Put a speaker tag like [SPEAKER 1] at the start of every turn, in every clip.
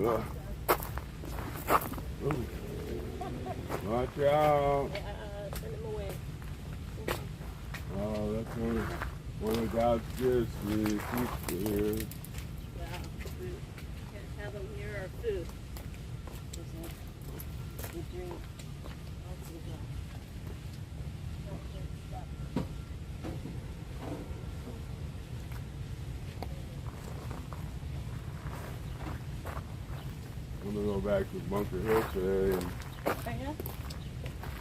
[SPEAKER 1] Ooh. Watch out.
[SPEAKER 2] Send him away.
[SPEAKER 1] Oh, that's one of God's gifts. We keep here.
[SPEAKER 2] Yeah, we can't have them near our food. We drink.
[SPEAKER 1] I'm gonna go back to Bunker Hill today and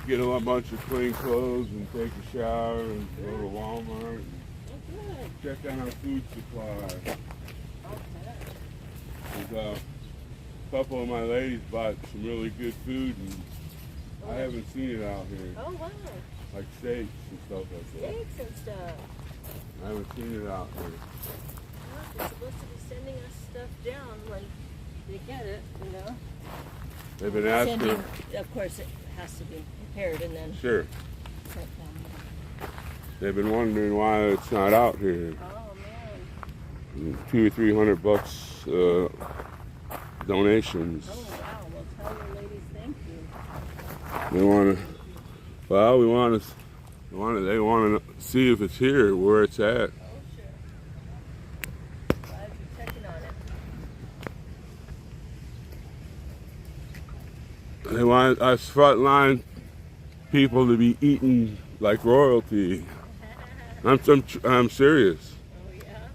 [SPEAKER 1] get a bunch of clean clothes and take a shower and go to Walmart and check on our food supply. A couple of my ladies bought some really good food and I haven't seen it out here.
[SPEAKER 2] Oh, wow.
[SPEAKER 1] Like steaks and stuff like that.
[SPEAKER 2] Steaks and stuff.
[SPEAKER 1] I haven't seen it out here.
[SPEAKER 2] Well, they're supposed to be sending us stuff down when they get it, you know.
[SPEAKER 1] They've been asking.
[SPEAKER 2] Of course, it has to be prepared and then
[SPEAKER 1] Sure.
[SPEAKER 2] sent down.
[SPEAKER 1] They've been wondering why it's not out here.
[SPEAKER 2] Oh, man.
[SPEAKER 1] $200 or $300 donations.
[SPEAKER 2] Oh, wow. Well, tell your ladies thank you.
[SPEAKER 1] They want to. Well, they want to see if it's here, where it's at.
[SPEAKER 2] Oh, sure. Glad you're checking on it.
[SPEAKER 1] They want us frontline people to be eating like royalty. I'm serious.
[SPEAKER 2] Oh, yeah?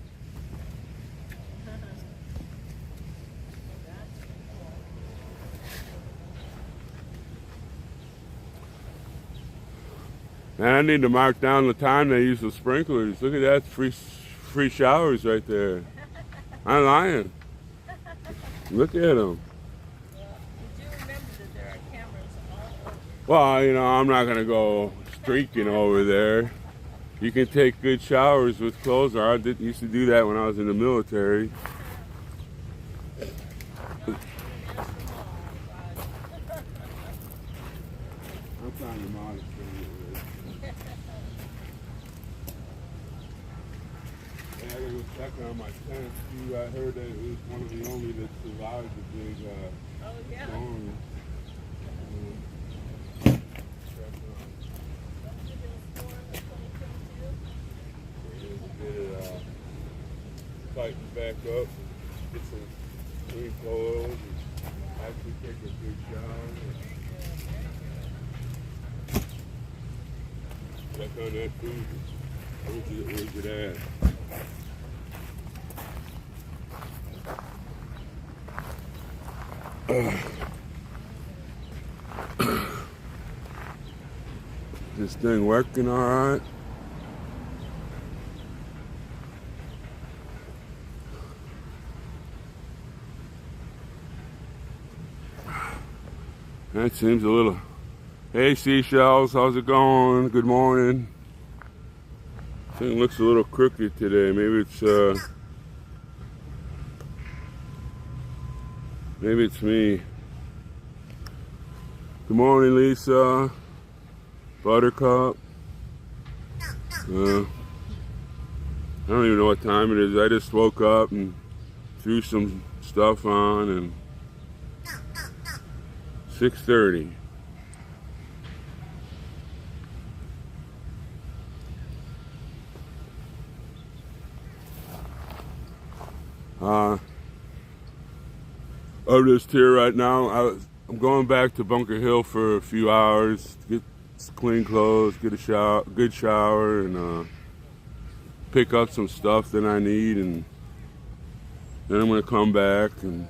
[SPEAKER 1] And I need to mark down the time they use the sprinklers. Look at that, free showers right there. I'm lying. Look at them.
[SPEAKER 2] Well, you do remember that there are cameras all over.
[SPEAKER 1] Well, you know, I'm not going to go streaking over there. You can take good showers with clothes on. I used to do that when I was in the military. I'm trying to modest. I gotta go check on my tent too. I heard that it was one of the only that survived the big
[SPEAKER 2] Oh, yeah.
[SPEAKER 1] storm. Tighten back up, get some clean clothes, and actually take a good shower. Check on that food. Where's it at? This thing working all right? That seems a little. Hey, seashells, how's it going? Good morning. Thing looks a little crooked today. Maybe it's me. Good morning, Lisa. Buttercup. I don't even know what time it is. I just woke up and threw some stuff on and 6:30. I'm just here right now. I'm going back to Bunker Hill for a few hours to get clean clothes, get a good shower, and pick up some stuff that I need, and then I'm gonna come back and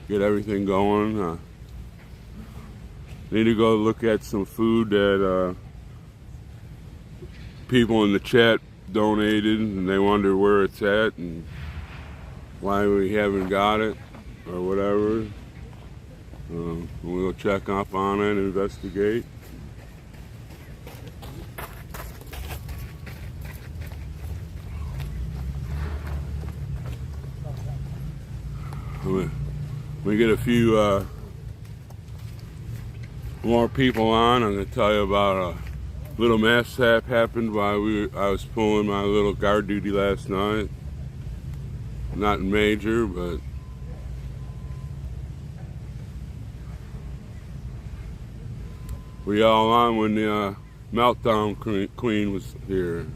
[SPEAKER 1] get everything going. Need to go look at some food that people in the chat donated, and they wonder where it's at and why we haven't got it or whatever. We'll check up on it and investigate. We get a few more people on. I'm going to tell you about a little mishap happened while I was pulling my little guard duty last night. not major, but we all on when the Meltdown Queen was here.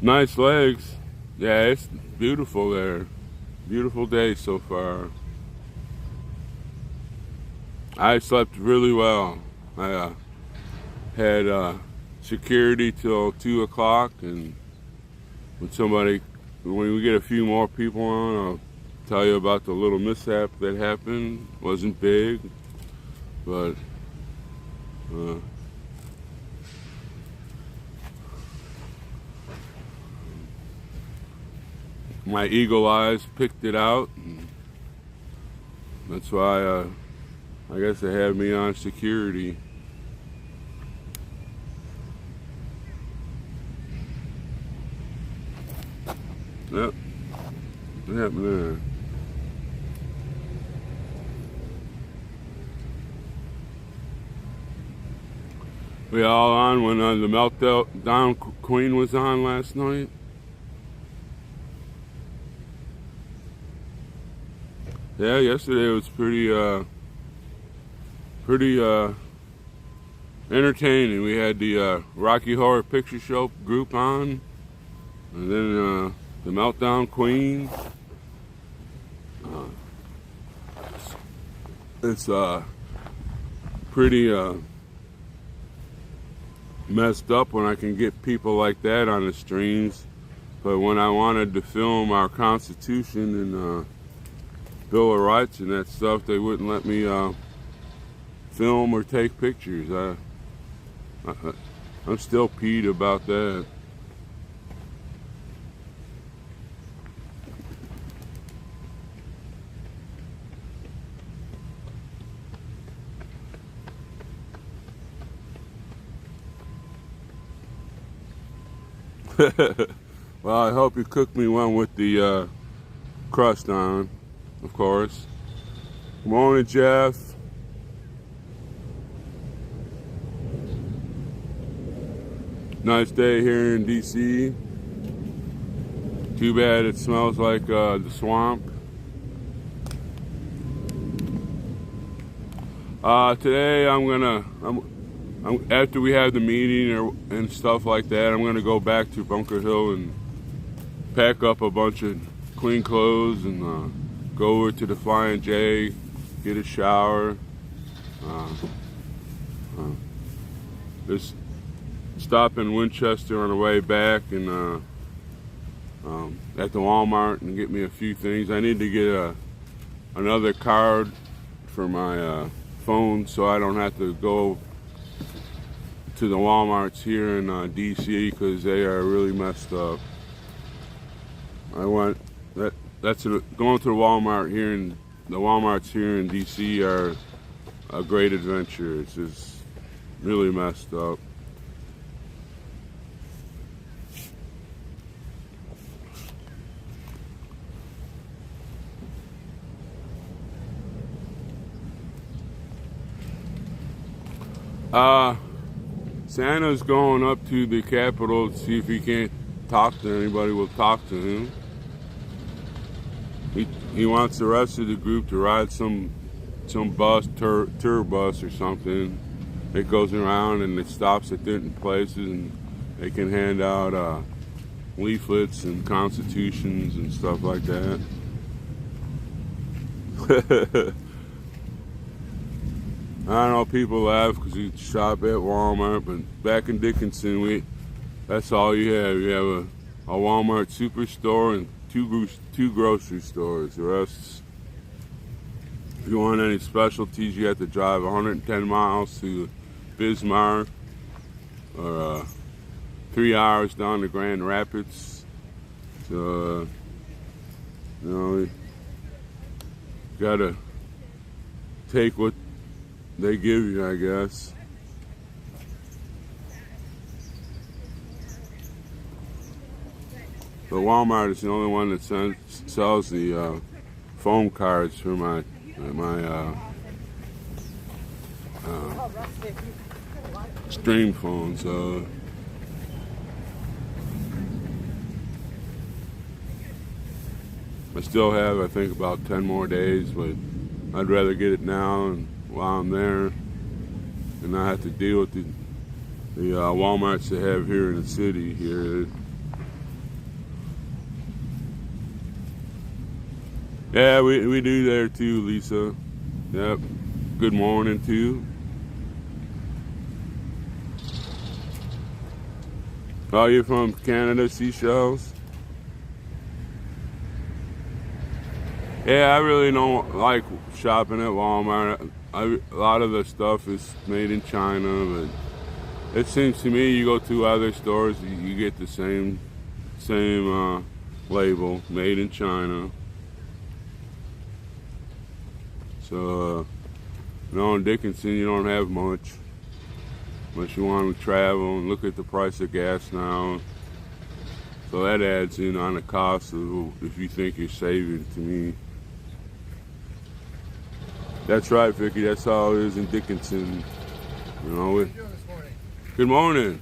[SPEAKER 1] Nice legs. Yeah, it's beautiful there. Beautiful day so far. I slept really well. I had security till 2 o'clock, and when we get a few more people on, I'll tell you about the little mishap that happened. Wasn't big, but my eagle eyes picked it out. And that's why I guess they had me on security. Yep. What happened there? We all on when the Meltdown Queen was on last night? Yeah, yesterday was pretty entertaining. We had the Rocky Horror Picture Show group on, and then the Meltdown Queen. It's pretty messed up when I can get people like that on the streams, but when I wanted to film our Constitution and Bill of Rights and that stuff, they wouldn't let me film or take pictures. I'm still peeved about that. Well, I hope you cook me one with the crust on, of course. Good morning, Jeff. Nice day here in DC. Too bad it smells like the swamp. Today after we have the meeting and stuff like that, I'm gonna go back to Bunker Hill and pack up a bunch of clean clothes and go over to the Flying J, get a shower. Just stop in Winchester on the way back and at the Walmart and get me a few things. I need to get another card for my phone so I don't have to go to the Walmarts here in DC because they are really messed up. Going to the Walmart here in the Walmarts here in DC are a great adventure. It's just really messed up. Santa's going up to the Capitol to see if he can't talk to anybody. Will talk to him. He wants the rest of the group to ride some bus, tour bus or something. It goes around and it stops at different places and they can hand out leaflets and constitutions and stuff like that. I don't know, people laugh because we shop at Walmart, but back in Dickinson, that's all you have. You have a Walmart superstore and two grocery stores. The rest, if you want any specialties, you have to drive 110 miles to Bismarck or 3 hours down to Grand Rapids. So, you gotta take what they give you, I guess. But Walmart is the only one that sells the foam cards for my stream phone, so I still have, I think, about 10 more days, but I'd rather get it now and while I'm there and not have to deal with the Walmarts they have here in the city here. Yeah, we do there too, Lisa. Yep. Good morning too. Oh, you're from Canada, Seashells? Yeah, I really don't like shopping at Walmart. A lot of the stuff is made in China, but it seems to me you go to other stores, you get the same label, made in China. So, in Dickinson, you don't have much unless you want to travel and look at the price of gas now. So that adds in on the cost of if you think you're saving to me. That's right, Vicky. That's all it is in Dickinson.
[SPEAKER 3] What are you doing this morning?
[SPEAKER 1] Good morning.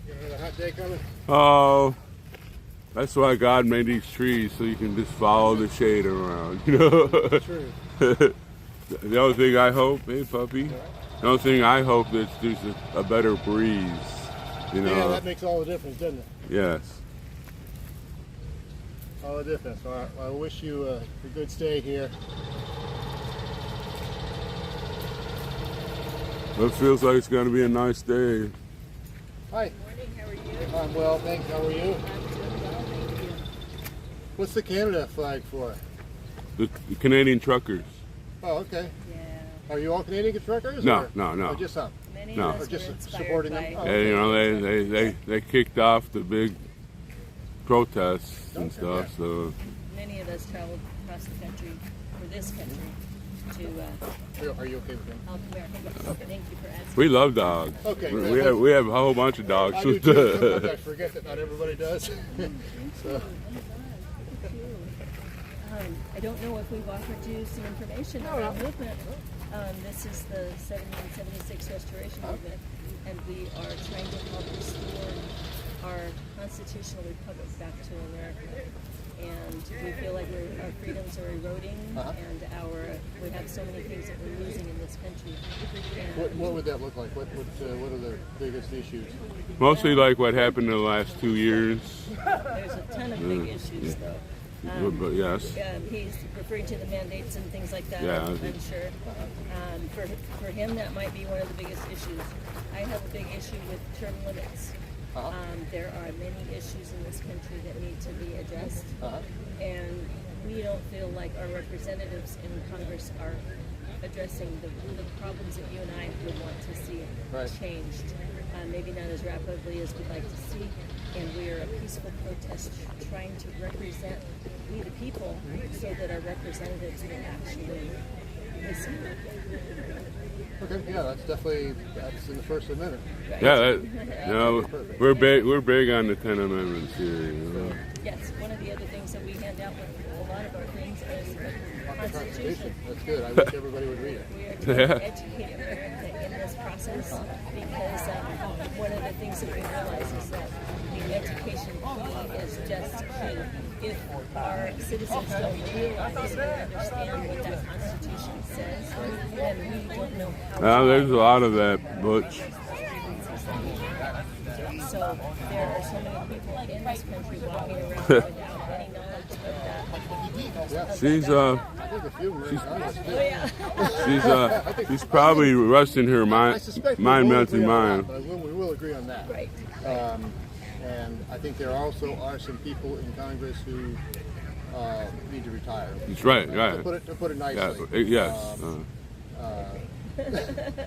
[SPEAKER 3] You had a hot day coming?
[SPEAKER 1] Oh, that's why God made these trees, so you can just follow the shade around, you know?
[SPEAKER 3] True.
[SPEAKER 1] The only thing I hope, hey puppy, the only thing I hope is there's a better breeze, you know?
[SPEAKER 3] Yeah, that makes all the difference, doesn't it?
[SPEAKER 1] Yes.
[SPEAKER 3] All the difference. Well, I wish you a good stay here.
[SPEAKER 1] It feels like it's going to be a nice day.
[SPEAKER 3] Hi.
[SPEAKER 2] Morning, how are you?
[SPEAKER 3] I'm well, thanks. How are you?
[SPEAKER 2] I'm doing well, thank you.
[SPEAKER 3] What's the Canada flag for?
[SPEAKER 1] The Canadian truckers.
[SPEAKER 3] Oh, okay.
[SPEAKER 2] Yeah.
[SPEAKER 3] Are you all Canadian truckers?
[SPEAKER 1] No,
[SPEAKER 3] or,
[SPEAKER 1] no.
[SPEAKER 3] Or just some?
[SPEAKER 2] Many
[SPEAKER 1] No.
[SPEAKER 2] of
[SPEAKER 3] Or
[SPEAKER 2] us
[SPEAKER 3] just
[SPEAKER 2] were inspired
[SPEAKER 3] supporting
[SPEAKER 2] by,
[SPEAKER 3] them? Oh.
[SPEAKER 1] And, you know, they kicked off the big protests and
[SPEAKER 3] Okay,
[SPEAKER 1] stuff,
[SPEAKER 3] yeah.
[SPEAKER 1] so
[SPEAKER 2] many of us traveled across the country, for this country, to
[SPEAKER 3] Are you okay with them?
[SPEAKER 2] South America. Thank you for asking.
[SPEAKER 1] we love dogs.
[SPEAKER 3] Okay,
[SPEAKER 1] We
[SPEAKER 3] good.
[SPEAKER 1] we have a whole bunch of dogs.
[SPEAKER 3] I do too. Sometimes I forget that not everybody does. So,
[SPEAKER 2] I don't know if we've offered you some information on our movement. This is the 1776 Restoration Movement, and we are trying to help restore our constitutional republic back to America. And we feel like our freedoms are eroding, and we have so many things that we're losing in this country. And
[SPEAKER 3] what would that look like? What are the biggest issues?
[SPEAKER 1] Mostly like what happened in the last 2 years.
[SPEAKER 2] there's a ton of big issues, though.
[SPEAKER 1] But yes.
[SPEAKER 2] He's referring to the mandates and things like that.
[SPEAKER 1] Yeah.
[SPEAKER 2] I'm sure. For him, that might be one of the biggest issues. I have a big issue with term limits. There are many issues in this country that need to be addressed, and we don't feel like our representatives in Congress are addressing the problems that you and I would want to see changed. Maybe not as rapidly as we'd like to see, and we are a peaceful protest trying to represent we the people so that our representatives will actually listen.
[SPEAKER 3] Okay, yeah, that's in the First Amendment.
[SPEAKER 1] Yeah, we're big on the 10 Amendments here. You know?
[SPEAKER 2] Yes, one of the other things that we hand out with a lot of our things is the Constitution.
[SPEAKER 3] That's good. I wish everybody would read it.
[SPEAKER 2] We are trying to educate America in this process because one of the things that we realize is that the education key is just key. If our citizens don't realize and understand what that Constitution says, then we don't know how
[SPEAKER 1] There's a lot of that, Butch.
[SPEAKER 2] So there are so many people in this country walking around without any knowledge of that.
[SPEAKER 1] She's
[SPEAKER 3] I think a few were honest.
[SPEAKER 2] Oh yeah.
[SPEAKER 1] she's probably rusting her
[SPEAKER 3] I suspect
[SPEAKER 1] mind
[SPEAKER 3] we will
[SPEAKER 1] melting
[SPEAKER 3] agree on
[SPEAKER 1] mind.
[SPEAKER 3] that, but we will agree on that.
[SPEAKER 2] Right.
[SPEAKER 3] And I think there also are some people in Congress who need to retire.
[SPEAKER 1] That's right,
[SPEAKER 3] To
[SPEAKER 1] right.
[SPEAKER 3] put it nicely.
[SPEAKER 1] Yes.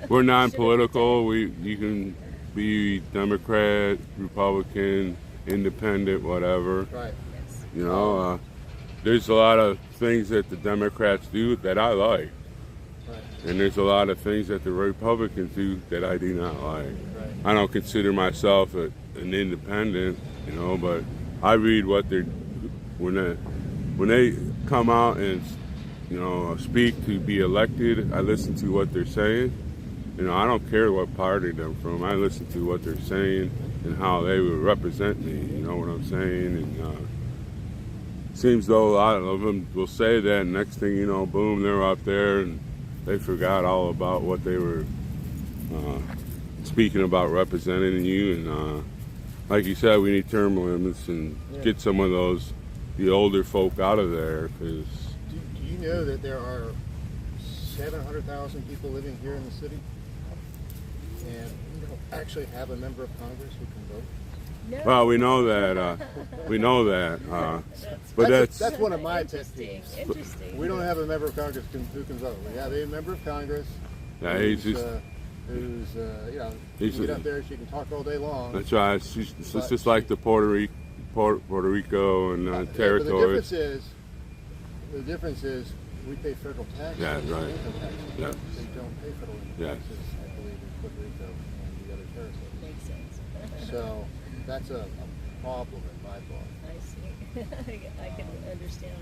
[SPEAKER 1] We're non-political. You can be Democrat, Republican, Independent, whatever.
[SPEAKER 3] Right.
[SPEAKER 1] You know, there's a lot of things that the Democrats do that I like,
[SPEAKER 3] Right.
[SPEAKER 1] and there's a lot of things that the Republicans do that I do not like.
[SPEAKER 3] Right.
[SPEAKER 1] I don't consider myself an independent, you know, but I read what they're when they come out and speak to be elected. I listen to what they're saying, You know, I don't care what party they're from. I listen to what they're saying and how they would represent me. You know what I'm saying? And seems though a lot of them will say that, and next thing you know, boom, they're out there and they forgot all about what they were speaking about representing you. And like you said, we need term limits and get some of the older folk out of there. Because
[SPEAKER 3] Do you know that there are 700,000 people living here in the city, and we don't actually have a member of Congress who can vote?
[SPEAKER 2] No.
[SPEAKER 1] well, we know that. We know that. But
[SPEAKER 3] That's one of my pet
[SPEAKER 2] interesting.
[SPEAKER 3] peeves.
[SPEAKER 2] Interesting.
[SPEAKER 3] We don't have a member of Congress who can vote. We have a member of Congress
[SPEAKER 1] yeah, he's just.
[SPEAKER 3] who's you know,
[SPEAKER 1] He's
[SPEAKER 3] she can get
[SPEAKER 1] a-
[SPEAKER 3] up there, she can talk all day long.
[SPEAKER 1] That's right. It's just like the Puerto Rico and
[SPEAKER 3] But
[SPEAKER 1] territories.
[SPEAKER 3] the difference is we pay federal taxes.
[SPEAKER 1] Yeah,
[SPEAKER 3] and
[SPEAKER 1] right.
[SPEAKER 3] income taxes.
[SPEAKER 1] Yeah.
[SPEAKER 3] They don't pay federal income
[SPEAKER 1] Yeah.
[SPEAKER 3] taxes, I believe, in Puerto Rico and the other territories.
[SPEAKER 2] Makes sense.
[SPEAKER 3] So that's a problem in my book.
[SPEAKER 2] I see. I can understand.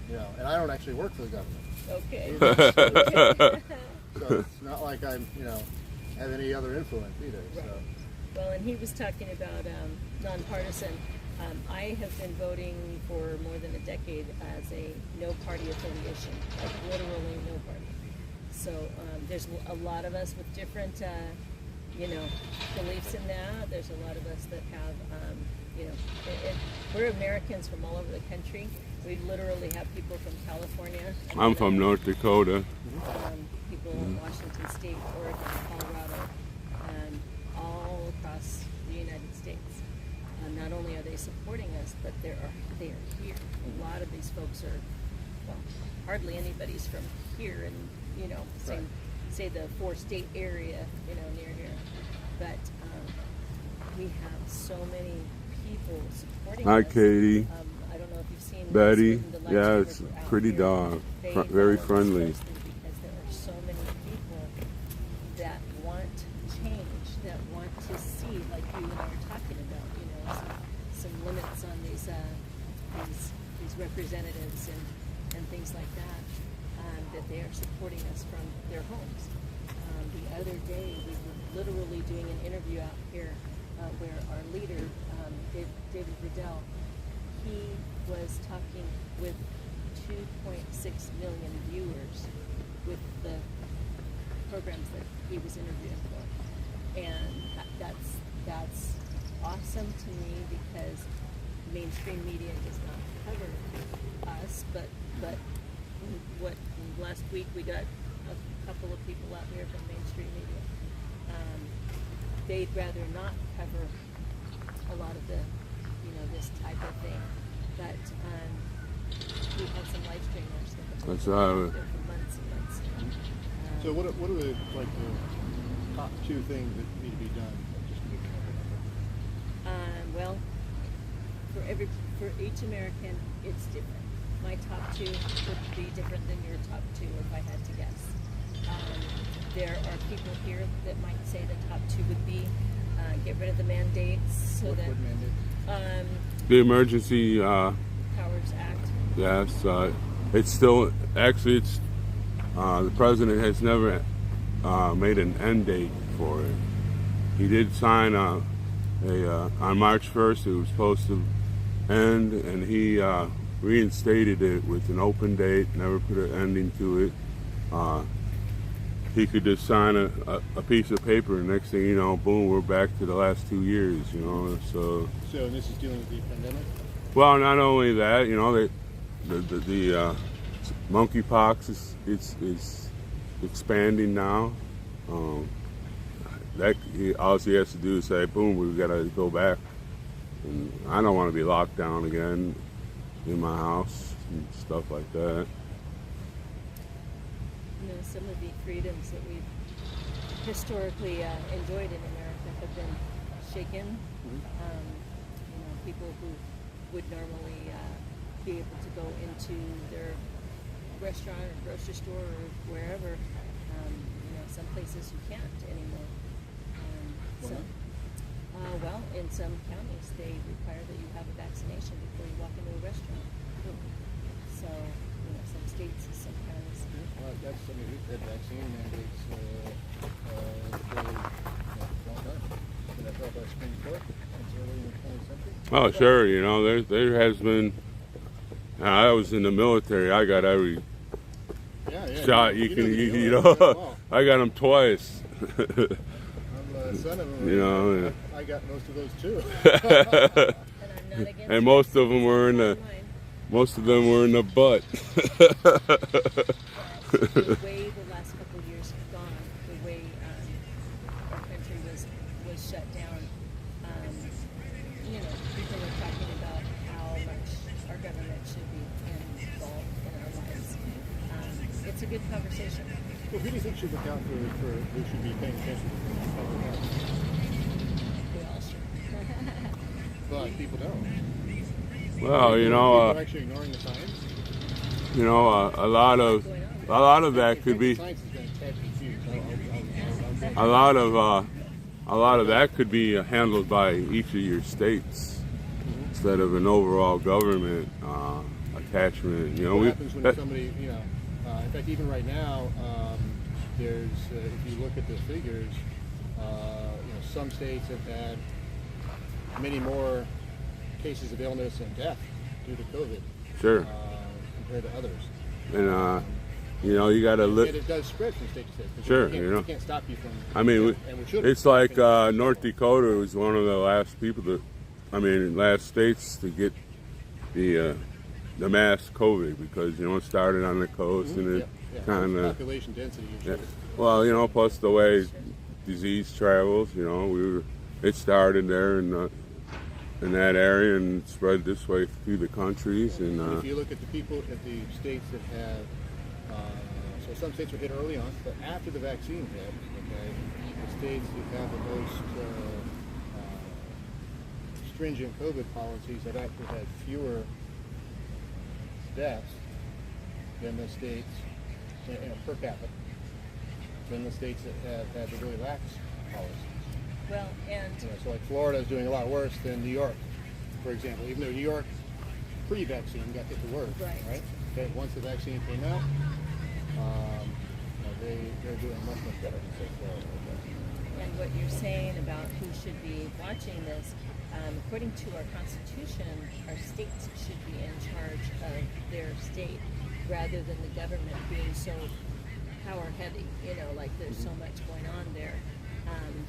[SPEAKER 3] You know, and I don't actually work for the government.
[SPEAKER 2] Okay.
[SPEAKER 3] Okay. So it's not like I'm, have any other influence either.
[SPEAKER 2] Right.
[SPEAKER 3] So
[SPEAKER 2] Well, and he was talking about nonpartisan. I have been voting for more than a decade as a no party affiliation, like literally no party. So there's a lot of us with different, beliefs in that. There's a lot of us that have, we're Americans from all over the country. We literally have people from California.
[SPEAKER 1] I'm from North Dakota.
[SPEAKER 2] People in Washington State, Oregon, Colorado, all across the United States. Not only are they supporting us, but they are here. A lot of these folks are, well, hardly anybody's from here, and say the 4-state area, near here. But we have so many people supporting
[SPEAKER 1] Hi,
[SPEAKER 2] us.
[SPEAKER 1] Katie.
[SPEAKER 2] I don't know if you've seen
[SPEAKER 1] Betty.
[SPEAKER 2] the live
[SPEAKER 1] Yeah,
[SPEAKER 2] streamers
[SPEAKER 1] it's
[SPEAKER 2] who are out
[SPEAKER 1] pretty
[SPEAKER 2] here.
[SPEAKER 1] dog.
[SPEAKER 2] They
[SPEAKER 1] Very
[SPEAKER 2] follow us
[SPEAKER 1] friendly.
[SPEAKER 2] closely because there are so many people that want change, that want to see, like you and I were talking about, some limits on these representatives and things like that, that they are supporting us from their homes. The other day, we were literally doing an interview out here where our leader, David Riddell, he was talking with 2.6 million viewers with the programs that he was interviewing for. And that's awesome to me because mainstream media does not cover us, but last week we got a couple of people out here from mainstream media. They'd rather not cover a lot of the, this type of thing. But we had some live streamers that have
[SPEAKER 1] That's
[SPEAKER 2] been
[SPEAKER 1] right.
[SPEAKER 2] there for months and months.
[SPEAKER 3] So what are the top 2 things that need to be done just to make it happen?
[SPEAKER 2] Well, for each American, it's different. My top 2 would be different than your top 2 if I had to guess. There are people here that might say the top 2 would be get rid of the mandates so
[SPEAKER 3] What
[SPEAKER 2] that
[SPEAKER 3] mandate?
[SPEAKER 1] The emergency,
[SPEAKER 2] Powers Act.
[SPEAKER 1] yes, it's still actually it's the president has never made an end date for it. He did sign on March 1st. It was supposed to end, and he reinstated it with an open date. Never put an ending to it. He could just sign a piece of paper, and next thing you know, boom, we're back to the last 2 years. So
[SPEAKER 3] This is dealing with the pandemic?
[SPEAKER 1] well, not only that, the monkeypox is expanding now. All he has to do is say, boom, we've got to go back. And I don't want to be locked down again in my house and stuff like that.
[SPEAKER 2] Some of the freedoms that we've historically enjoyed in America have been shaken. People who would normally be able to go into their restaurant or grocery store or wherever, some places you can't anymore. Well, in some counties, they require that you have a vaccination before you walk into a restaurant. So, some states, some counties
[SPEAKER 3] Well, that's, I mean, we've had vaccine mandates for a long time. Been upheld by the Supreme Court since early in the 20th century.
[SPEAKER 1] Oh, sure. You know, there has been. I was in the military. I got every
[SPEAKER 3] Yeah.
[SPEAKER 1] shot you can.
[SPEAKER 3] know the deal.
[SPEAKER 1] You
[SPEAKER 3] Yeah,
[SPEAKER 1] know,
[SPEAKER 3] well,
[SPEAKER 1] I got them twice.
[SPEAKER 3] I'm a son of them.
[SPEAKER 1] You know,
[SPEAKER 3] I got most of those too.
[SPEAKER 2] And I'm not against
[SPEAKER 1] and most of them were in the.
[SPEAKER 2] mine.
[SPEAKER 1] Most of them were in the butt.
[SPEAKER 2] The way the last couple of years have gone, the way our country was shut down, you know, people are talking about how much our government should be involved in our lives. It's a good conversation.
[SPEAKER 3] Well, who do you think should look out for who should be paying attention to public health?
[SPEAKER 2] We all should.
[SPEAKER 3] But people don't.
[SPEAKER 1] Well, you
[SPEAKER 3] People
[SPEAKER 1] know,
[SPEAKER 3] are actually ignoring the science.
[SPEAKER 1] a lot of that could be.
[SPEAKER 3] Science is going to catch and choose.
[SPEAKER 1] A lot of that could be handled by each of your states instead of an overall government attachment. You know,
[SPEAKER 3] What happens when somebody, you know, in fact, even right now, there's, if you look at the figures, you know, some states have had many more cases of illness and death due to COVID
[SPEAKER 1] sure,
[SPEAKER 3] compared to others.
[SPEAKER 1] and you know, you got to
[SPEAKER 3] And
[SPEAKER 1] look.
[SPEAKER 3] it does spread from state to state. 'Cause
[SPEAKER 1] Sure,
[SPEAKER 3] we can't,
[SPEAKER 1] you know.
[SPEAKER 3] we can't stop you from.
[SPEAKER 1] I mean,
[SPEAKER 3] and we shouldn't.
[SPEAKER 1] it's like North Dakota was one of the last people to, last states to get the mass COVID because you know it started on the coast and it kind of.
[SPEAKER 3] population density
[SPEAKER 1] Yeah.
[SPEAKER 3] issues.
[SPEAKER 1] Well, you know, plus the way disease travels, you know, it started there in that area and spread this way through the countries. And
[SPEAKER 3] If you look at the people at the states that have, so some states were hit early on, but after the vaccine hit, okay, the states that have the most stringent COVID policies have actually had fewer deaths than the states, you know, per capita, than the states that have had the really lax policies.
[SPEAKER 2] Well, and
[SPEAKER 3] You know, so like Florida is doing a lot worse than New York, for example. Even though New York pre-vaccine got hit the worst,
[SPEAKER 2] Right.
[SPEAKER 3] Okay, once the vaccine came out, you know, they're doing much better than say Florida.
[SPEAKER 2] and what you're saying about who should be watching this, according to our Constitution, our states should be in charge of their state rather than the government being so power heavy. You know, like there's so much going on there.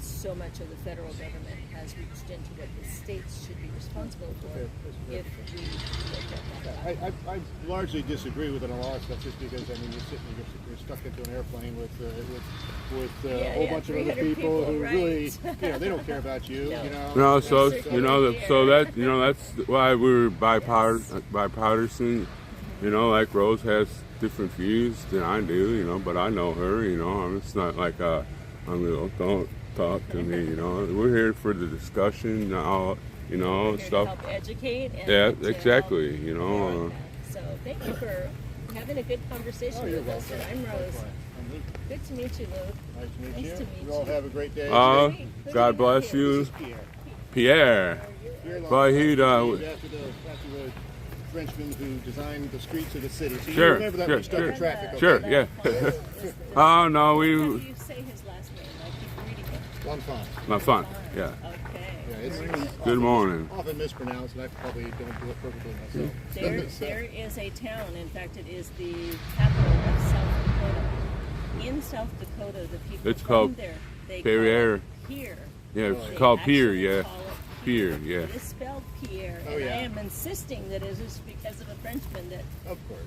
[SPEAKER 2] So much of the federal government has reached into what the states should be responsible for
[SPEAKER 3] Fair- fair
[SPEAKER 2] if we looked at that.
[SPEAKER 3] I largely disagree with it on a lot of stuff just because, I mean, you're stuck into an airplane with a whole bunch of other
[SPEAKER 2] 300
[SPEAKER 3] people who
[SPEAKER 2] people,
[SPEAKER 3] really,
[SPEAKER 2] right.
[SPEAKER 3] you know, they don't care about you,
[SPEAKER 2] No.
[SPEAKER 3] you know.
[SPEAKER 1] no, so
[SPEAKER 2] That's
[SPEAKER 1] you know,
[SPEAKER 2] circulating
[SPEAKER 1] so
[SPEAKER 2] the
[SPEAKER 1] that you know that's why we were bipartisan. You know, like Rose has different views than I do. You know, but I know her. You know, it's not like don't talk to me. You know, we're here for the discussion. All you know,
[SPEAKER 2] Here to
[SPEAKER 1] stuff.
[SPEAKER 2] help educate and
[SPEAKER 1] Yeah,
[SPEAKER 2] to
[SPEAKER 1] exactly.
[SPEAKER 2] help-
[SPEAKER 1] You know.
[SPEAKER 2] So thank you for having a good conversation
[SPEAKER 3] Oh, you're
[SPEAKER 2] with us.
[SPEAKER 3] welcome.
[SPEAKER 2] And I'm Rose.
[SPEAKER 3] I'm Luke.
[SPEAKER 2] Good to meet you, Luke.
[SPEAKER 3] Nice to meet
[SPEAKER 2] Nice
[SPEAKER 3] you.
[SPEAKER 2] to meet
[SPEAKER 3] You all
[SPEAKER 2] you.
[SPEAKER 3] have a great day.
[SPEAKER 1] God bless you,
[SPEAKER 3] This is Pierre.
[SPEAKER 1] Pierre.
[SPEAKER 3] Pierre
[SPEAKER 1] But he'd,
[SPEAKER 3] named after the Frenchman who designed the streets of the city. So you
[SPEAKER 1] Sure,
[SPEAKER 3] remember that
[SPEAKER 1] sure,
[SPEAKER 3] when you're stuck
[SPEAKER 1] sure.
[SPEAKER 3] in traffic. Okay?
[SPEAKER 1] Sure, yeah. Oh no,
[SPEAKER 2] How do
[SPEAKER 1] we
[SPEAKER 2] you say his last name? I keep reading it.
[SPEAKER 3] Well, I'm fine.
[SPEAKER 1] not fun. Yeah.
[SPEAKER 2] Okay.
[SPEAKER 3] Yeah, it's
[SPEAKER 1] Good morning.
[SPEAKER 3] often mispronounced, and I probably don't do it perfectly myself.
[SPEAKER 2] There is a town, in fact, it is the capital of South Dakota. In South Dakota, the people
[SPEAKER 1] It's
[SPEAKER 2] from
[SPEAKER 1] called
[SPEAKER 2] there, they
[SPEAKER 1] Pierre.
[SPEAKER 2] call it Pierre.
[SPEAKER 1] Yeah,
[SPEAKER 3] They
[SPEAKER 1] it's called Pierre.
[SPEAKER 2] actually
[SPEAKER 1] Yeah,
[SPEAKER 2] call it
[SPEAKER 1] Pierre. Yeah.
[SPEAKER 2] It is spelled Pierre,
[SPEAKER 3] Oh,
[SPEAKER 2] and
[SPEAKER 3] yeah.
[SPEAKER 2] I am insisting that it is because of a Frenchman that
[SPEAKER 3] Of course.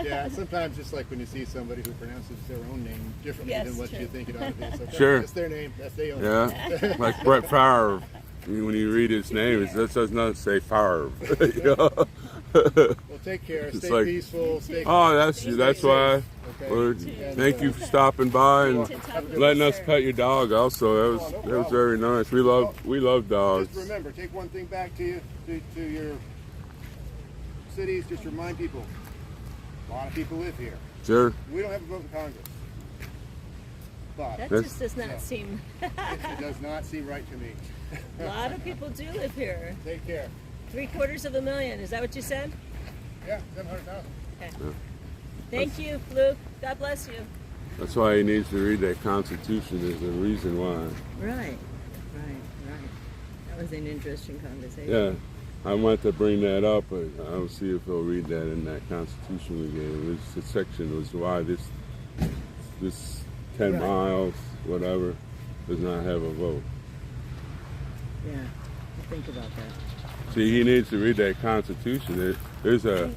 [SPEAKER 3] Yeah, sometimes just like when you see somebody who pronounces their own name differently
[SPEAKER 2] Yes,
[SPEAKER 3] than what
[SPEAKER 2] true.
[SPEAKER 3] you think it ought to be. So
[SPEAKER 1] Sure.
[SPEAKER 3] That's their name. That's their own.
[SPEAKER 1] Yeah, like Brett Favre. When you read his name, it does not say Favre. You know?
[SPEAKER 3] Well, take care.
[SPEAKER 1] It's
[SPEAKER 3] Stay
[SPEAKER 1] like-
[SPEAKER 3] peaceful. Stay
[SPEAKER 1] Oh, that's why.
[SPEAKER 3] Okay.
[SPEAKER 1] We're,
[SPEAKER 3] And,
[SPEAKER 1] thank you for stopping by and
[SPEAKER 2] to talk with
[SPEAKER 1] letting
[SPEAKER 2] you,
[SPEAKER 1] us
[SPEAKER 2] sir.
[SPEAKER 1] pet your dog. Also, that was very nice. We love dogs.
[SPEAKER 3] Just remember, take one thing back to you, to your cities. Just remind people, a lot of people live here.
[SPEAKER 1] Sure.
[SPEAKER 3] We don't have a vote in Congress. But
[SPEAKER 2] That
[SPEAKER 1] That's-
[SPEAKER 2] just does not seem.
[SPEAKER 3] it does not seem right to me.
[SPEAKER 2] A lot of people do live here.
[SPEAKER 3] Take care.
[SPEAKER 2] 750,000. Is that what you said?
[SPEAKER 3] Yeah, 700,000.
[SPEAKER 2] Okay. Thank you, Luke. God bless you.
[SPEAKER 1] That's why he needs to read that Constitution. There's a reason why.
[SPEAKER 4] Right. That was an interesting conversation.
[SPEAKER 1] Yeah, I meant to bring that up, but I'll see if he'll read that in that Constitution we gave him. The section was why this 10
[SPEAKER 4] Right.
[SPEAKER 1] miles, whatever, does not have a vote.
[SPEAKER 4] Yeah. I'll think about that.
[SPEAKER 1] See, he needs to read that Constitution. There's a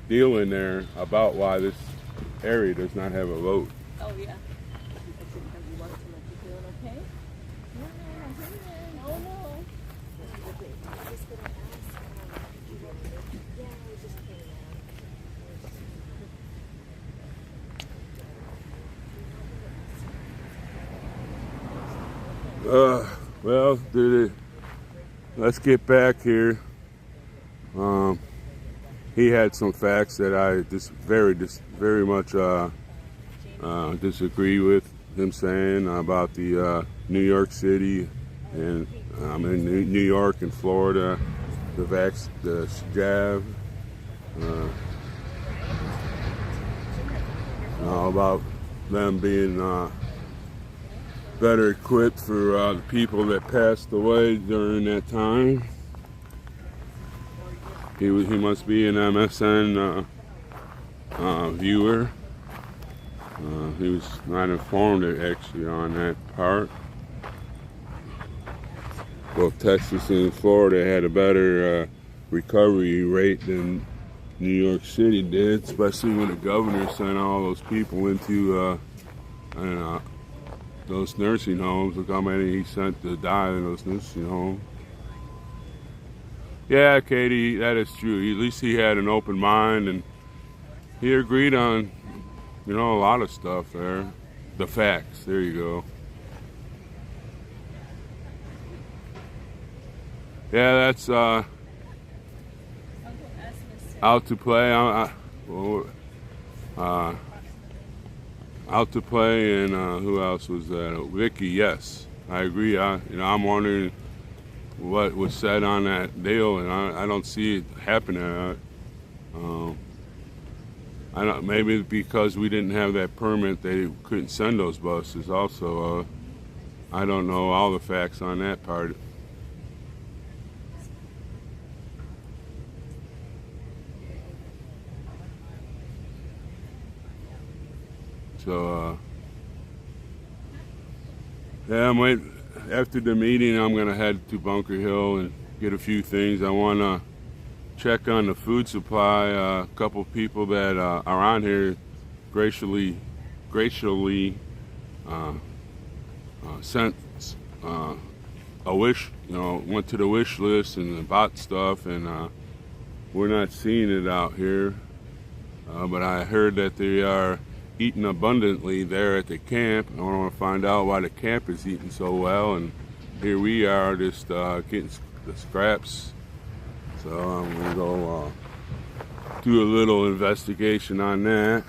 [SPEAKER 1] deal in there about why this area does not have a vote.
[SPEAKER 2] Oh, yeah. I shouldn't have you watching like you're doing okay? No, no.
[SPEAKER 1] Well, let's get back here. He had some facts that I very much disagree with him saying about the New York City and in New York and Florida, the jab, about them being better equipped for the people that passed away during that time. He must be an MSN viewer. He was not informed actually on that part. Both Texas and Florida had a better recovery rate than New York City did, especially when the governor sent all those people into those nursing homes. Look how many he sent to die in those nursing homes. Yeah, Katie, that is true. At least he had an open mind and he agreed on, a lot of stuff there. The facts, there you go. Yeah, that's out to play. Out to play, and who else was that? Vicky, yes, I agree. I'm wondering what was said on that deal, and I don't see it happening. I don't. Maybe because we didn't have that permit, they couldn't send those buses. Also, I don't know all the facts on that part. So, yeah, after the meeting, I'm going to head to Bunker Hill and get a few things. I want to check on the food supply. A couple people that are on here graciously sent a wish, went to the wish list and bought stuff, and we're not seeing it out here. But I heard that they are eating abundantly there at the camp. I want to find out why the camp is eating so well, and here we are just getting the scraps. So I'm gonna go do a little investigation on that.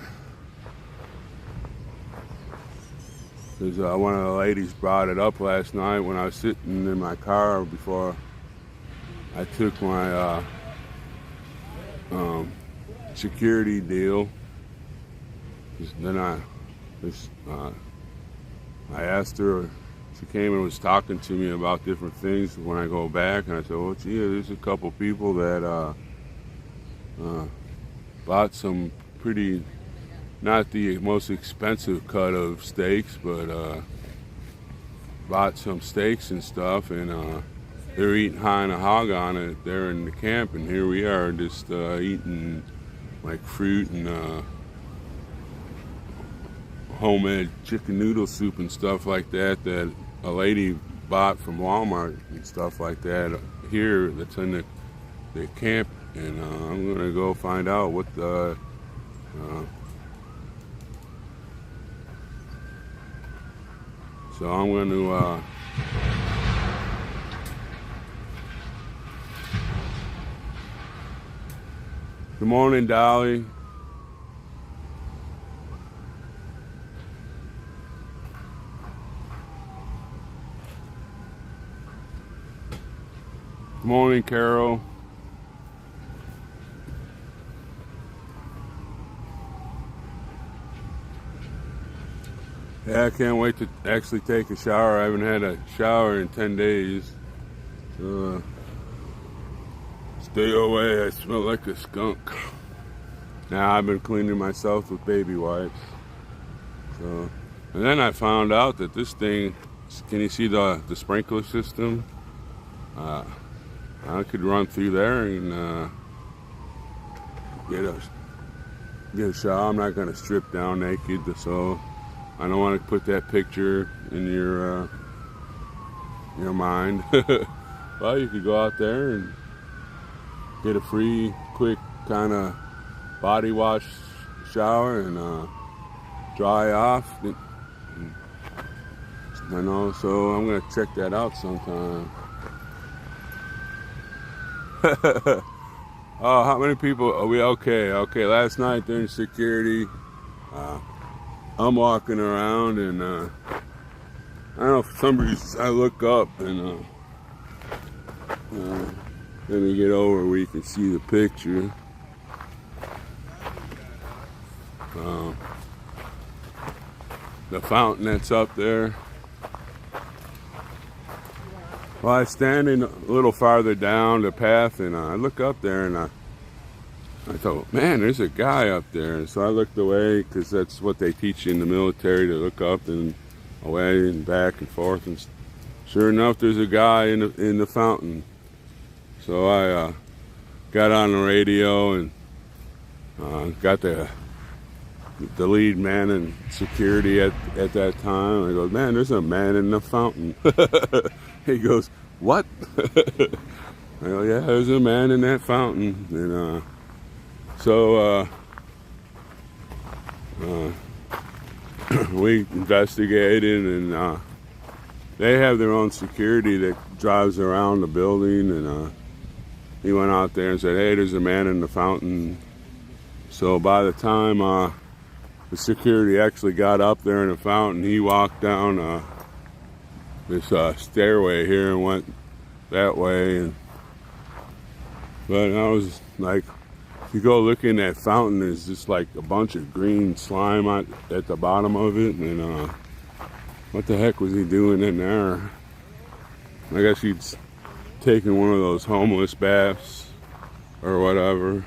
[SPEAKER 1] Because one of the ladies brought it up last night when I was sitting in my car before I took my security deal. Then I asked her, she came and was talking to me about different things when I go back, and I said, well, gee, there's a couple people that bought some pretty, not the most expensive cut of steaks, but bought some steaks and stuff, and they're eating high and a hog on it there in the camp, and here we are just eating like fruit and homemade chicken noodle soup and stuff like that a lady bought from Walmart and stuff like that here that's in the camp, and I'm gonna go find out what the so I'm gonna good morning, Dolly. Good morning, Carol. Yeah, I can't wait to actually take a shower. I haven't had a shower in 10 days. Stay away, I smell like a skunk. Now I've been cleaning myself with baby wipes. So, and then I found out that this thing, can you see the sprinkler system? I could run through there and get a shower. I'm not gonna strip down naked, so I don't want to put that picture in your mind. Well, you could go out there and get a free, quick kind of body wash shower and dry off. I know, so I'm gonna check that out sometime. Oh, how many people are we? Okay, last night during security, I'm walking around and I don't know, for some reason I look up and let me get over where you can see the picture. The fountain that's up there. Well, I was standing a little farther down the path and I look up there and I thought, man, there's a guy up there. And so I looked away because that's what they teach you in the military, to look up and away and back and forth. And sure enough, there's a guy in the fountain. So I got on the radio and got the lead man in security at that time. I go, man, there's a man in the fountain. He goes, what? I go, yeah, there's a man in that fountain. And so we investigated, and they have their own security that drives around the building. And he went out there and said, hey, there's a man in the fountain. So by the time the security actually got up there in the fountain, he walked down this stairway here and went that way. But I was like, if you go look in that fountain, there's just like a bunch of green slime at the bottom of it. And what the heck was he doing in there? I guess he's taking one of those homeless baths or whatever.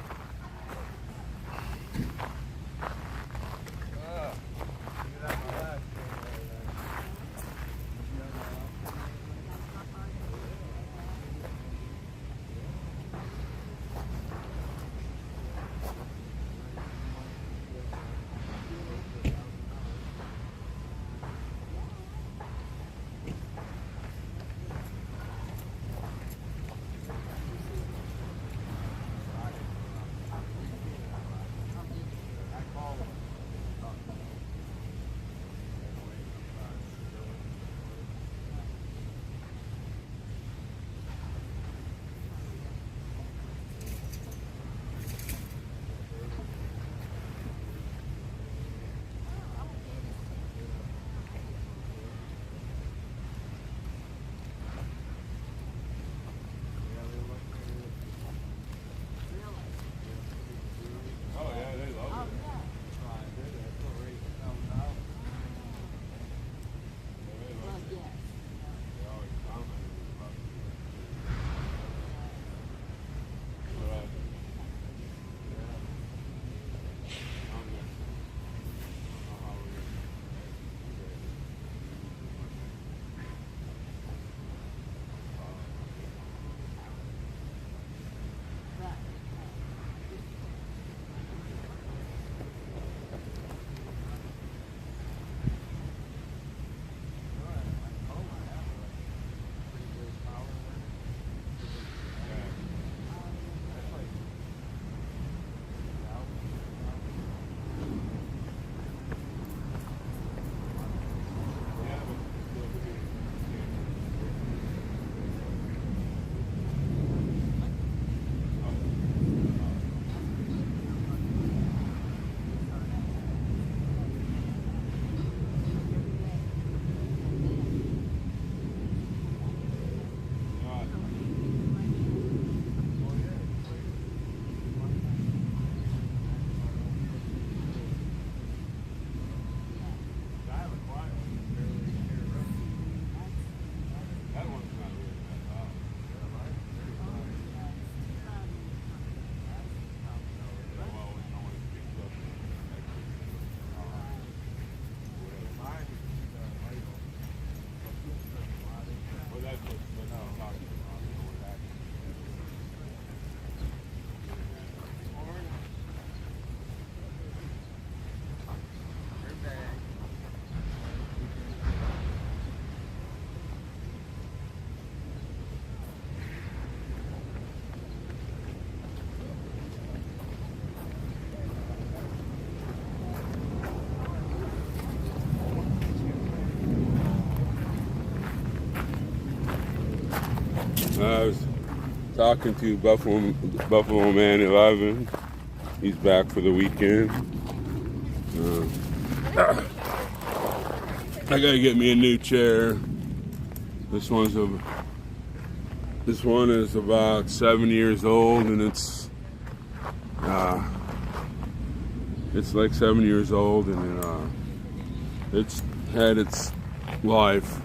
[SPEAKER 1] I was talking to Buffalo Man 11. He's back for the weekend. I gotta get me a new chair. This one is about 7 years old, and it's like 7 years old, and it's had its life.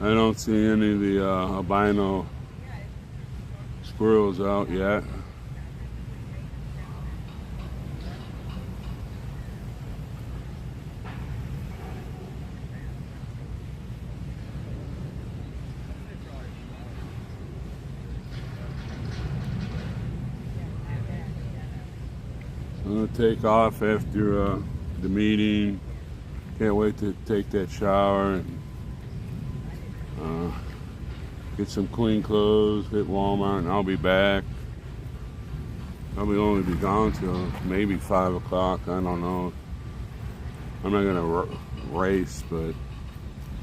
[SPEAKER 1] I don't see any of the albino squirrels out yet. I'm gonna take off after the meeting. Can't wait to take that shower and get some clean clothes, hit Walmart, and I'll be back. I'll only be gone till maybe 5 o'clock. I don't know. I'm not gonna race, but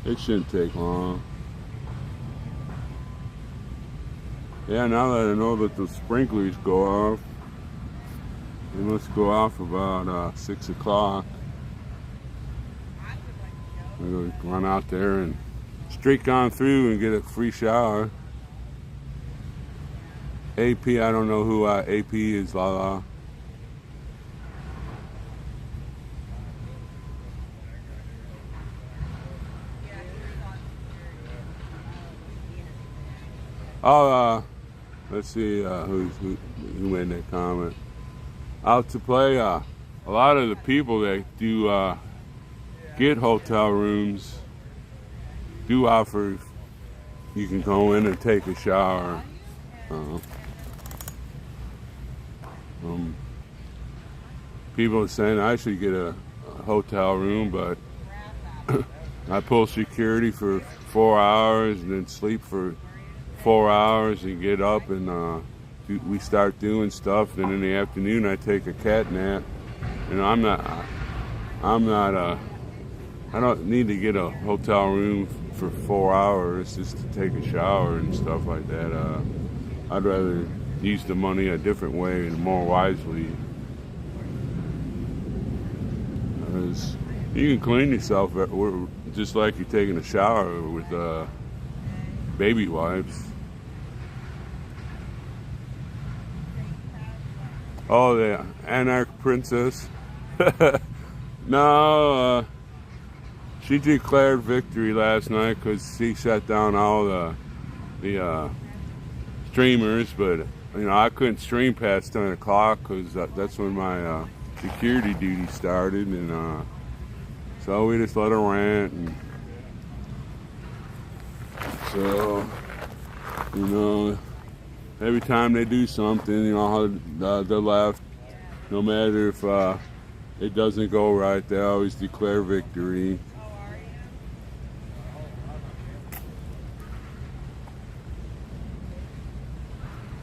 [SPEAKER 1] it shouldn't take long. Yeah, now that I know that the sprinklers go off, they must go off about 6 o'clock. I'm gonna run out there and streak on through and get a free shower. AP, I don't know who AP is, Lala. Oh, let's see who made that comment. Out to play. A lot of the people that do get hotel rooms do offer you can go in and take a shower. People are saying I should get a hotel room, but I pull security for 4 hours and then sleep for 4 hours and get up and we start doing stuff. Then in the afternoon I take a cat nap. You know, I don't need to get a hotel room for 4 hours just to take a shower and stuff like that. I'd rather use the money a different way and more wisely. Because you can clean yourself just like you're taking a shower with baby wipes. Oh, the Anarch Princess. No, she declared victory last night because she shut down all the streamers, but you know I couldn't stream past 10 o'clock because that's when my security duty started, and so we just let her rant. And so, you know, every time they do something, you know how the left, no matter if it doesn't go right, they always declare victory.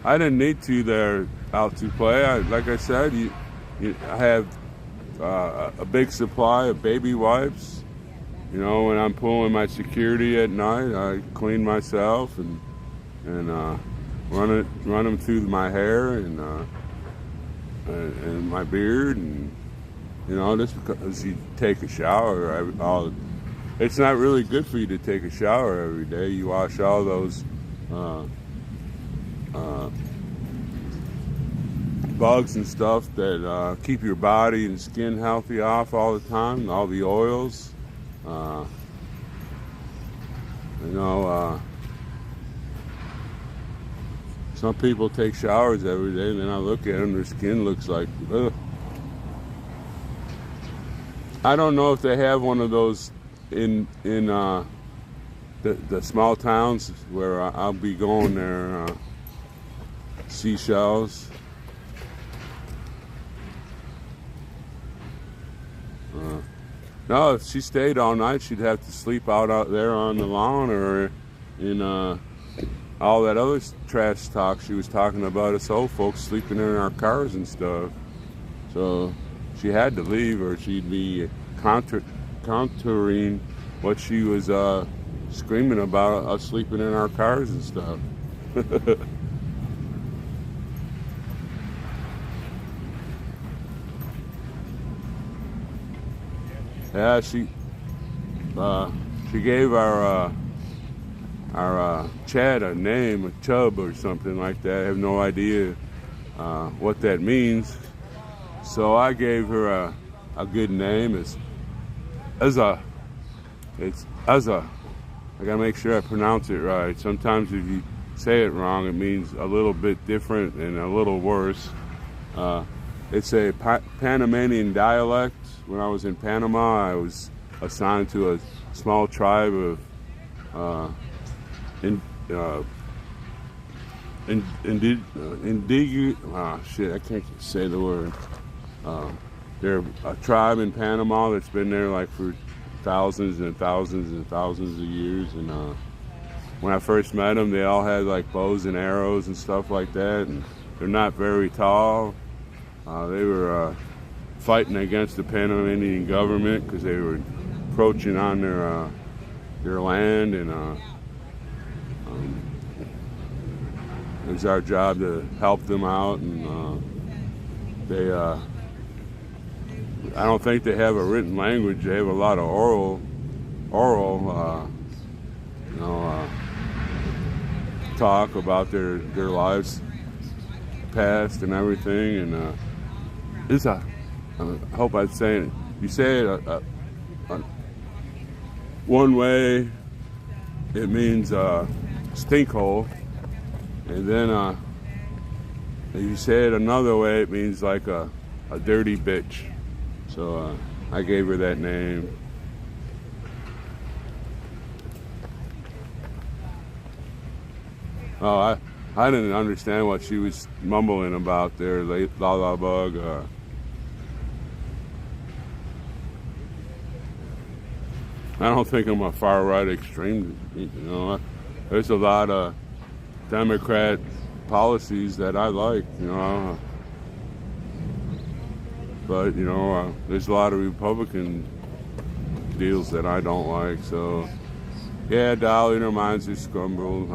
[SPEAKER 1] I didn't need to there out to play. Like I said, I have a big supply of baby wipes. You know, when I'm pulling my security at night, I clean myself and run them through my hair and my beard, and you know, just because you take a shower, it's not really good for you to take a shower every day. You wash all those bugs and stuff that keep your body and skin healthy off all the time, all the oils. You know, some people take showers every day, and then I look at them, their skin looks like, ugh. I don't know if they have one of those in the small towns where I'll be going there, Seashells. No, if she stayed all night, she'd have to sleep out there on the lawn or in all that other trash talk she was talking about us old folks sleeping in our cars and stuff. So she had to leave, or she'd be countering what she was screaming about us sleeping in our cars and stuff. Yeah, she gave our Chad a name, a Chub or something like that. I have no idea what that means. So I gave her a good name. It's Uzza. It's Uzza. I gotta make sure I pronounce it right. Sometimes if you say it wrong, it means a little bit different and a little worse. It's a Panamanian dialect. When I was in Panama, I was assigned to a small tribe of shit, I can't say the word. They're a tribe in Panama that's been there like for thousands and thousands and thousands of years. And when I first met them, they all had like bows and arrows and stuff like that. And they're not very tall. They were fighting against the Panamanian government because they were encroaching on their land, and it was our job to help them out. And they, I don't think they have a written language. They have a lot of oral, talk about their lives past and everything. And it's a, I hope I'm saying it. You say it one way, it means stinkhole, and then if you say it another way, it means like a dirty bitch. So I gave her that name. Oh, I didn't understand what she was mumbling about there, la bug. I don't think I'm a far-right extreme. There's a lot of Democrat policies that I like, but there's a lot of Republican deals that I don't like. So yeah, Dolly, her mind's just scrambled.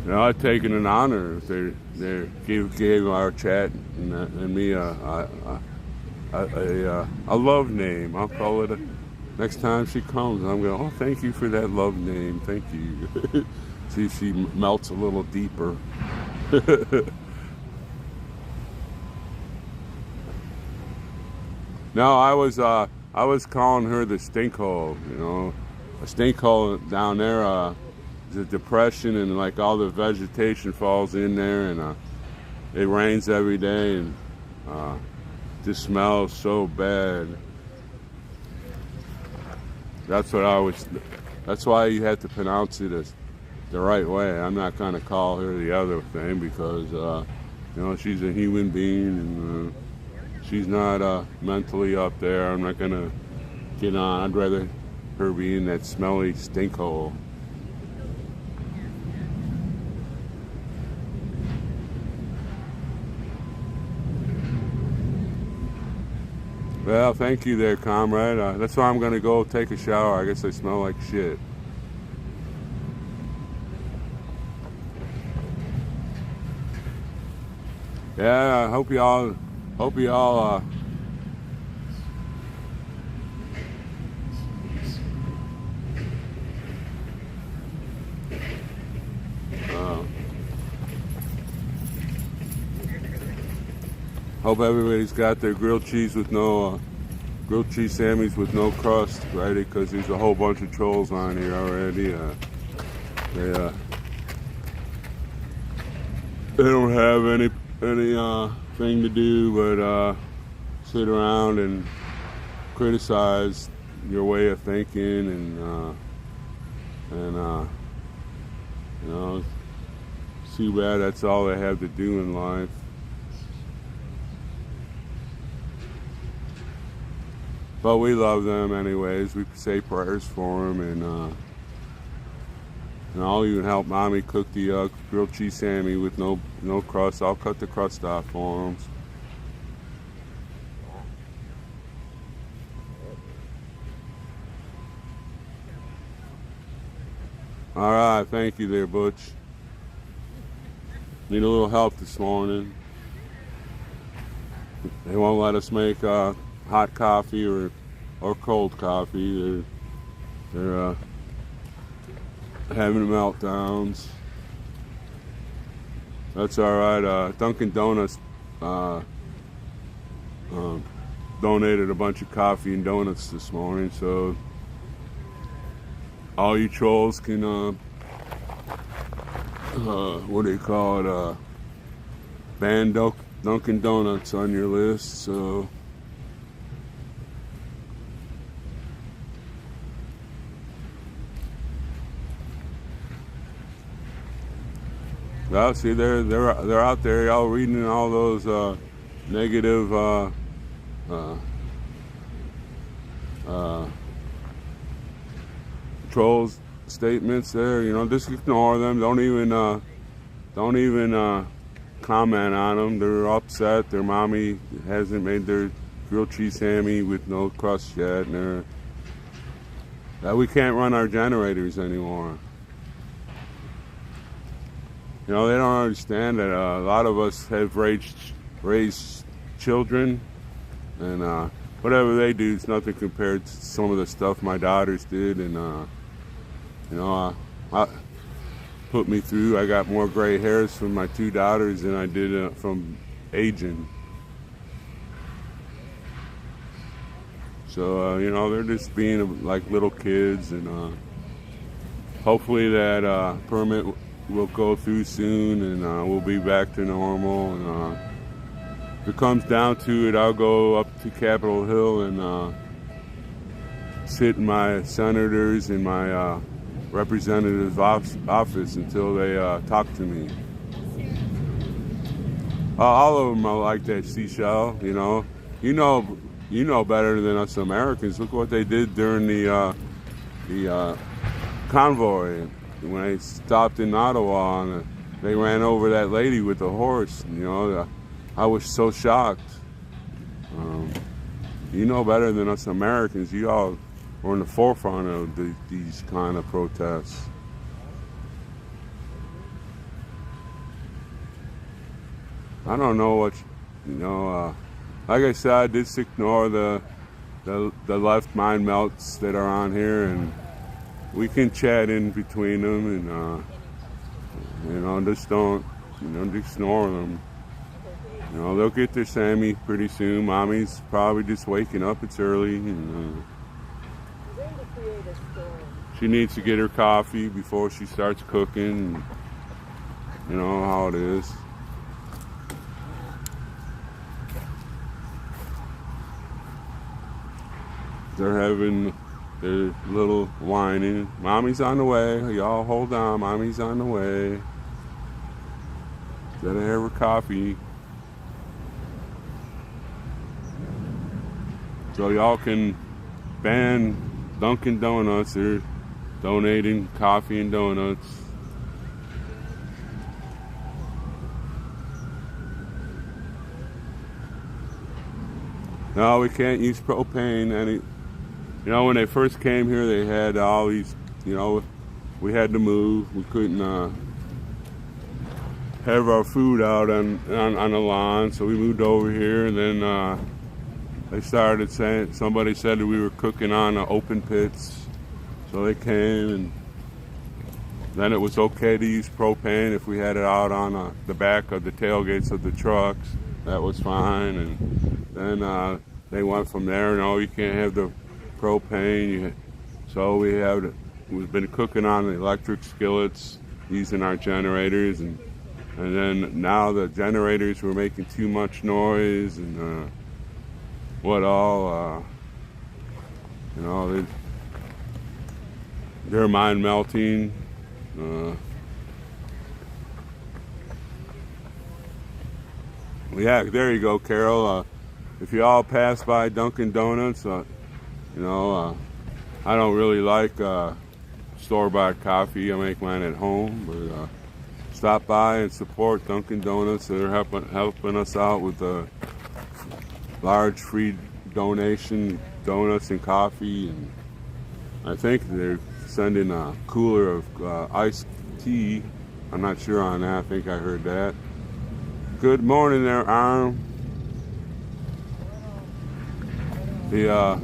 [SPEAKER 1] I'd taken an honor if they gave our chat and me a love name. I'll call it next time she comes. I'm going, oh, thank you for that love name. Thank you. See if she melts a little deeper. No, I was calling her the stinkhole. A stinkhole down there. The depression, and like all the vegetation falls in there, and it rains every day, and just smells so bad. That's why you have to pronounce it as the right way. I'm not going to call her the other thing because she's a human being, and she's not mentally up there. I'm not going to get on. I'd rather her be in that smelly stinkhole. Well, thank you there, comrade. That's why I'm going to go take a shower. I guess I smell like shit. Yeah, I hope y'all hope everybody's got their grilled cheese sandwich with no crust ready, because there's a whole bunch of trolls on here already. They don't have any thing to do but sit around and criticize your way of thinking, and too bad that's all they have to do in life. but we love them anyways. We say prayers for them, and I'll even help Mommy cook the grilled cheese Sammy with no crust. I'll cut the crust off for them. All right, thank you there, Butch. Need a little help this morning. They won't let us make hot coffee or cold coffee. They're having meltdowns. That's all right. Dunkin' Donuts donated a bunch of coffee and donuts this morning, so all you trolls can what do you call it? Ban Dunkin' Donuts on your list. So well, see, they're out there, y'all reading all those negative trolls statements there. You know, just ignore them. Don't even comment on them. They're upset. Their mommy hasn't made their grilled cheese Sammy with no crust yet, and we can't run our generators anymore. You know, they don't understand that a lot of us have raised children, and whatever they do is nothing compared to some of the stuff my daughters did, and you know, I put me through. I got more gray hairs from my two daughters than I did from aging. So you know, they're just being like little kids, and hopefully that permit will go through soon, and we'll be back to normal. And if it comes down to it, I'll go up to Capitol Hill and sit in my senators and my representative's office until they talk to me. All of them are like that, Seashell. You know better than us Americans. Look what they did during the convoy when they stopped in Ottawa, and they ran over that lady with the horse. You know, I was so shocked. You know better than us Americans. You all were in the forefront of these kind of protests. I don't know what, like I said, I just ignore the left mind melts that are on here, and we can chat in between them, and just don't, just ignore them. They'll get their Sammy pretty soon. Mommy's probably just waking up. It's early, and she needs to get her coffee before she starts cooking. You know how it is. They're having their little whining. Mommy's on the way. Y'all hold on. Mommy's on the way. Gotta have her coffee. So y'all can ban Dunkin' Donuts. They're donating coffee and donuts. No, we can't use propane. When they first came here, they had all these, we had to move. We couldn't have our food out on the lawn, so we moved over here, and then they started saying, somebody said that we were cooking on open pits, so they came, and then it was okay to use propane if we had it out on the back of the tailgates of the trucks. That was fine, and then they went from there. No, you can't have the propane. So we've been cooking on the electric skillets using our generators, and then now the generators were making too much noise, and they're mind melting. Yeah, there you go, Carol. If you all pass by Dunkin' Donuts, You know, I don't really like store-bought coffee. I make mine at home, but stop by and support Dunkin' Donuts. They're helping us out with a large free donation, donuts and coffee, and I think they're sending a cooler of iced tea. I'm not sure on that. I think I heard that. Good morning there, Arm. The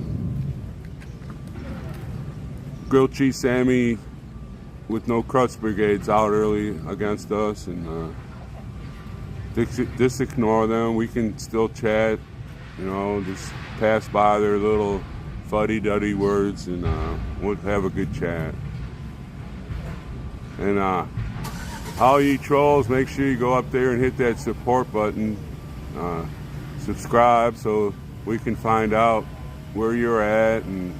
[SPEAKER 1] grilled cheese Sammy with no crust brigade's out early against us, and just ignore them. We can still chat, you know, just pass by their little fuddy-duddy words, and we'll have a good chat. And all you trolls, make sure you go up there and hit that support button, subscribe, so we can find out where you're at and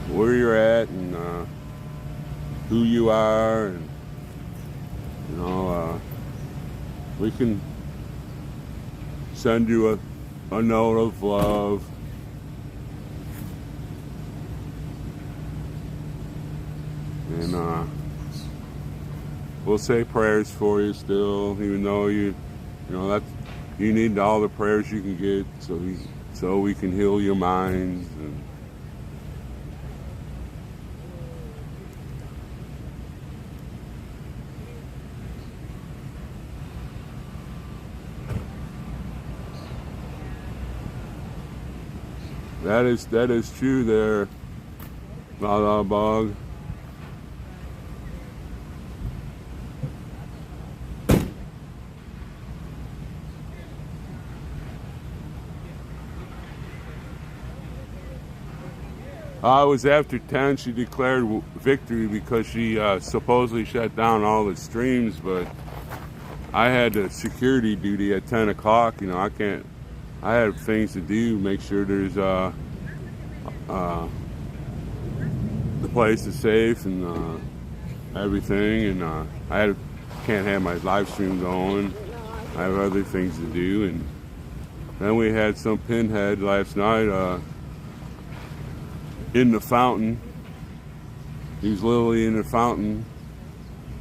[SPEAKER 1] where you're at and who you are, and you know, we can send you a note of love. And we'll say prayers for you still, even though you know that you need all the prayers you can get, so we can heal your minds. And that is true there, La Bog. It was after 10. She declared victory because she supposedly shut down all the streams, but I had a security duty at 10 o'clock. You know, I had things to do, make sure there's the place is safe and everything, and can't have my live stream going. I have other things to do. And then we had some pinhead last night in the fountain. He was literally in the fountain.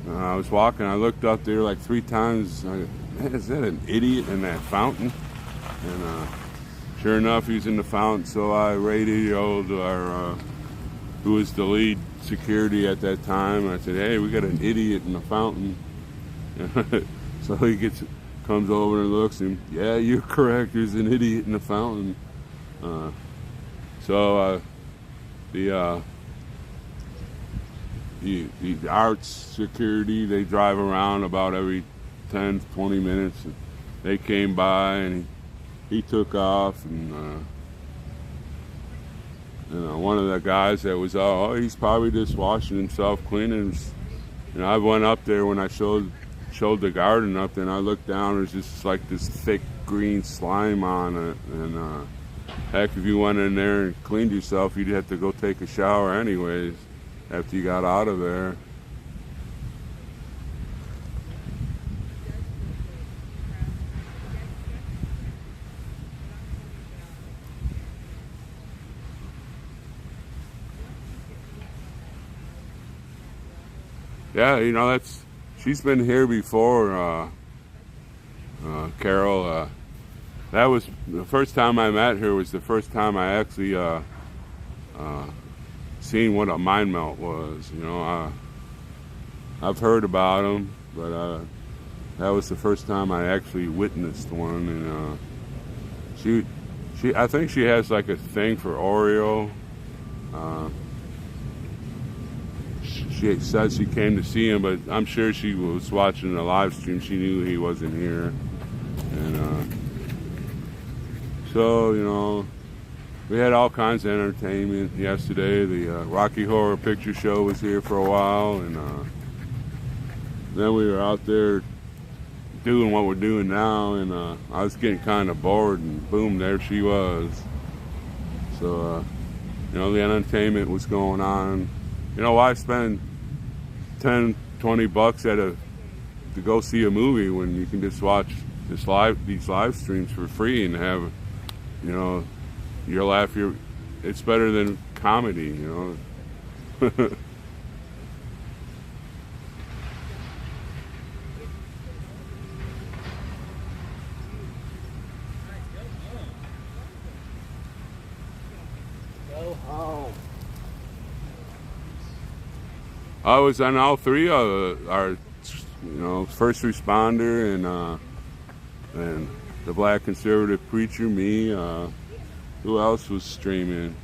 [SPEAKER 1] I was walking, I looked up there like 3 times. Man, is that an idiot in that fountain? And sure enough, he was in the fountain. So I radioed our who was the lead security at that time. I said, "Hey, we got an idiot in the fountain." So he comes over and looks, and yeah, you're correct. There's an idiot in the fountain. The arts security, they drive around about every 10-20 minutes. They came by and he took off, and one of the guys that was he's probably just washing himself, cleaning. I went up there when I showed the garden up there, and I looked down. There's just like this thick green slime on it, and heck, if you went in there and cleaned yourself, you'd have to go take a shower anyways after you got out of there. Yeah, she's been here before, Carol. That was the first time I met her. Was the first time I actually seen what a mind melt was. I've heard about them, but that was the first time I actually witnessed one. And I think she has like a thing for Oreo. She said she came to see him, but I'm sure she was watching the live stream. She knew he wasn't here, and so we had all kinds of entertainment yesterday. The Rocky Horror Picture Show was here for a while, and then we were out there doing what we're doing now, and I was getting kind of bored, and boom, there she was. So the entertainment was going on. Why spend $10-20 to go see a movie when you can just watch these live streams for free and have You'll laugh. It's better than comedy, you know.
[SPEAKER 3] Go home.
[SPEAKER 1] I was on all three of our, first responder and the black conservative preacher, me. Who else was streaming?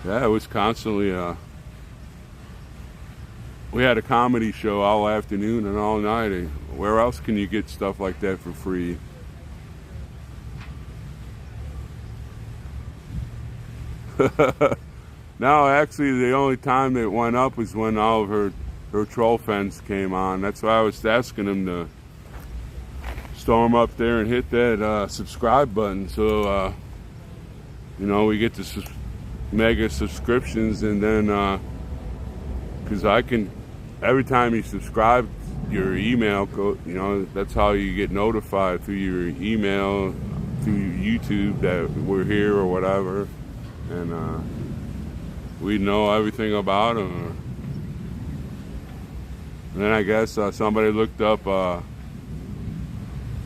[SPEAKER 1] Yeah, it was constantly. We had a comedy show all afternoon and all night. Where else can you get stuff like that for free? No, actually, the only time it went up was when all of her troll fans came on. That's why I was asking them to storm up there and hit that subscribe button, so we get the mega subscriptions, and then because I can, every time you subscribe, your email that's how you get notified, through your email, through YouTube, that we're here or whatever. And we know everything about them. And then I guess somebody looked up the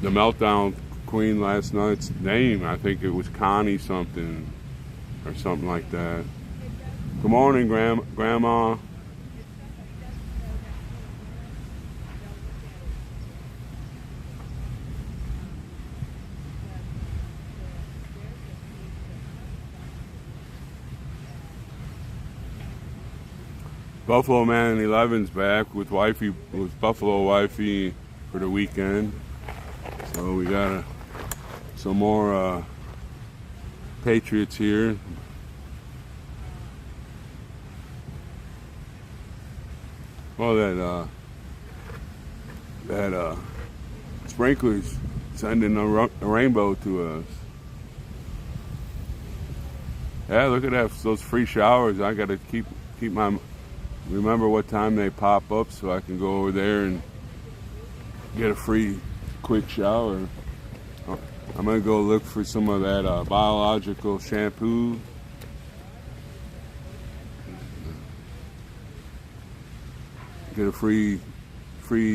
[SPEAKER 1] Meltdown Queen last night's name. I think it was Connie something or something like that. Good morning, Grandma. Buffalo Man 11's back with Buffalo Wifey for the weekend. So we got some more Patriots here. Well, that sprinklers sending a rainbow to us. Yeah, look at that, those free showers. I got to keep remember what time they pop up so I can go over there and get a free quick shower. I'm gonna go look for some of that biological shampoo. Get a free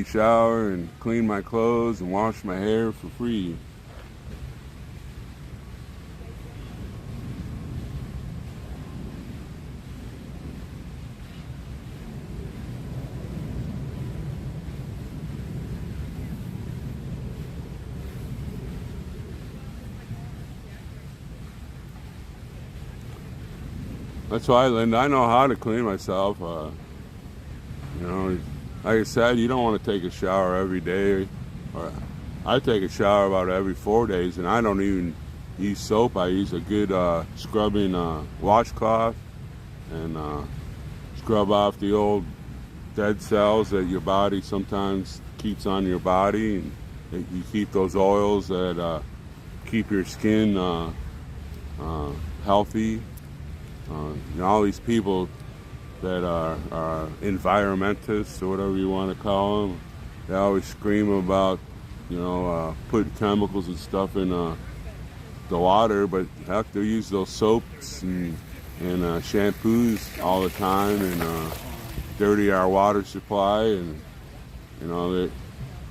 [SPEAKER 1] shower and clean my clothes and wash my hair for free. That's why, Linda, I know how to clean myself. Like I said, you don't want to take a shower every day. Or I take a shower about every 4 days, and I don't even use soap. I use a good scrubbing washcloth and scrub off the old dead cells that your body sometimes keeps on your body. And you keep those oils that keep your skin healthy. All these people that are environmentalists or whatever you want to call them, they always scream about, putting chemicals and stuff in the water, but heck, they use those soaps and shampoos all the time and dirty our water supply, and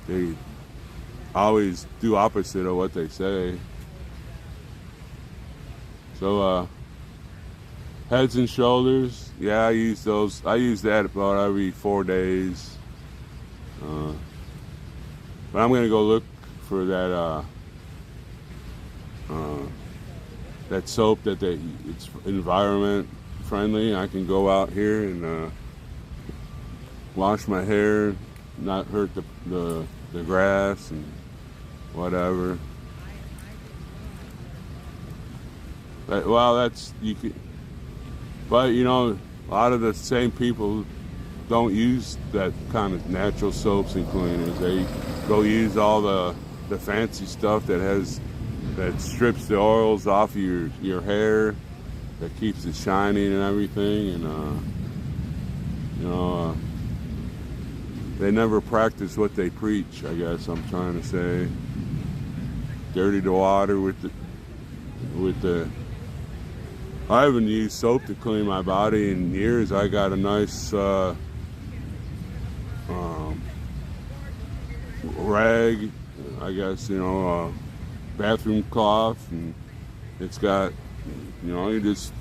[SPEAKER 1] they always do opposite of what they say. So Heads and Shoulders, yeah, I use those. I use that about every 4 days. But I'm gonna go look for that that soap it's environment friendly. I can go out here and wash my hair, not hurt the grass and whatever. That's you could. But a lot of the same people don't use that kind of natural soaps and cleaners. They go use all the fancy stuff that strips the oils off of your hair, that keeps it shining and everything. And they never practice what they preach, I guess I'm trying to say. Dirty the water with the I haven't used soap to clean my body in years. I got a nice rag, I guess, bathroom cloth, and it's got, you just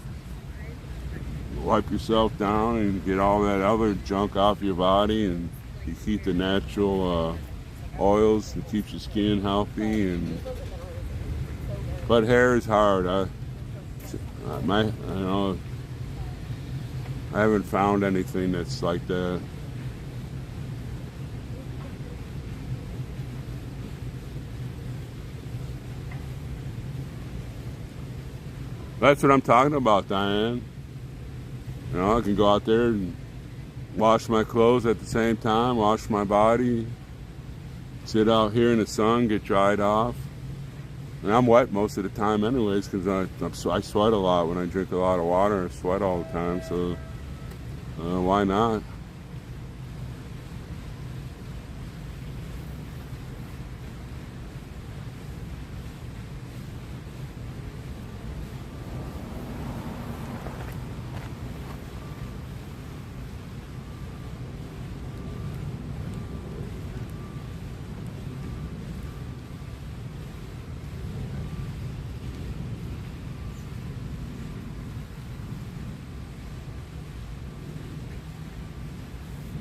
[SPEAKER 1] wipe yourself down and get all that other junk off your body, and you keep the natural oils and keeps your skin healthy. But hair is hard. I haven't found anything that's like that. That's what I'm talking about, Diane. I can go out there and wash my clothes at the same time, wash my body, sit out here in the sun, get dried off. And I'm wet most of the time anyways, because I sweat a lot when I drink a lot of water. I sweat all the time, so why not?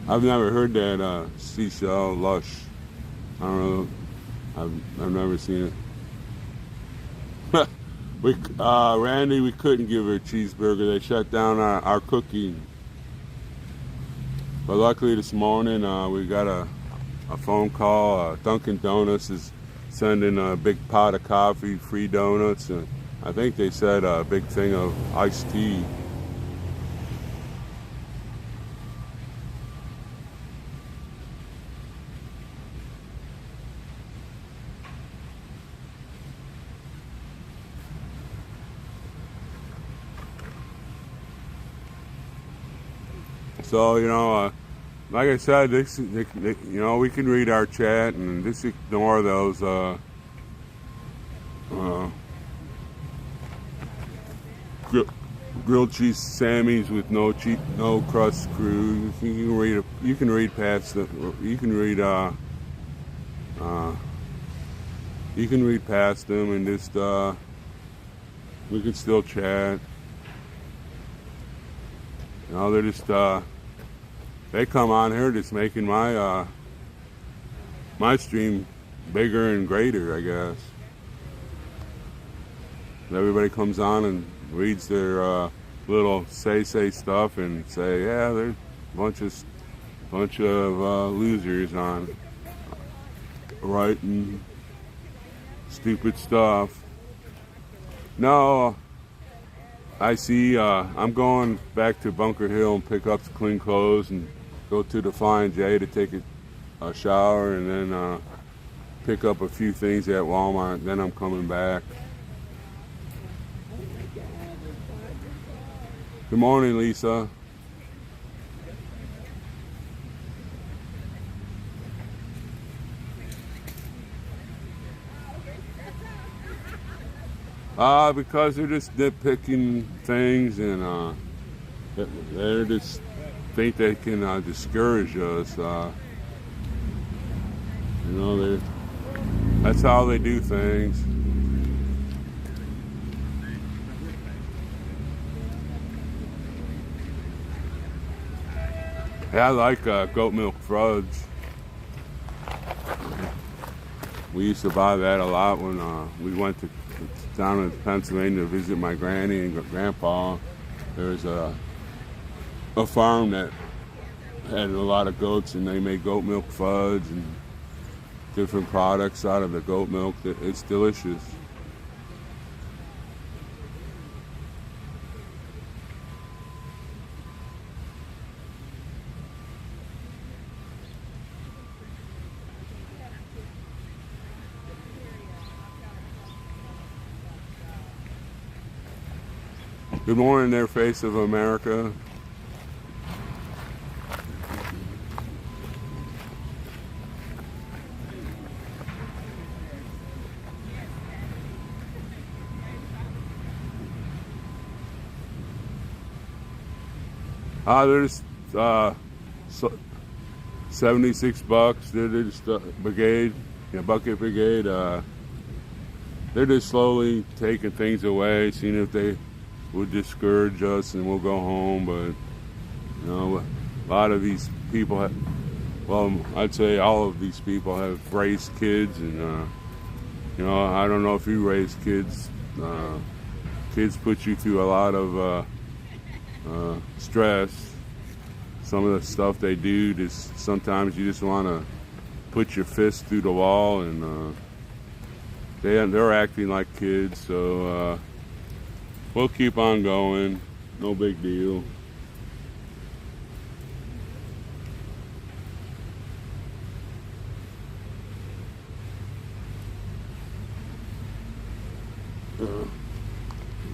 [SPEAKER 1] I've never heard that seashell lush. I don't know. I've never seen it. Randy, we couldn't give her a cheeseburger. They shut down our cooking. But luckily this morning we got a phone call. Dunkin' Donuts is sending a big pot of coffee, free donuts, and I think they said a big thing of iced tea. So, like I said, we can read our chat and just ignore those grilled cheese Sammys with no crust crew. You can read past them. You can read past them and just we can still chat. They're just they come on here just making my stream bigger and greater, I guess. Everybody comes on and reads their little say stuff and say, yeah, there's a bunch of losers on writing stupid stuff. No, I see. I'm going back to Bunker Hill and pick up the clean clothes and go to the Flying J to take a shower, and then pick up a few things at Walmart. Then I'm coming back. Good morning, Lisa. Because they're just nitpicking things, and they just think they can discourage us. That's how they do things. Yeah, I like goat milk fudge. We used to buy that a lot when we went down in Pennsylvania to visit my granny and grandpa. There was a farm that had a lot of goats, and they made goat milk fudge and different products out of the goat milk. It's delicious. Good morning there, face of America. There's so, $76. They're just brigade, bucket brigade. They're just slowly taking things away, seeing if they would discourage us, and we'll go home. But a lot of these people have, well, I'd say all of these people have raised kids, and I don't know if you raise kids. Kids put you through a lot of stress. Some of the stuff they do, just sometimes you just want to put your fist through the wall, and they're acting like kids. So we'll keep on going. No big deal.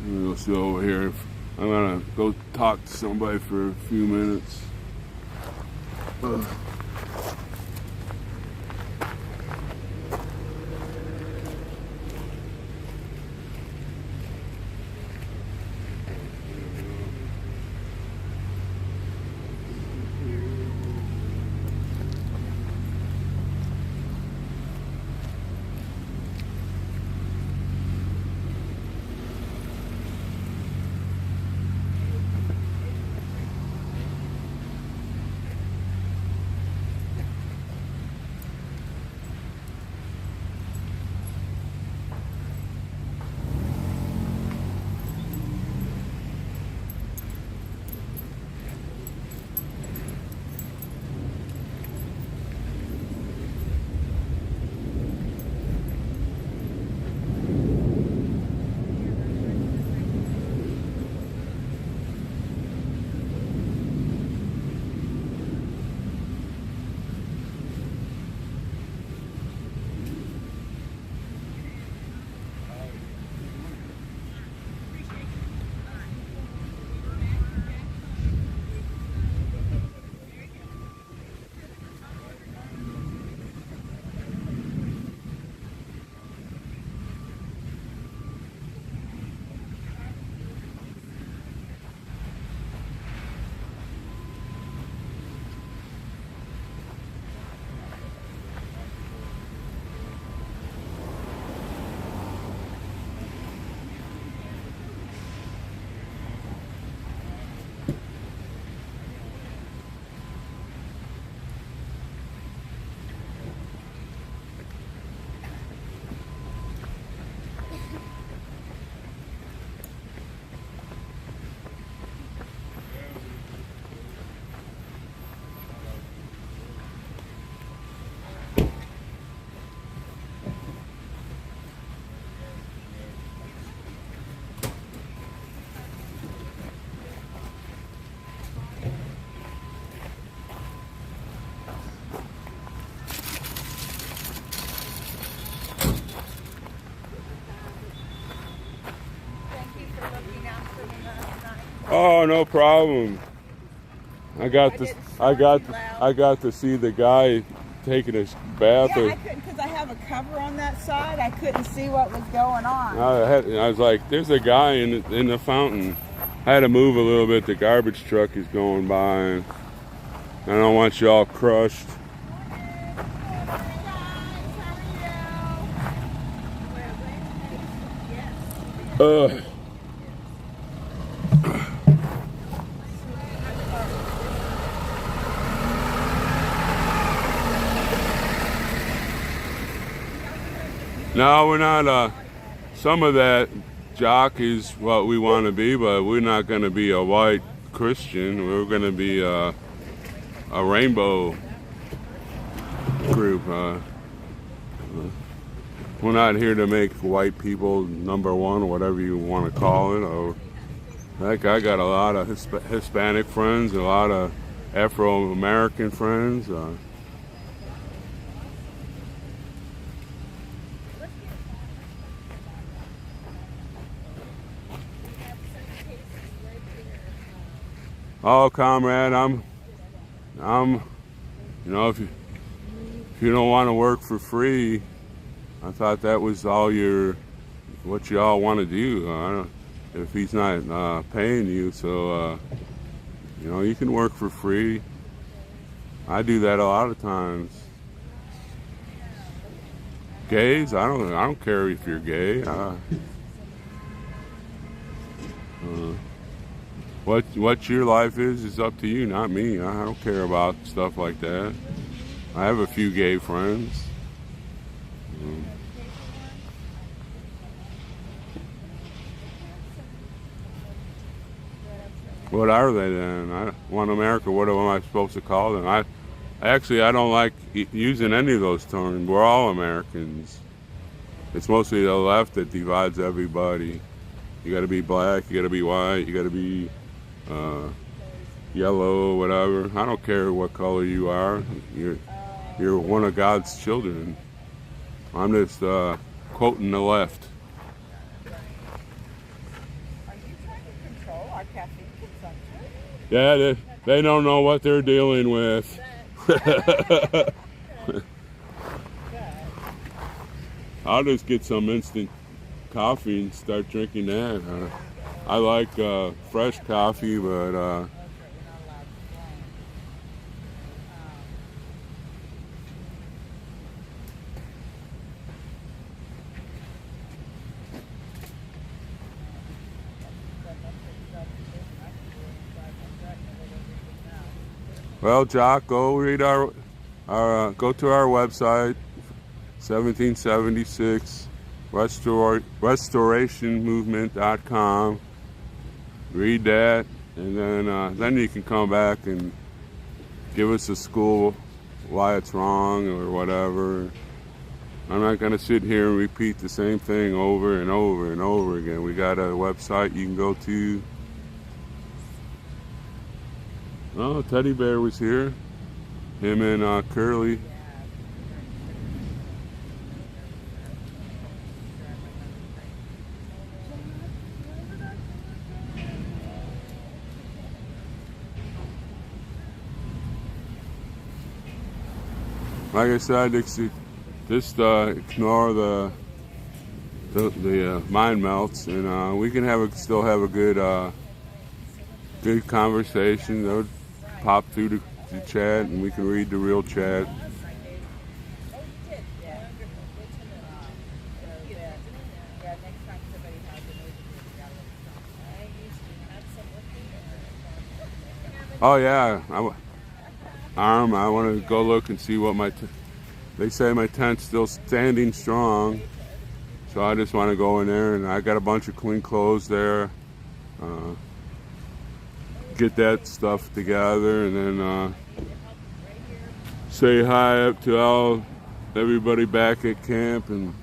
[SPEAKER 1] We'll see over here. I'm gonna go talk to somebody for a few minutes. Oh, no problem. I got to see the guy taking his bath.
[SPEAKER 5] Yeah, I couldn't because I have a cover on that side. I couldn't see what was going on.
[SPEAKER 1] I was like, "There's a guy in the fountain." I had to move a little bit. The garbage truck is going by, and I don't want you all crushed. No, we're not. Some of that jock is what we want to be, but we're not going to be a white Christian. We're going to be a rainbow group. We're not here to make white people number one, or whatever you want to call it. Or, like, I got a lot of Hispanic friends, a lot of Afro-American friends. Oh, comrade, if you don't want to work for free, I thought that was what you all want to do. If he's not paying you, so You know, you can work for free. I do that a lot of times. Gays, I don't care if you're gay. What your life is up to you, not me. I don't care about stuff like that. I have a few gay friends. What are they then? I want America. What am I supposed to call them? I don't like using any of those terms. We're all Americans. It's mostly the left that divides everybody. You got to be black. You got to be white. You got to be yellow, whatever. I don't care what color you are. You're one of God's children. I'm just quoting the left.
[SPEAKER 5] Are you trying to control our caffeine consumption?
[SPEAKER 1] Yeah, they don't know what they're dealing with. I'll just get some instant coffee and start drinking that. I like fresh coffee, but well, Jock, go read go to our website, 1776 restorationmovement.com. Read that, and then you can come back and give us a school why it's wrong or whatever. I'm not going to sit here and repeat the same thing over and over and over again. We got a website you can go to. Oh, Teddy Bear was here. Him and Curly. Like I said, just ignore the mind melts, and we can still have a good conversation. They'll pop through the chat, and we can read the real chat. Oh yeah, I want to go look and see what they say my tent's still standing strong. So I just want to go in there, and I got a bunch of clean clothes there. Get that stuff together, and then say hi up to everybody back at camp, and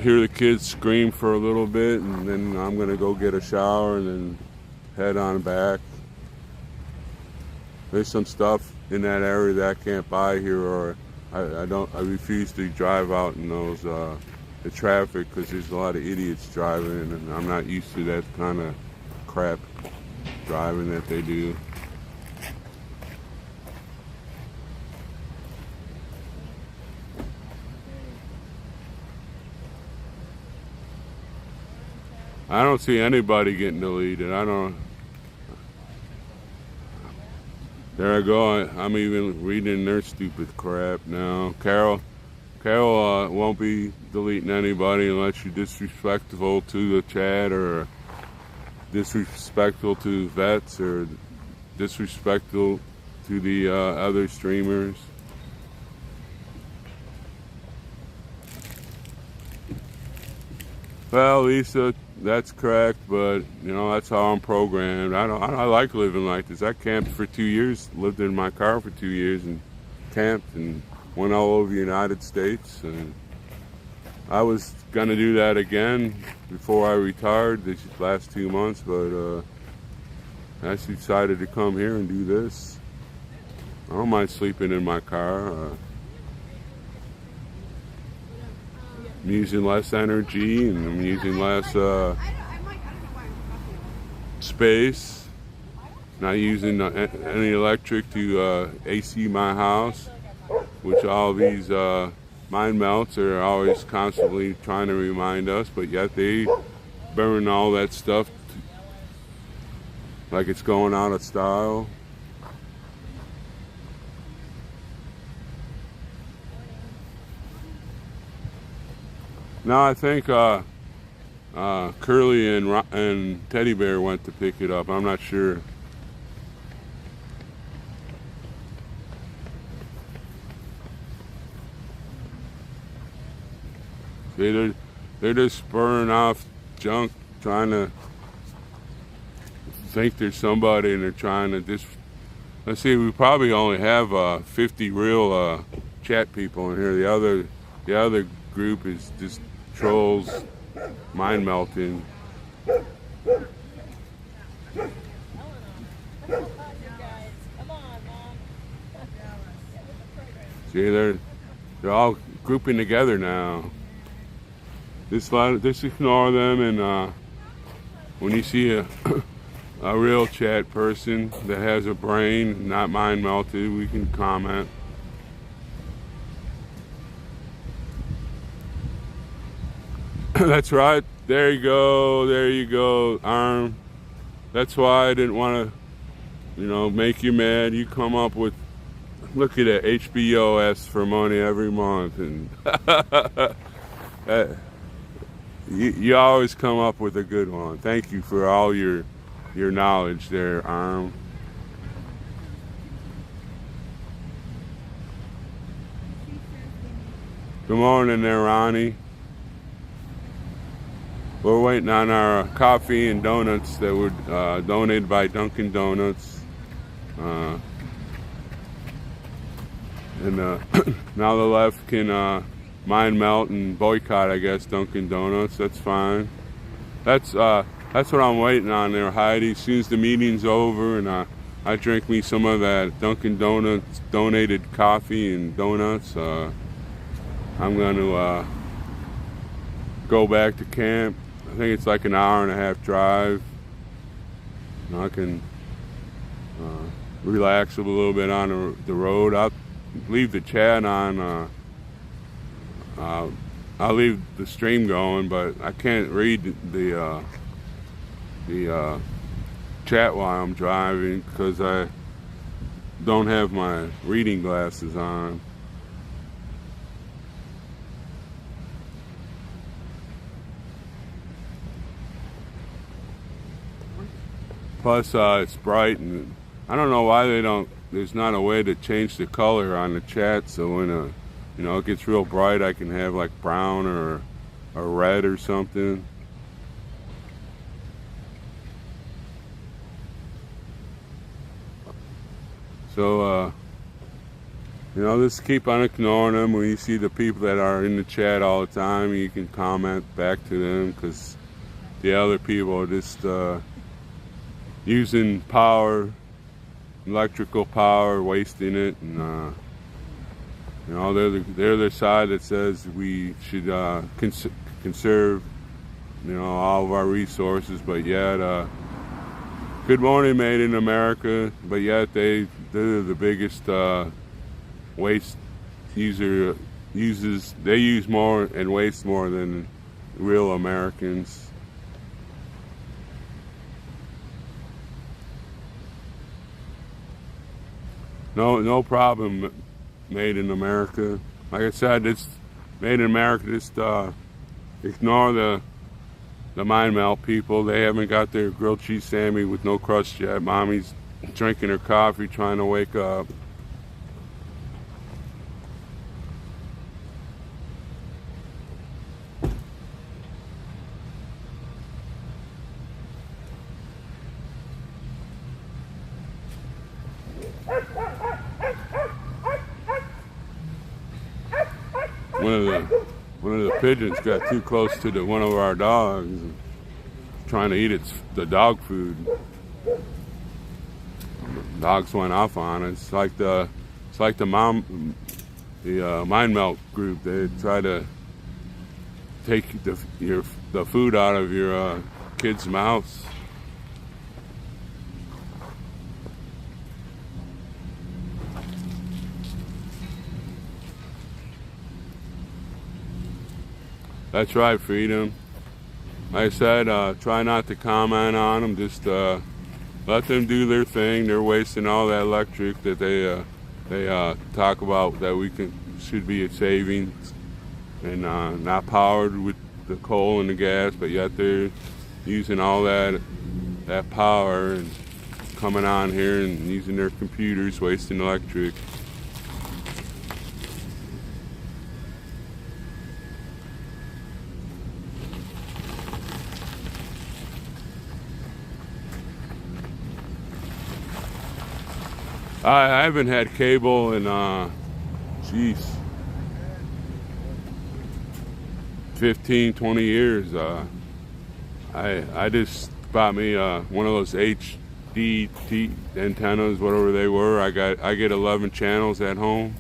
[SPEAKER 1] hear the kids scream for a little bit, and then I'm gonna go get a shower and then head on back. There's some stuff in that area that I can't buy here, or I refuse to drive out in those the traffic, because there's a lot of idiots driving, and I'm not used to that kind of crap driving that they do. I don't see anybody getting deleted. There I go. I'm even reading their stupid crap now. Carol won't be deleting anybody unless you're disrespectful to the chat, or disrespectful to vets, or disrespectful to the other streamers. Well, Lisa, that's correct, but that's how I'm programmed. I like living like this. I camped for 2 years, lived in my car for 2 years, and camped and went all over the United States. And I was gonna do that again before I retired these last 2 months, but I decided to come here and do this. I don't mind sleeping in my car. I'm using less energy, and I'm using less space. Not using any electric to AC my house, which all these mind melts are always constantly trying to remind us, but yet they burn all that stuff like it's going out of style. No, I think Curly and Teddy Bear went to pick it up. I'm not sure. They're just spurring off junk, trying to think there's somebody, and they're trying to just. Let's see, we probably only have 50 real chat people in here. The other group is just trolls, mind melting. See, they're all grouping together now. Just ignore them, and when you see a real chat person that has a brain, not mind melted, we can comment. That's right. There you go. There you go, Arm. That's why I didn't want to, make you mad. You come up with, look at that, HBOS for money every month, and you always come up with a good one. Thank you for all your knowledge there, Arm. Good morning there, Ronnie. We're waiting on our coffee and donuts that were donated by Dunkin' Donuts. And now the left can mind melt and boycott, I guess, Dunkin' Donuts. That's fine. That's what I'm waiting on there, Heidi. As soon as the meeting's over and I drink me some of that Dunkin' Donuts donated coffee and donuts, I'm going to go back to camp. I think it's like an hour and a half drive. I can relax a little bit on the road. I'll leave the chat on. I'll leave the stream going, but I can't read the chat while I'm driving because I don't have my reading glasses on. Plus, it's bright, and I don't know why there's not a way to change the color on the chat, so when it gets real bright, I can have like brown or red or something. So, just keep on ignoring them. When you see the people that are in the chat all the time, you can comment back to them, because the other people are just using power, electrical power, wasting it, and they're the side that says we should conserve, all of our resources, but yet, good morning, made in America, but yet they're the biggest waste user. They use more and waste more than real Americans. No problem, made in America. Like I said, it's made in America. Just ignore the mind melt people. They haven't got their grilled cheese Sammy with no crust yet. Mommy's drinking her coffee, trying to wake up. One of the pigeons got too close to one of our dogs, trying to eat the dog food. Dogs went off on it. It's like the mind melt group. They try to take the food out of your kids' mouths. That's right, Freedom. Like I said, try not to comment on them. Just let them do their thing. They're wasting all that electric that they talk about that should be a savings, and not powered with the coal and the gas, but yet they're using all that power and coming on here and using their computers, wasting electric. I haven't had cable in, 15, 20 years. I just bought me one of those HD antennas, whatever they were. I get 11 channels at home,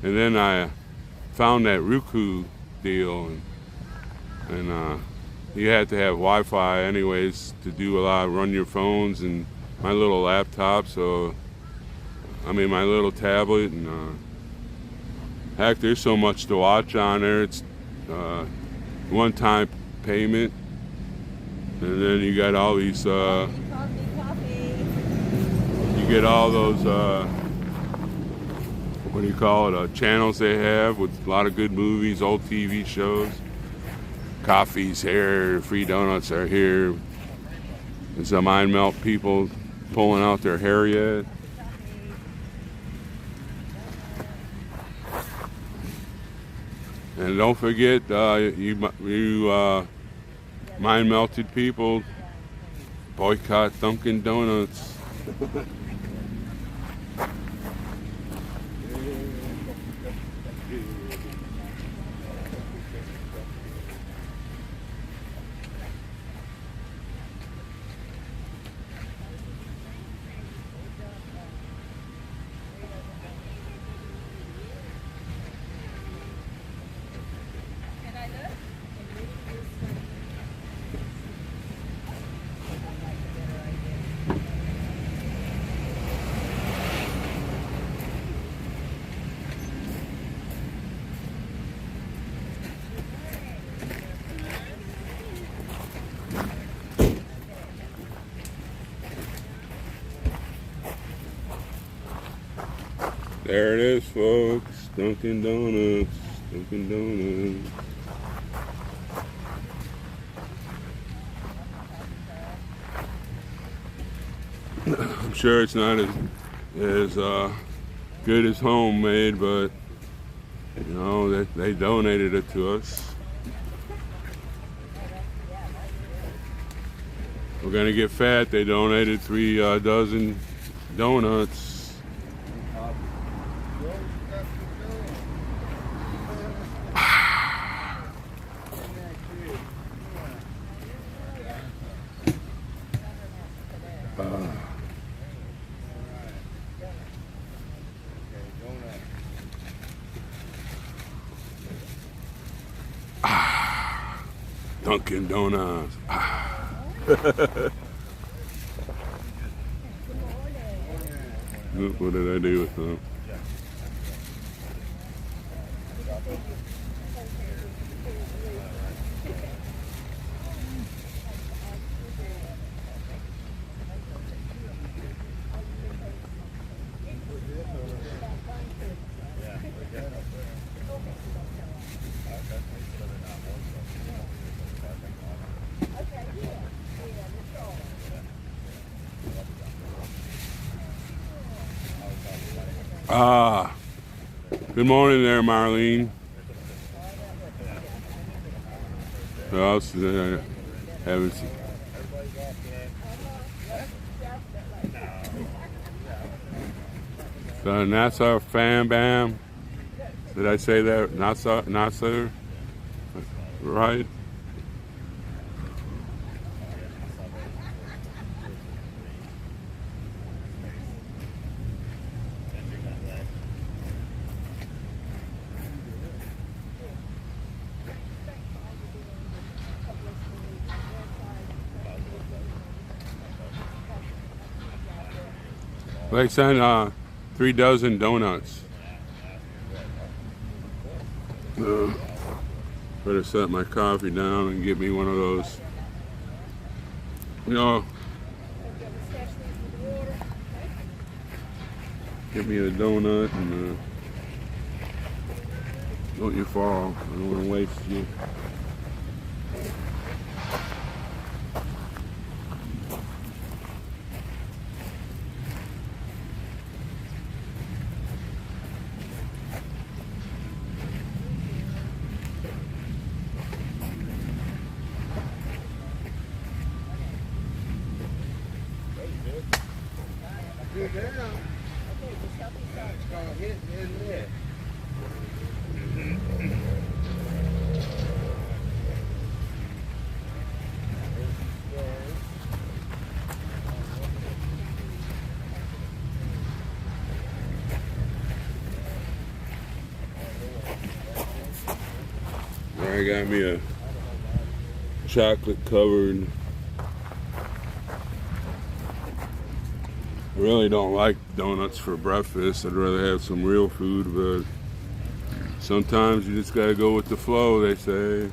[SPEAKER 1] and then I found that Roku deal, and you had to have Wi-Fi anyways to do run your phones and my little laptop. So I mean my little tablet, and heck, there's so much to watch on there. It's one-time payment, and then you got all these
[SPEAKER 2] Coffee.
[SPEAKER 1] you get all those what do you call it, channels they have with a lot of good movies, old TV shows. Coffee's here, free donuts are here. There's some mind melt people pulling out their hair yet. And don't forget, you mind-melted people, boycott Dunkin' Donuts. There it is, folks. Dunkin' Donuts. Dunkin' Donuts. I'm sure it's not as good as homemade, but you know they donated it to us. We're gonna get fat. They donated 3 dozen donuts. Dunkin' Donuts. What did I do with them? Good morning there, Marlene. Who else is there? Haven't seen. The NASA Fam Bam. Did I say that? NASA? Right? They sent 3 dozen donuts. Better set my coffee down and get me one of those. You know, Get me a donut and don't you fall. I don't want to waste you. I got me a chocolate covered. I really don't like donuts for breakfast. I'd rather have some real food, but sometimes you just gotta go with the flow, they say.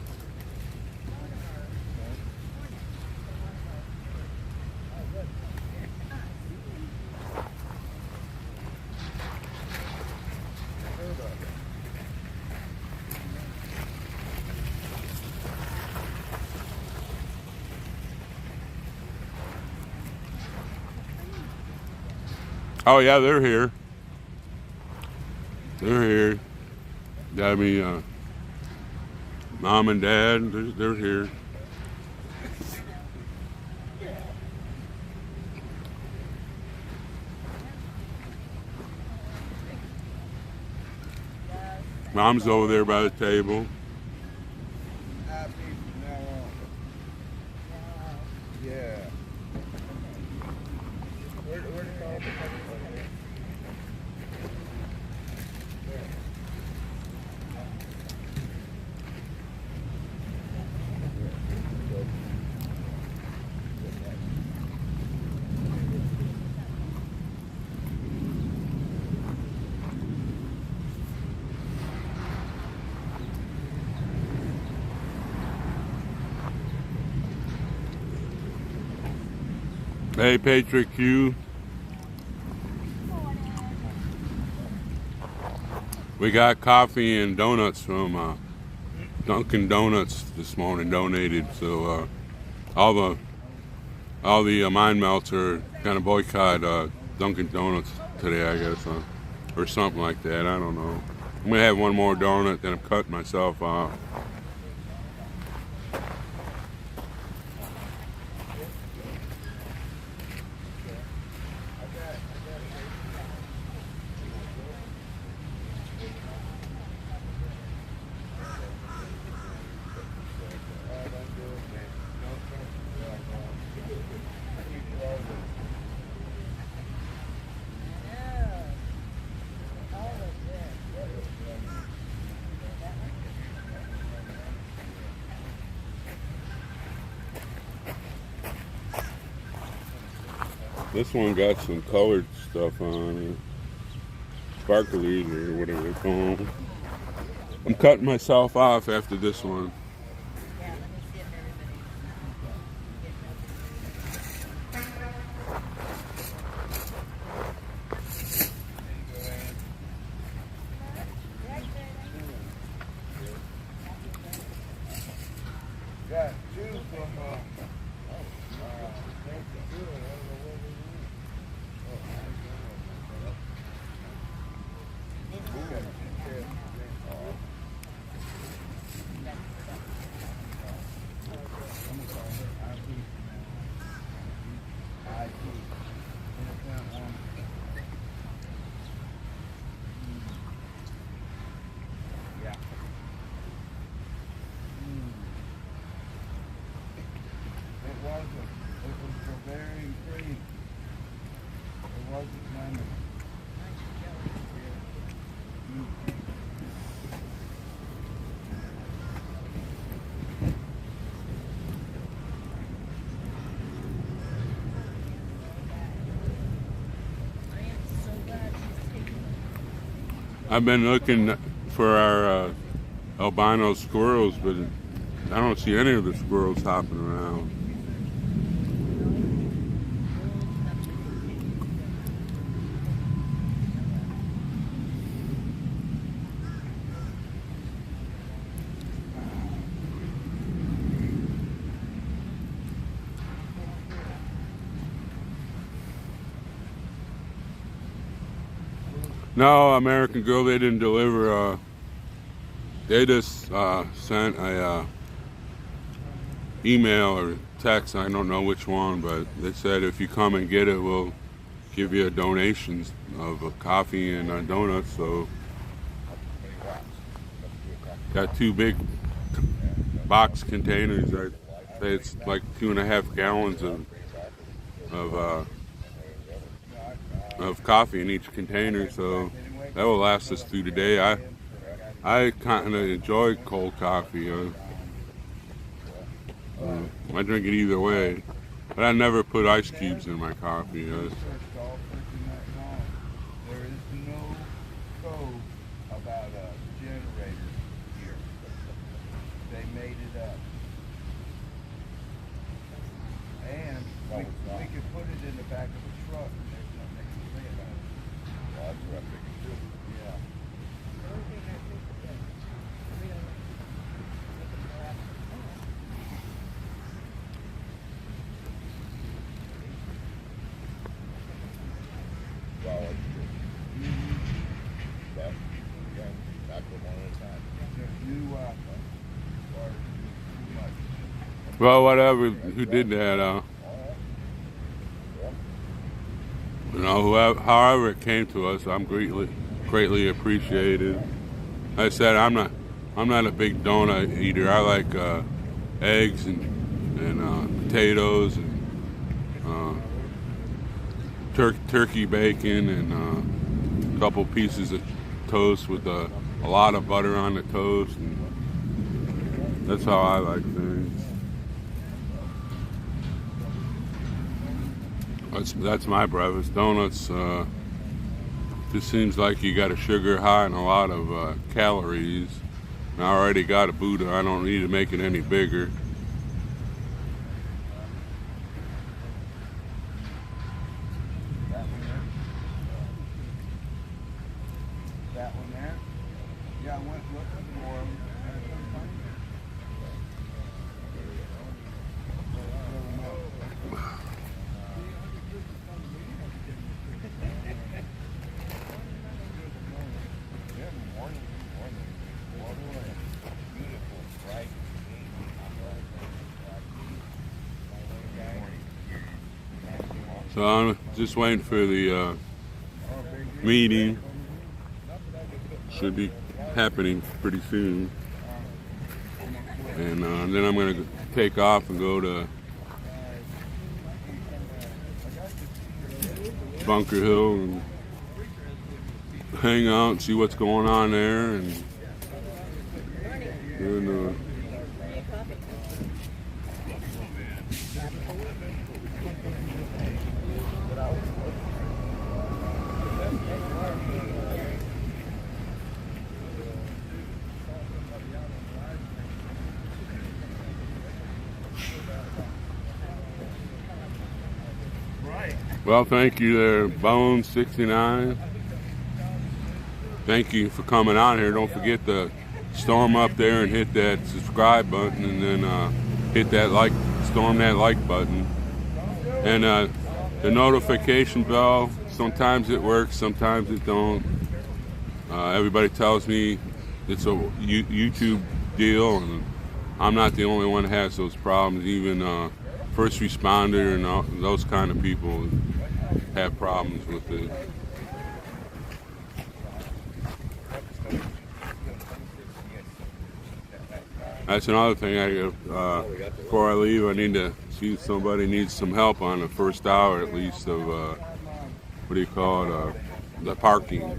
[SPEAKER 1] Oh yeah, they're here. They're here. Got me, mom and dad. They're here. Mom's over there by the table.
[SPEAKER 6] Yeah. Where did all the
[SPEAKER 1] Hey, Patrick Q. We got coffee and donuts from Dunkin' Donuts this morning, donated. So all the mind melts are kind of boycott Dunkin' Donuts today, I guess, or something like that. I don't know. I'm gonna have one more donut, then I'm cutting myself off. This one got some colored stuff on it. Sparklies or whatever they call them. I'm cutting myself off after this one.
[SPEAKER 6] got two from
[SPEAKER 1] I've been looking for our albino squirrels, but I don't see any of the squirrels hopping around. No, American Girl, they didn't deliver. They just sent a email or text. I don't know which one, but they said if you come and get it, we'll give you a donation of a coffee and donuts. So got 2 big box containers. I say it's like 2.5 gallons of coffee in each container. So that will last us through the day. I kind of enjoy cold coffee. I drink it either way, but I never put ice cubes in my coffee.
[SPEAKER 6] There is no code about a generator here. They made it up. And we could put it in the back of a truck and there's nothing they can say about it. Well, that's what I'm thinking too. Yeah.
[SPEAKER 1] Well, whatever, who did that, however it came to us, I'm greatly appreciated. Like I said, I'm not a big donut eater. I like eggs and potatoes and turkey bacon and a couple pieces of toast with a lot of butter on the toast. And that's how I like things. That's my breakfast. Donuts just seems like you got a sugar high and a lot of calories. And I already got a Buddha. I don't need to make it any bigger.
[SPEAKER 6] That one there? Yeah, I went looking for them.
[SPEAKER 1] So I'm just waiting for the meeting. Should be happening pretty soon. And then I'm going to take off and go to Bunker Hill and hang out and see what's going on there. And well, thank you there, Bones69. Thank you for coming out here. Don't forget to storm up there and hit that subscribe button, and then storm that like button. And the notification bell, sometimes it works, sometimes it don't. Everybody tells me it's a YouTube deal, and I'm not the only one that has those problems. Even first responder and those kind of people have problems with it. That's another thing. Before I leave, I need to see if somebody needs some help on the first hour at least of what do you call it? The parking.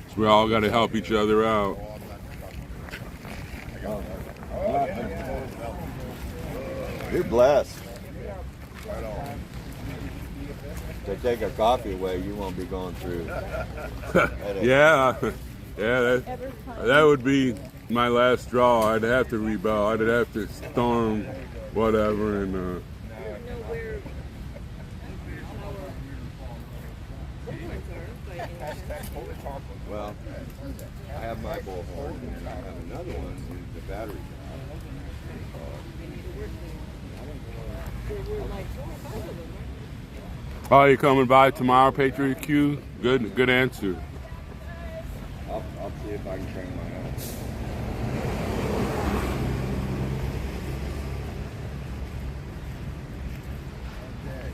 [SPEAKER 1] So we all got to help each other out.
[SPEAKER 7] You're blessed. They take our coffee away, you won't be going through.
[SPEAKER 1] Yeah, that would be my last straw. I'd have to rebel. I'd have to storm whatever and.
[SPEAKER 7] Well, I have my bullhorn and I have another one with the battery.
[SPEAKER 1] Oh, you coming by tomorrow, Patriot Q? Good answer.
[SPEAKER 7] I'll see if I can train my own.
[SPEAKER 6] Okay.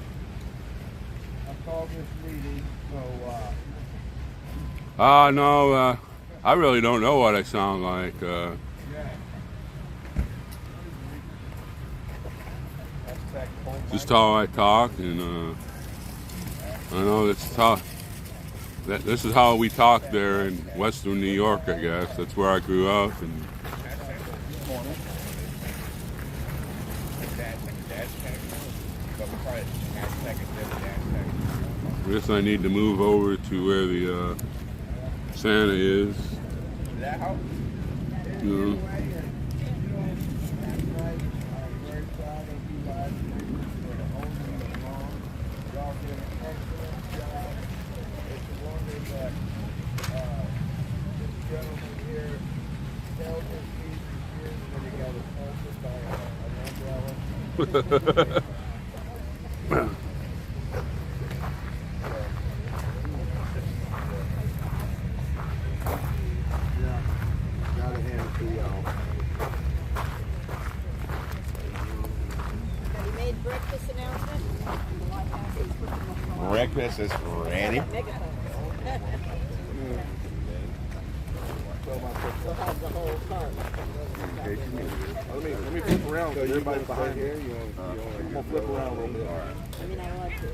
[SPEAKER 6] I called this meeting, so,
[SPEAKER 1] No, I really don't know what I sound like.
[SPEAKER 6] yeah. That's that cold
[SPEAKER 1] Just how I talk, and I know it's tough. This is how we talk there in Western New York, I guess. That's where I grew up, and I guess I need to move over to where the Santa is.
[SPEAKER 6] That house?
[SPEAKER 1] You know.
[SPEAKER 6] Gotta hand it to y'all.
[SPEAKER 5] You made breakfast announcement?
[SPEAKER 7] Breakfast is ready.
[SPEAKER 5] We'll have the whole cart.
[SPEAKER 6] Let me flip around. So everybody's behind here. I'm gonna flip around a little bit.
[SPEAKER 5] I mean, I like to.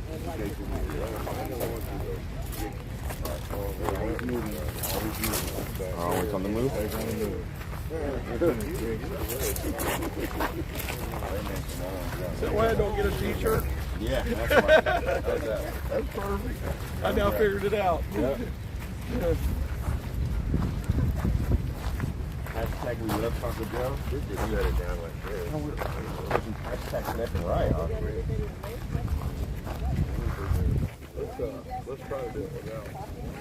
[SPEAKER 7] Always on the move.
[SPEAKER 6] Is that why I don't get a t-shirt?
[SPEAKER 7] Yeah, that's right.
[SPEAKER 6] That's perfect. I now figured it out.
[SPEAKER 7] Yep. Hashtag we love Taco Joe. We just shut it down like this. Hashtag left and right.
[SPEAKER 6] Let's try to do it without.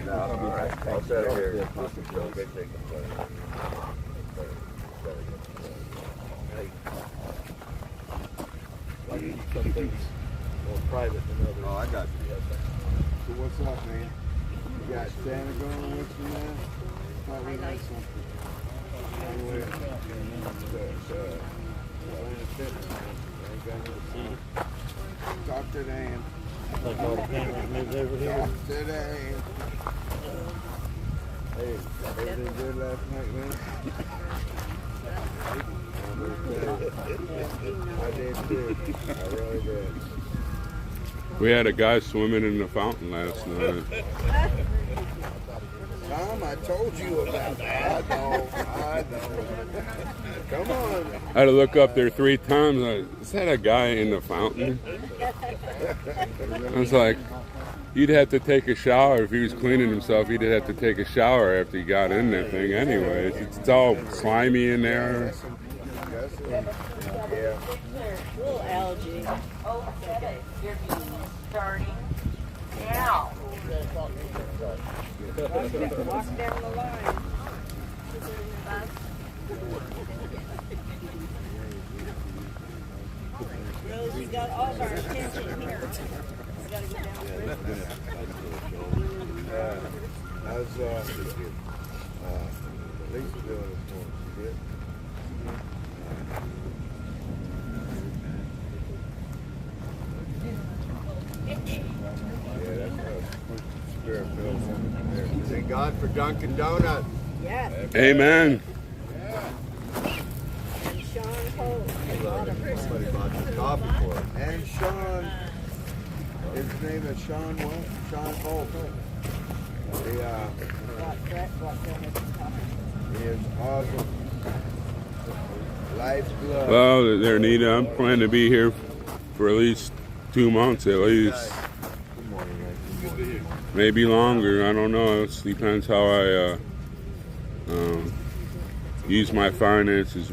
[SPEAKER 7] No, I'll set it here. Taco Joe.
[SPEAKER 6] Some things more private than others.
[SPEAKER 7] Oh, I got you.
[SPEAKER 6] So what's up, man? You got Santa going with you now? Thought we had something. Talk to Dan.
[SPEAKER 3] Like all the cameras moved over here.
[SPEAKER 6] Talk to Dan. Hey, everything good last night, man? I did too. I really did.
[SPEAKER 1] We had a guy swimming in the fountain last night.
[SPEAKER 6] Tom, I told you about that. I know. Come on.
[SPEAKER 1] I had to look up there 3 times. Is that a guy in the fountain? I was like, he'd have to take a shower. If he was cleaning himself, he'd have to take a shower after he got in that thing anyways. It's all slimy in there.
[SPEAKER 6] Yeah.
[SPEAKER 5] Little algae.
[SPEAKER 8] Okay, your meeting is starting now.
[SPEAKER 5] Walk down the line. Rose, you got all of our attention here. We gotta go down.
[SPEAKER 6] How's Lisa doing this morning? Good? Yeah, that's spirit filled woman there. Thank God for Dunkin' Donuts.
[SPEAKER 5] Yes.
[SPEAKER 1] Amen.
[SPEAKER 5] And Sean Cole.
[SPEAKER 7] Somebody bought some coffee for us.
[SPEAKER 6] And Sean, his name is Sean what? Sean Holt. He is awesome. Lifeblood.
[SPEAKER 1] Well, they're neat. I'm planning to be here for at least 2 months at least.
[SPEAKER 7] Good morning, guys.
[SPEAKER 1] Maybe longer. I don't know. It depends how I use my finances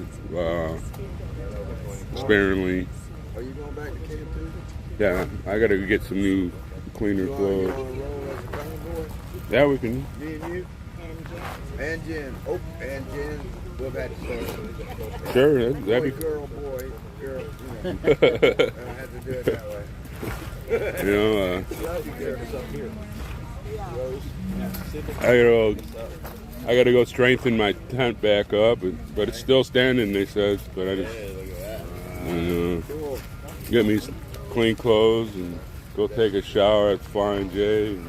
[SPEAKER 1] sparingly.
[SPEAKER 6] Are you going back to camp too?
[SPEAKER 1] Yeah, I gotta get some new cleaner
[SPEAKER 6] You
[SPEAKER 1] clothes.
[SPEAKER 6] want to roll as a convoy?
[SPEAKER 1] Yeah, we can.
[SPEAKER 6] Me and you? And Jen. Oh, and Jen. We'll have to start.
[SPEAKER 1] Sure, that'd
[SPEAKER 6] Boy,
[SPEAKER 1] be.
[SPEAKER 6] girl, boy. You're, I had to do it that way.
[SPEAKER 1] You know, I gotta go strengthen my tent back up, but it's still standing. They said, but I just get me some clean clothes and go take a shower at Flying J and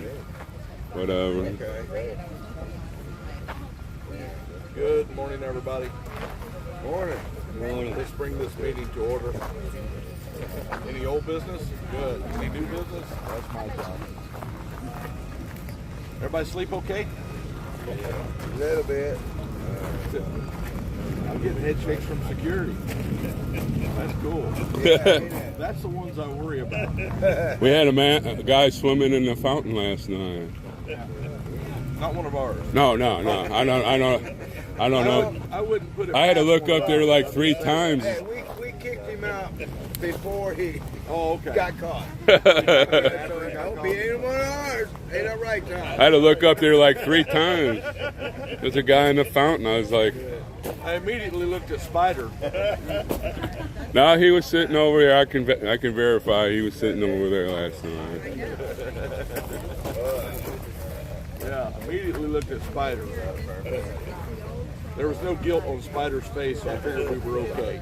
[SPEAKER 1] whatever.
[SPEAKER 6] Okay.
[SPEAKER 9] Good morning, everybody.
[SPEAKER 6] Morning.
[SPEAKER 9] Let's bring this meeting to order. Any old business? Good. Any new business? That's my job. Everybody sleep okay?
[SPEAKER 6] A little bit.
[SPEAKER 9] I'm getting head shakes from security. That's cool.
[SPEAKER 6] Yeah,
[SPEAKER 9] That's the ones I worry about.
[SPEAKER 1] We had a guy swimming in the fountain last night.
[SPEAKER 9] Not one of ours.
[SPEAKER 1] No. I don't know.
[SPEAKER 9] I wouldn't put it.
[SPEAKER 1] I had to
[SPEAKER 9] past
[SPEAKER 1] look
[SPEAKER 9] one of
[SPEAKER 1] up there
[SPEAKER 9] ours.
[SPEAKER 1] like 3 times.
[SPEAKER 6] Hey, we kicked him out before he
[SPEAKER 9] Oh, okay.
[SPEAKER 6] got caught.
[SPEAKER 1] I
[SPEAKER 6] I hope he ain't one of ours. Ain't that right, Tom?
[SPEAKER 1] had to look up there like 3 times. There's a guy in the fountain. I was like,
[SPEAKER 9] I immediately looked at Spider.
[SPEAKER 1] no, he was sitting over there. I can verify he was sitting over there last night.
[SPEAKER 9] Yeah, immediately looked at Spider. There was no guilt on Spider's face, so I figured we were okay.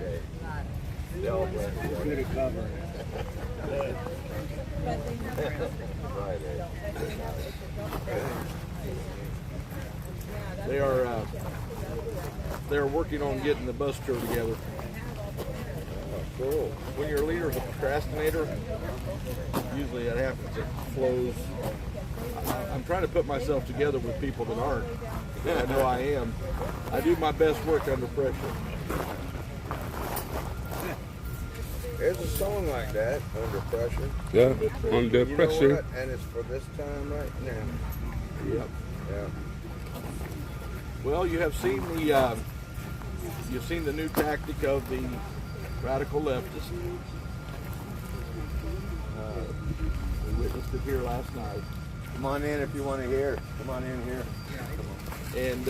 [SPEAKER 9] They are working on getting the bus tour together.
[SPEAKER 6] Cool.
[SPEAKER 9] When your leader's a procrastinator, usually that happens. It flows. I'm trying to put myself together with people that aren't. I know I am. I do my best work under pressure.
[SPEAKER 6] There's a song like that, Under Pressure.
[SPEAKER 1] Yeah, under
[SPEAKER 6] You know
[SPEAKER 1] pressure.
[SPEAKER 6] what? And it's for this time right now.
[SPEAKER 9] Yep.
[SPEAKER 6] Yeah.
[SPEAKER 9] Well, you have seen the new tactic of the radical leftists. We witnessed it here last night.
[SPEAKER 6] Come on in if you want to hear. Come on in here.
[SPEAKER 9] And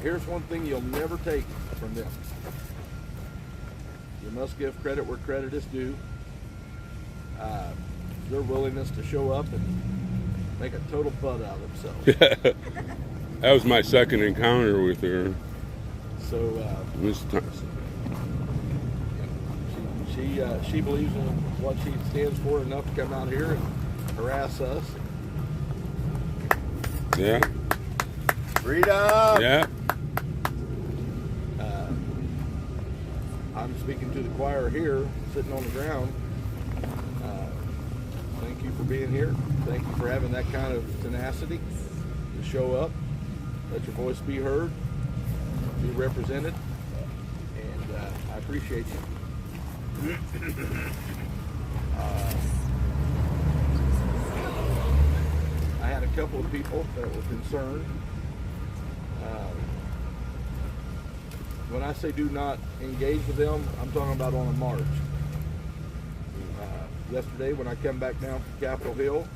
[SPEAKER 9] here's one thing you'll never take from them. You must give credit where credit is due. Their willingness to show up and make a total butt out of themselves.
[SPEAKER 1] That was my second encounter with her.
[SPEAKER 9] So
[SPEAKER 1] This time.
[SPEAKER 9] she believes in what she stands for enough to come out here and harass us.
[SPEAKER 1] Yeah,
[SPEAKER 6] Freedom!
[SPEAKER 1] yeah.
[SPEAKER 9] I'm speaking to the choir here, sitting on the ground. Thank you for being here. Thank you for having that kind of tenacity to show up, let your voice be heard, be represented, and I appreciate you. I had a couple of people that were concerned. When I say do not engage with them, I'm talking about on a march. Yesterday, when I came back down from Capitol Hill,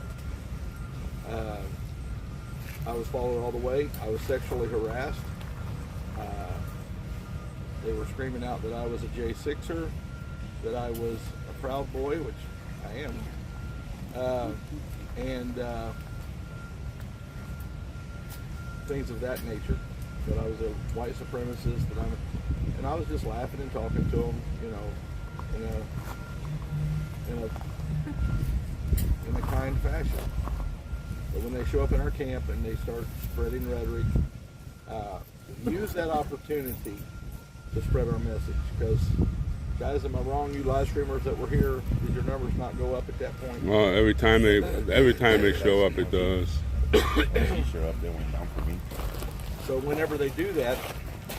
[SPEAKER 9] I was followed all the way. I was sexually harassed. They were screaming out that I was a J6er, that I was a Proud Boy, which I am, and things of that nature. That I was a white supremacist. And I was just laughing and talking to them, you know, in a kind fashion. But when they show up in our camp and they start spreading rhetoric, use that opportunity to spread our message. Because, guys, am I wrong? You live streamers that were here, did your numbers not go up at that point?
[SPEAKER 1] Well, every time they show up, it does.
[SPEAKER 7] Show up, they went down for me.
[SPEAKER 9] So whenever they do that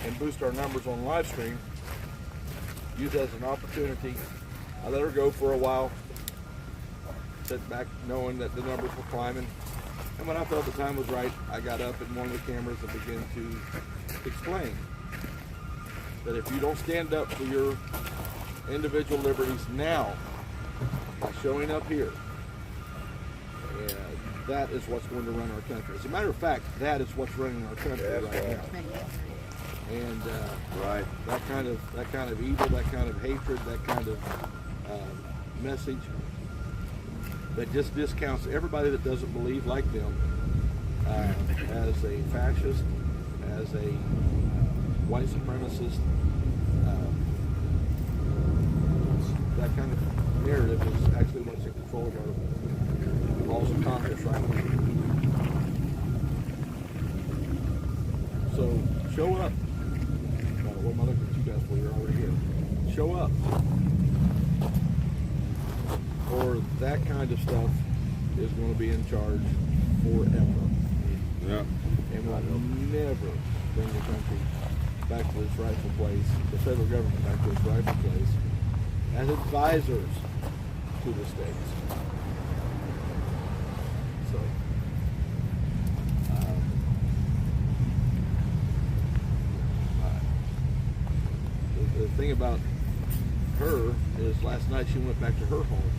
[SPEAKER 9] and boost our numbers on live stream, use that as an opportunity. I let her go for a while, sit back knowing that the numbers were climbing. And when I felt the time was right, I got up in one of the cameras and began to explain that if you don't stand up for your individual liberties now, by showing up here, that is what's going to run our country. As a matter of fact, that is what's running our country right now. and
[SPEAKER 6] Right.
[SPEAKER 9] that kind of evil, that kind of hatred, that kind of message that just discounts everybody that doesn't believe like them as a fascist, as a white supremacist. That kind of narrative is actually what's in control of our laws of Congress right now. So show up. What am I looking at you guys for? You're already here. Show up. Or that kind of stuff is going to be in charge forever.
[SPEAKER 1] Yeah.
[SPEAKER 9] And will never bring the country back to its rightful place, the federal government back to its rightful place, as advisors to the states. So, the thing about her is last night she went back to her home.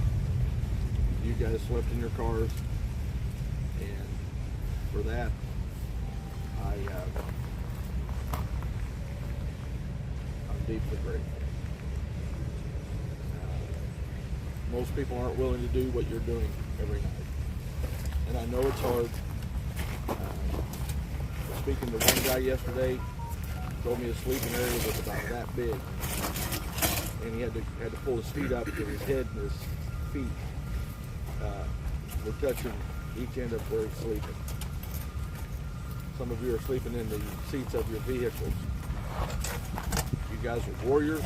[SPEAKER 9] You guys slept in your cars, and for that, I'm deeply grateful. Most people aren't willing to do what you're doing every night, and I know it's hard. Speaking to one guy yesterday, told me his sleeping area was about that big, and he had to pull his feet up because his head and his feet were touching each end of where he's sleeping. Some of you are sleeping in the seats of your vehicles. You guys are warriors,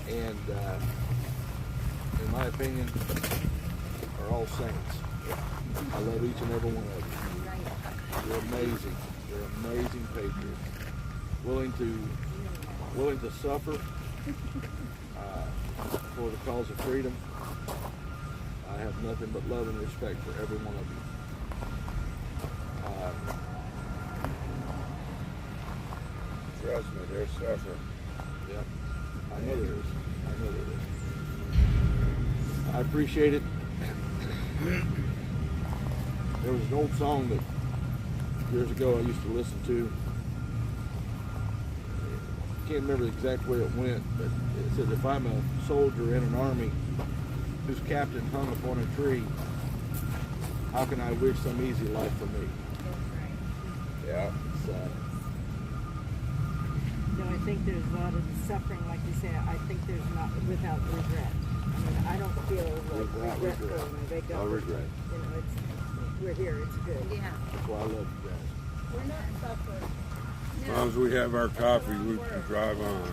[SPEAKER 9] and in my opinion, are all saints. I love each and every one of you. You're amazing. You're amazing patriots. Willing to suffer for the cause of freedom. I have nothing but love and respect for every one of you.
[SPEAKER 6] Trust me, there's suffering.
[SPEAKER 9] Yeah, I know there is. I appreciate it. There was an old song that years ago I used to listen to. I can't remember the exact way it went, but it said, if I'm a soldier in an army whose captain hung upon a tree, how can I wish some easy life for me?
[SPEAKER 6] Yeah.
[SPEAKER 9] So,
[SPEAKER 4] No, I think there's a lot of suffering, like you said. I think there's not without regret. I mean, I don't feel like regretful when I wake up.
[SPEAKER 9] no regret.
[SPEAKER 4] You know, we're here. It's good.
[SPEAKER 2] Yeah.
[SPEAKER 9] That's why I love you guys.
[SPEAKER 2] We're not suffering.
[SPEAKER 1] As long as we have our coffee, we can drive on.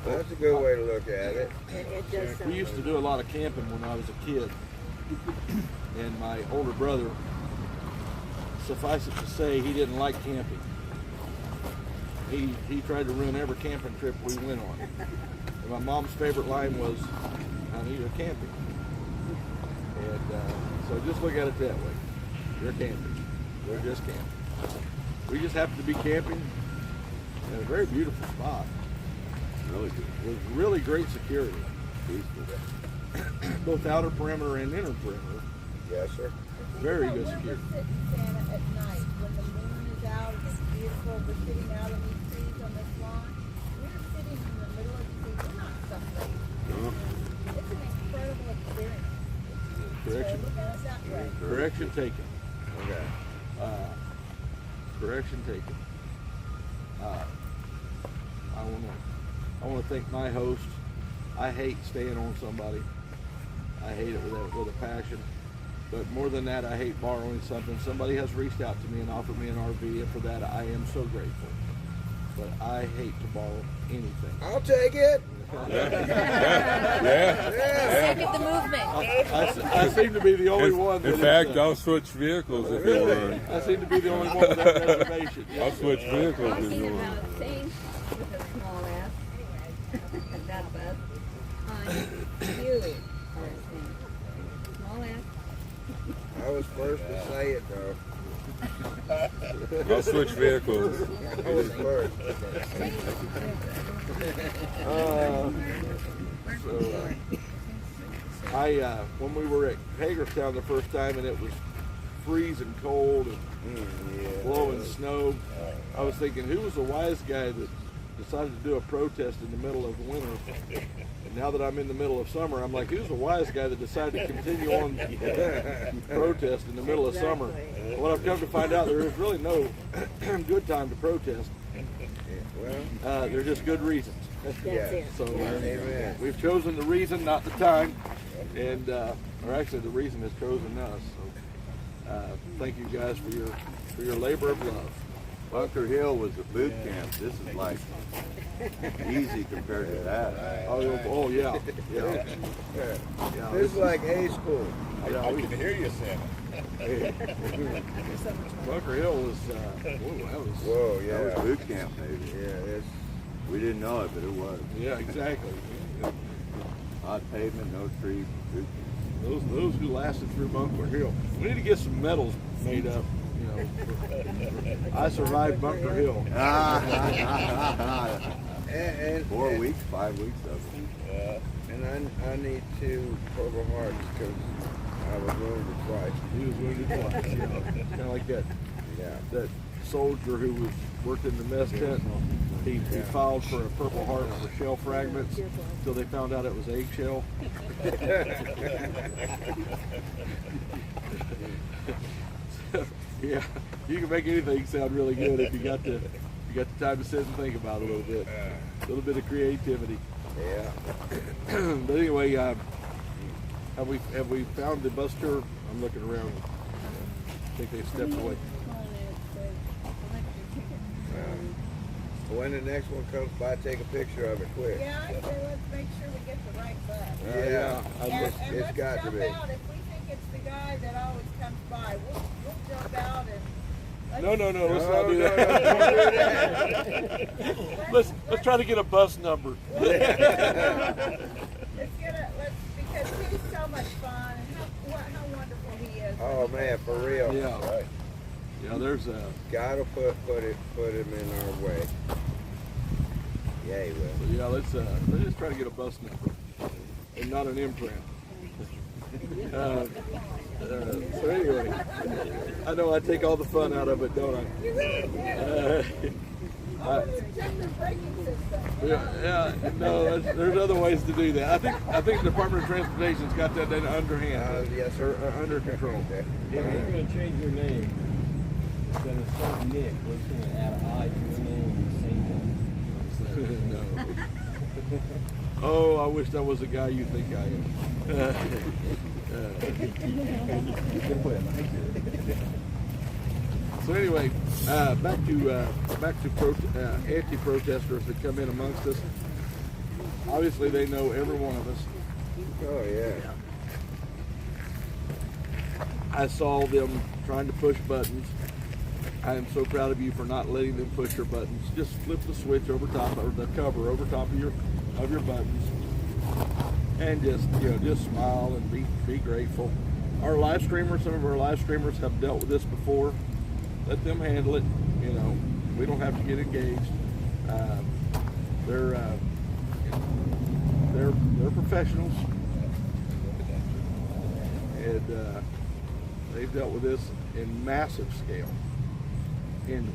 [SPEAKER 6] That's a good way to look at it.
[SPEAKER 4] And it does sound
[SPEAKER 9] We used to do a lot of camping when I was a kid, and my older brother, suffice it to say, he didn't like camping. He tried to ruin every camping trip we went on. And my mom's favorite line was, honey, you're camping. And so just look at it that way. You're camping. We're just camping. We just happen to be camping in a very beautiful spot.
[SPEAKER 6] Really good.
[SPEAKER 9] With really great security. Both outer perimeter and inner perimeter.
[SPEAKER 6] Yes, sir.
[SPEAKER 9] Very good security.
[SPEAKER 5] We're sitting, Santa, at night when the moon is out and it's beautiful. We're sitting out in these trees on this lawn. We're sitting in the middle of the trees. We're not suffering. It's an incredible experience.
[SPEAKER 9] Correction.
[SPEAKER 5] So, is that right?
[SPEAKER 9] Correction taken.
[SPEAKER 6] Okay.
[SPEAKER 9] Correction taken. I want to thank my host. I hate staying on somebody. I hate it with a passion. But more than that, I hate borrowing something. Somebody has reached out to me and offered me an RV, and for that, I am so grateful. But I hate to borrow anything.
[SPEAKER 6] I'll take it.
[SPEAKER 2] Second the movement.
[SPEAKER 9] I seem to be the only one.
[SPEAKER 1] In fact, I'll switch vehicles if you want.
[SPEAKER 9] I seem to be the only one with that reservation.
[SPEAKER 1] I'll switch vehicles if
[SPEAKER 2] Talking
[SPEAKER 1] you want.
[SPEAKER 2] about Saint with a small ass. That's us. You are a Saint. Small ass.
[SPEAKER 6] I was first to say it, though.
[SPEAKER 1] I'll switch vehicles.
[SPEAKER 6] I was first.
[SPEAKER 9] When we were at Hagerstown the first time, and it was freezing cold and blowing snow. I was thinking, who was the wise guy that decided to do a protest in the middle of the winter? And now that I'm in the middle of summer, I'm like, who's the wise guy that decided to continue on protest in the middle of summer? What I've come to find out, there is really no good time to protest. They're just good reasons.
[SPEAKER 4] That's it.
[SPEAKER 9] So we've chosen the reason, not the time, and or actually the reason has chosen us. So thank you guys for your labor of love.
[SPEAKER 6] Bunker Hill was a boot camp. This is like easy compared to that.
[SPEAKER 9] Oh yeah.
[SPEAKER 7] This is like A school.
[SPEAKER 6] I can hear you saying
[SPEAKER 9] Bunker Hill was
[SPEAKER 7] Whoa, yeah.
[SPEAKER 6] that was boot camp, maybe.
[SPEAKER 7] Yeah,
[SPEAKER 6] We didn't know it, but it was.
[SPEAKER 9] yeah, exactly.
[SPEAKER 6] Hot pavement, no trees, boot camp.
[SPEAKER 9] Those who lasted through Bunker Hill. We need to get some medals made up. You know, I survived Bunker Hill.
[SPEAKER 7] and
[SPEAKER 6] 4 weeks, 5 weeks of it.
[SPEAKER 7] And I need 2 Purple Hearts because I was wounded twice.
[SPEAKER 9] He was wounded twice. Kind of like that that soldier who was worked in the mess tent. He filed for a Purple Heart for shell fragments until they found out it was eggshell. Yeah, you can make anything sound really good if you got the time to sit and think about it a little bit of creativity.
[SPEAKER 7] Yeah.
[SPEAKER 9] But anyway, have we found the bus tour? I'm looking around. I think they've stepped away.
[SPEAKER 7] When the next one comes by, take a picture of it quick.
[SPEAKER 5] Yeah, I say let's make sure we get the right bus.
[SPEAKER 7] Yeah,
[SPEAKER 5] And
[SPEAKER 7] it's
[SPEAKER 5] let's
[SPEAKER 7] got to
[SPEAKER 5] jump
[SPEAKER 7] be.
[SPEAKER 5] out. If we think it's the guy that always comes by, we'll jump out and
[SPEAKER 9] No, let's not do
[SPEAKER 7] No,
[SPEAKER 9] that.
[SPEAKER 7] don't do that.
[SPEAKER 9] Let's try to get a bus number.
[SPEAKER 5] let's because he's so much fun and how wonderful he is.
[SPEAKER 7] Oh man, for real.
[SPEAKER 9] Yeah. Yeah, there's a.
[SPEAKER 7] Gotta put him in our way. Yeah, he will.
[SPEAKER 9] Yeah, let's just try to get a bus number and not an imprint. So anyway, I know I take all the fun out of it, don't I?
[SPEAKER 5] You really did. Check the braking system.
[SPEAKER 9] No, there's other ways to do that. I think the Department of Transportation's got that underhand,
[SPEAKER 7] Yes, sir.
[SPEAKER 9] or under control.
[SPEAKER 7] Okay.
[SPEAKER 10] If you're going to change your name, instead of St. Nick, we're just going to add an I to your name and St. Nick.
[SPEAKER 9] No. Oh, I wish I was the guy you think I am. So anyway, back to anti-protesters that come in amongst us. Obviously, they know every one of us.
[SPEAKER 7] Oh yeah.
[SPEAKER 9] I saw them trying to push buttons. I am so proud of you for not letting them push your buttons. Just flip the switch over top, or the cover over top of your buttons, and just smile and be grateful. Our live streamers, some of our live streamers have dealt with this before. Let them handle it. You know, we don't have to get engaged. They're professionals, and they've dealt with this in massive scale. And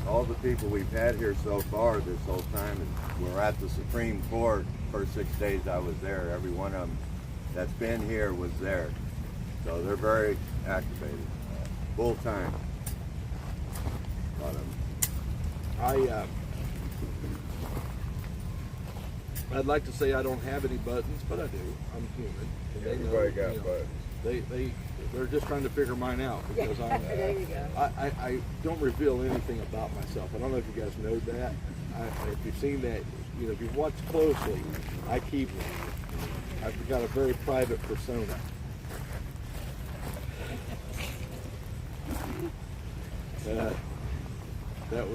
[SPEAKER 6] All the people we've had here so far this whole time, and we're at the Supreme Court. First 6 days I was there. Every one of them that's been here was there. So they're very activated, full time. A lot of them.
[SPEAKER 9] I'd like to say I don't have any buttons, but I do. I'm human. And they know,
[SPEAKER 7] Everybody got buttons.
[SPEAKER 9] They're just trying to figure mine out because
[SPEAKER 4] There you go.
[SPEAKER 9] I don't reveal anything about myself. I don't know if you guys know that. If you've seen that, if you've watched closely, I've got a very private persona. That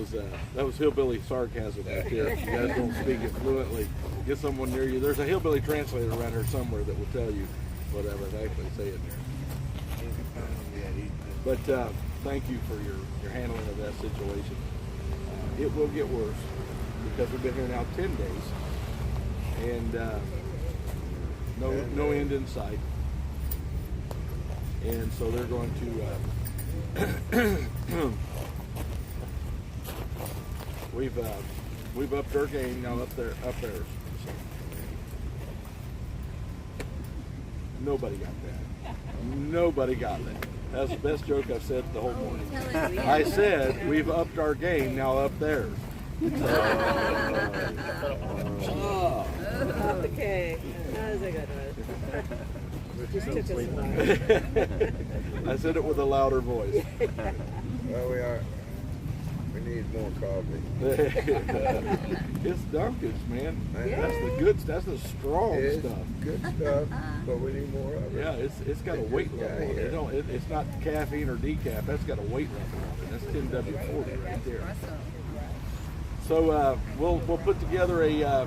[SPEAKER 9] was hillbilly sarcasm right there. If you guys don't speak it fluently, get someone near you. There's a hillbilly translator around here somewhere that will tell you what I was actually saying there. But thank you for your handling of that situation. It will get worse because we've been here now 10 days and no end in sight. and so they're going to. We've upped our game now up there. So. Nobody got that. Nobody got that. That's the best joke I've said the whole morning. I said we've upped our game now up there.
[SPEAKER 4] Okay, that was a good one. Just took us a while.
[SPEAKER 9] I said it with a louder voice.
[SPEAKER 6] Well, we need more coffee.
[SPEAKER 9] It's Dunkin's, man.
[SPEAKER 6] Yeah.
[SPEAKER 9] That's the good. That's the strong
[SPEAKER 6] It's
[SPEAKER 9] stuff.
[SPEAKER 6] good stuff, but we need more of it.
[SPEAKER 9] Yeah, it's got a weight level on it. It's not caffeine or decaf. That's got a weight level on it. That's 10W40 right there. So we'll put together a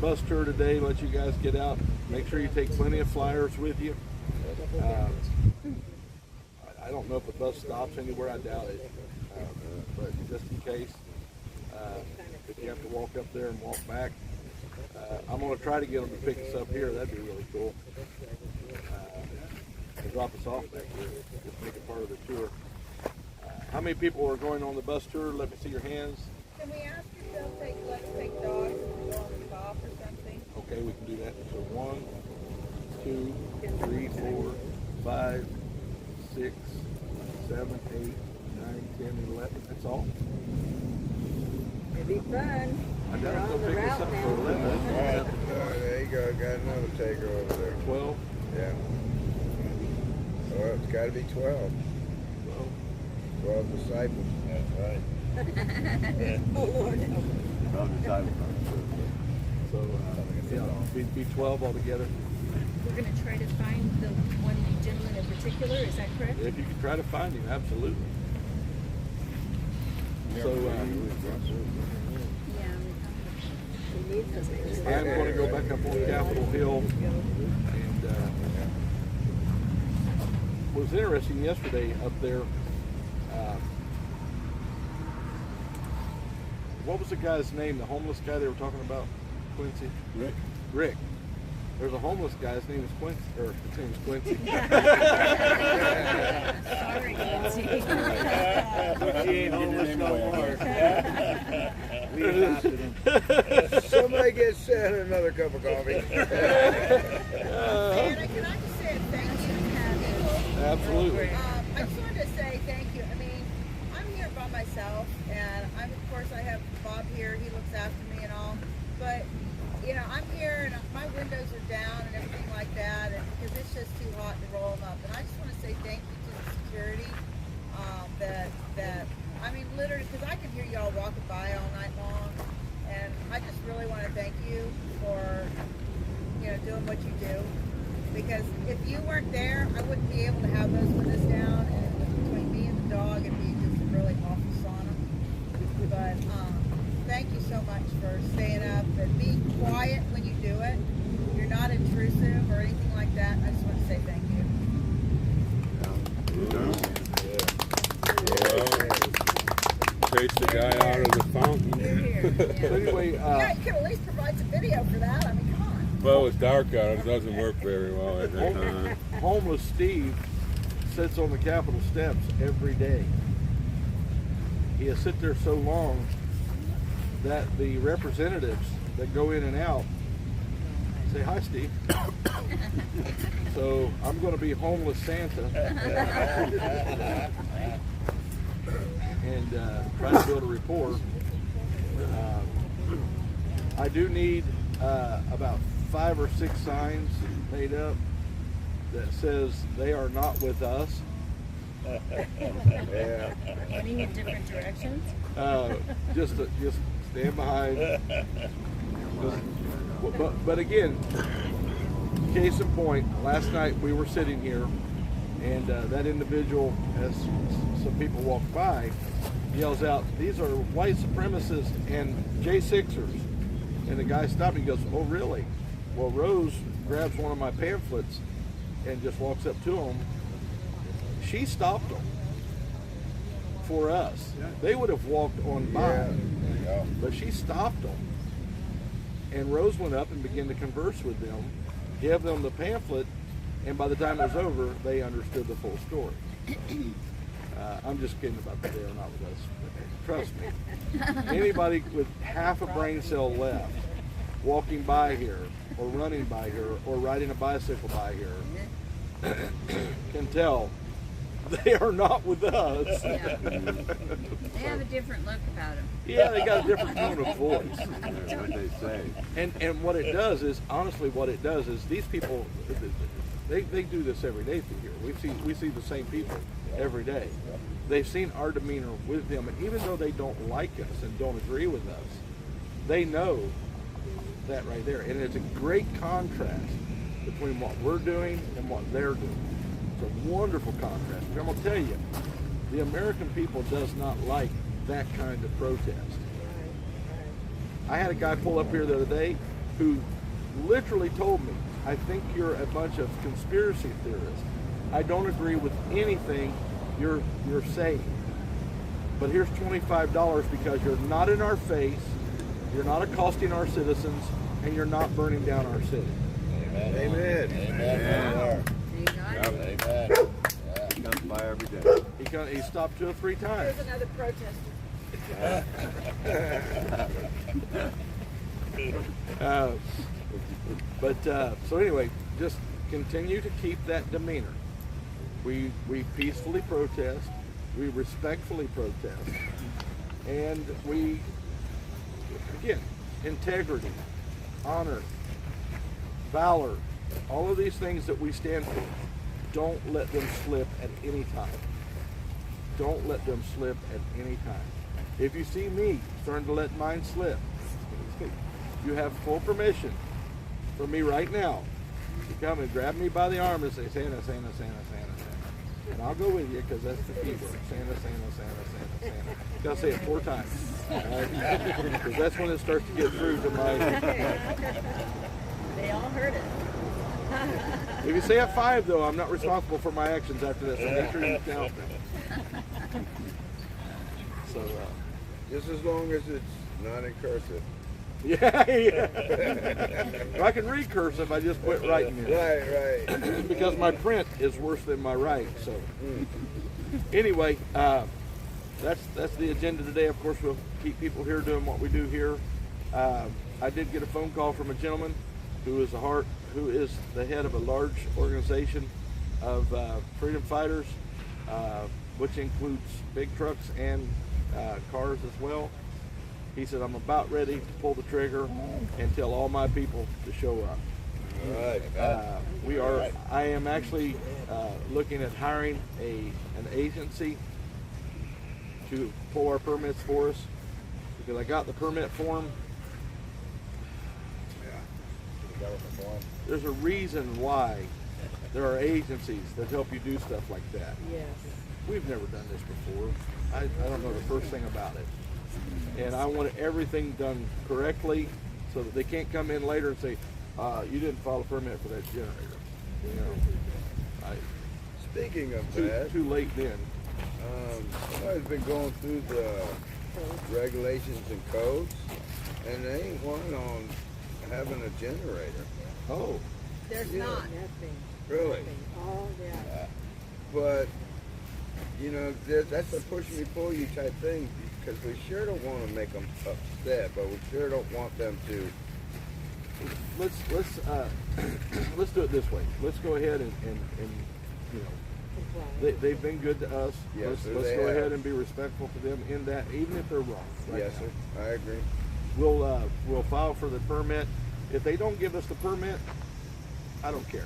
[SPEAKER 9] bus tour today. Let you guys get out. Make sure you take plenty of flyers with you. I don't know if the bus stops anywhere. I doubt it. But just in case, if you have to walk up there and walk back, I'm going to try to get them to pick us up here. That'd be really cool. And drop us off back here. Just make it part of the tour. How many people are going on the bus tour? Let me see your hands.
[SPEAKER 5] Can we ask if they'll let us take dogs and go on the top or something?
[SPEAKER 9] Okay, we can do that. So 1, 2, 3, 4, 5, 6, 7, 8, 9, 10, 11. That's all.
[SPEAKER 4] It'd be fun.
[SPEAKER 9] I
[SPEAKER 4] We're
[SPEAKER 9] doubt
[SPEAKER 4] on
[SPEAKER 9] they'll
[SPEAKER 4] the
[SPEAKER 9] pick us
[SPEAKER 4] route
[SPEAKER 9] up
[SPEAKER 4] now.
[SPEAKER 9] for 11.
[SPEAKER 6] There you go. Got another taker over there.
[SPEAKER 9] 12.
[SPEAKER 6] Yeah. Well, it's got to be 12. 12 disciples. That's right.
[SPEAKER 4] Oh, Lord.
[SPEAKER 6] 12 disciples.
[SPEAKER 9] So, be 12 altogether.
[SPEAKER 2] We're going to try to find the one gentleman in particular, is that correct?
[SPEAKER 9] If you can try to find him, absolutely. So, I'm going to go back up on Capitol Hill, and what was interesting yesterday up there, what was the guy's name, the homeless guy they were talking about, Quincy? Rick. There's a homeless guy, his name is Quincy, or his name is Quincy.
[SPEAKER 2] Sorry, Nancy.
[SPEAKER 7] He ain't homeless no more. We adopted him.
[SPEAKER 6] Somebody get Santa another cup of coffee.
[SPEAKER 5] Anna, can I just say thank you to Patty?
[SPEAKER 9] Absolutely.
[SPEAKER 5] I just wanted to say thank you. I mean, I'm here by myself, and of course I have Bob here. He looks after me and all. But I'm here, and my windows are down and everything like that, and because it's just too hot to roll them up. And I just want to say thank you to the security. I mean, literally, because I can hear y'all walking by all night long, and I just really want to thank you for doing what you do. Because if you weren't there, I wouldn't be able to have those windows down, and between me and the dog, it'd be just a really awful sauna. But thank you so much for staying up and being quiet when you do it. You're not intrusive or anything like that. I just want to say thank you.
[SPEAKER 1] Chase the guy out of the fountain.
[SPEAKER 9] So anyway,
[SPEAKER 5] Yeah, you could at least provide some video for that. I mean, come on.
[SPEAKER 1] Well, it's dark out. It doesn't work very well at that time.
[SPEAKER 9] homeless Steve sits on the Capitol steps every day. He has sit there so long that the representatives that go in and out say, "Hi, Steve." So I'm going to be homeless Santa and try to build a rapport. I do need about 5 or 6 signs made up that says they are not with us.
[SPEAKER 6] Yeah.
[SPEAKER 2] Pointing in different directions?
[SPEAKER 9] Just stand behind. But again, case in point, last night we were sitting here, and that individual, as some people walk by, yells out, "These are white supremacists and J6ers." And the guy stopped and he goes, "Oh, really?" Well, Rose grabs one of my pamphlets and just walks up to him. She stopped them for us. They would have walked on by, but she stopped them. And Rose went up and began to converse with them, gave them the pamphlet, And by the time it was over, they understood the full story. I'm just kidding about that. They are not with us. Trust me. Anybody with half a brain cell left walking by here, or running by here, or riding a bicycle by here can tell they are not with us.
[SPEAKER 5] Yeah. They have a different look about them.
[SPEAKER 9] Yeah, they got a different tone of voice.
[SPEAKER 6] That's what they say.
[SPEAKER 9] And what it does is, honestly, what it does is these people, they do this every day through here. We see the same people every day. They've seen our demeanor with them, and even though they don't like us and don't agree with us, they know that right there. And it's a great contrast between what we're doing and what they're doing. It's a wonderful contrast. I'm going to tell you, the American people does not like that kind of protest. I had a guy pull up here the other day who literally told me, I think you're a bunch of conspiracy theorists. I don't agree with anything you're saying. But here's $25 because you're not in our face, you're not accosting our citizens, and you're not burning down our city.
[SPEAKER 6] Amen.
[SPEAKER 7] Amen.
[SPEAKER 6] Amen.
[SPEAKER 5] You got it.
[SPEAKER 7] Amen.
[SPEAKER 6] He comes by every day.
[SPEAKER 9] He stopped 2 or 3 times.
[SPEAKER 4] There's another protester.
[SPEAKER 9] So anyway, just continue to keep that demeanor. We peacefully protest, we respectfully protest, and we, again, integrity, honor, valor, all of these things that we stand for, don't let them slip at any time. Don't let them slip at any time. If you see me starting to let mine slip, you have full permission from me right now to come and grab me by the arm and say, Santa, Santa, Santa, Santa, Santa. And I'll go with you because that's the key word. Santa, Santa, Santa, Santa, Santa. Gotta say it 4 times. Because that's when it starts to get through to my...
[SPEAKER 2] They all heard it.
[SPEAKER 9] If you say it 5, though, I'm not responsible for my actions after this. So make sure you count them. So,
[SPEAKER 7] Just as long as it's not in cursive.
[SPEAKER 9] yeah. If I can read cursive, I just quit writing it.
[SPEAKER 7] Right.
[SPEAKER 9] Because my print is worse than my write. So, anyway, that's the agenda today. Of course, we'll keep people here doing what we do here. I did get a phone call from a gentleman who is the head of a large organization of freedom fighters, which includes big trucks and cars as well. He said, I'm about ready to pull the trigger and tell all my people to show up.
[SPEAKER 7] All right.
[SPEAKER 9] I am actually looking at hiring an agency to pull our permits for us, because I got the permit form. There's a reason why there are agencies that help you do stuff like that.
[SPEAKER 4] Yes.
[SPEAKER 9] We've never done this before. I don't know the first thing about it. And I want everything done correctly so that they can't come in later and say, you didn't file a permit for that generator. You know,
[SPEAKER 7] Speaking of that,
[SPEAKER 9] too late then.
[SPEAKER 7] somebody's been going through the regulations and codes, and there ain't one on having a generator.
[SPEAKER 9] Oh,
[SPEAKER 5] There's
[SPEAKER 7] Yeah.
[SPEAKER 5] not.
[SPEAKER 4] Nothing.
[SPEAKER 7] Really?
[SPEAKER 4] Oh, yeah.
[SPEAKER 7] But, you know, that's a push me pull you type thing, because we sure don't want to make them upset, but we sure don't want them to.
[SPEAKER 9] let's let's do it this way. Let's go ahead and you know,
[SPEAKER 4] Comply.
[SPEAKER 9] they've been good to us.
[SPEAKER 7] Yes,
[SPEAKER 9] let's
[SPEAKER 7] sir,
[SPEAKER 9] let's
[SPEAKER 7] they
[SPEAKER 9] go
[SPEAKER 7] have.
[SPEAKER 9] ahead and be respectful to them in that, even if they're wrong. right
[SPEAKER 7] Yes,
[SPEAKER 9] now.
[SPEAKER 7] sir. I agree.
[SPEAKER 9] We'll file for the permit. If they don't give us the permit, I don't care.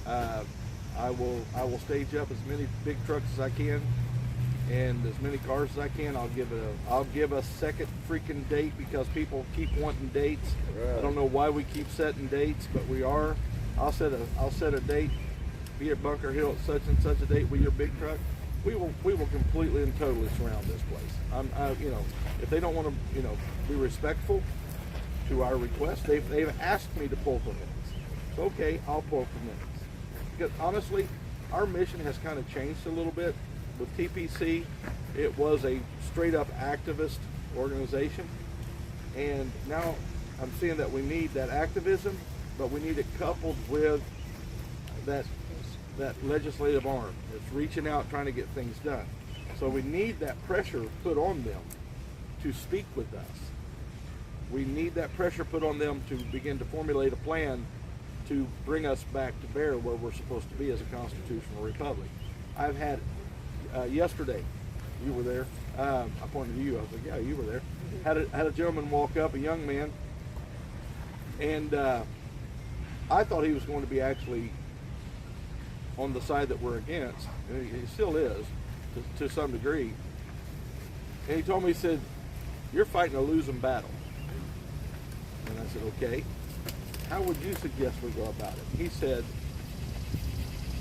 [SPEAKER 9] I will stage up as many big trucks as I can and as many cars as I can. I'll give a second freaking date because people keep wanting dates.
[SPEAKER 7] Right.
[SPEAKER 9] I don't know why we keep setting dates, but we are. I'll set a date. Be at Bunker Hill at such and such a date with your big truck. We will completely and totally surround this place. If they don't want to, be respectful to our request, they've asked me to pull permits. It's okay, I'll pull permits. Because honestly, our mission has kind of changed a little bit. With TPC, it was a straight up activist organization. And now I'm seeing that we need that activism, but we need it coupled with that legislative arm. It's reaching out, trying to get things done. So we need that pressure put on them to speak with us. We need that pressure put on them to begin to formulate a plan to bring us back to bear where we're supposed to be as a constitutional republic. I've had, yesterday, you were there, I pointed to you, I was like, yeah, you were there. Had a gentleman walk up, a young man, and I thought he was going to be actually on the side that we're against, and he still is, to some degree. And he told me, he said, you're fighting a losing battle. And I said, okay, how would you suggest we go about it? He said,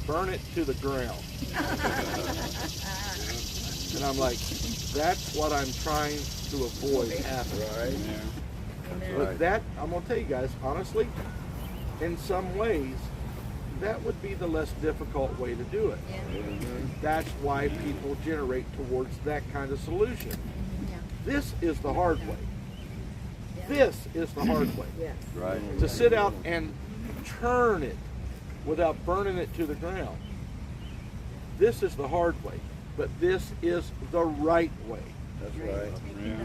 [SPEAKER 9] burn it to the ground. And I'm like, that's what I'm trying to avoid happening.
[SPEAKER 7] Right.
[SPEAKER 9] But that, I'm going to tell you guys, honestly, in some ways, that would be the less difficult way to do it. That's why people generate towards that kind of solution. This is the hard way. This is the hard way.
[SPEAKER 4] Yes.
[SPEAKER 6] Right.
[SPEAKER 9] To sit out and turn it without burning it to the ground. This is the hard way, but this is the right way.
[SPEAKER 7] That's right.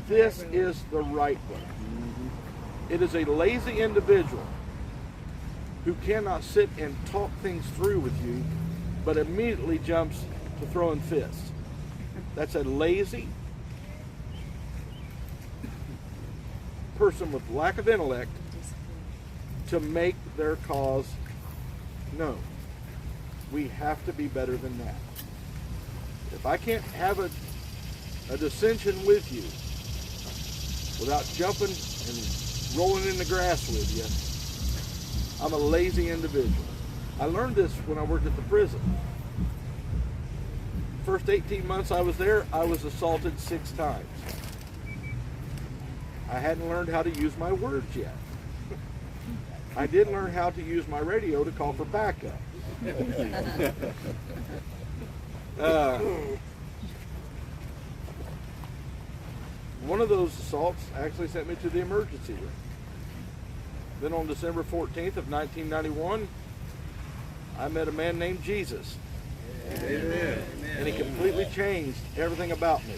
[SPEAKER 9] This is the right way. It is a lazy individual who cannot sit and talk things through with you, but immediately jumps to throwing fists. That's a lazy person with lack of intellect to make their cause known. We have to be better than that. If I can't have a dissension with you without jumping and rolling in the grass with you, I'm a lazy individual. I learned this when I worked at the prison. First 18 months I was there, I was assaulted 6 times. I hadn't learned how to use my words yet. I did learn how to use my radio to call for backup. One of those assaults actually sent me to the emergency room. Then on December 14th of 1991, I met a man named Jesus.
[SPEAKER 7] Amen.
[SPEAKER 9] And he completely changed everything about me.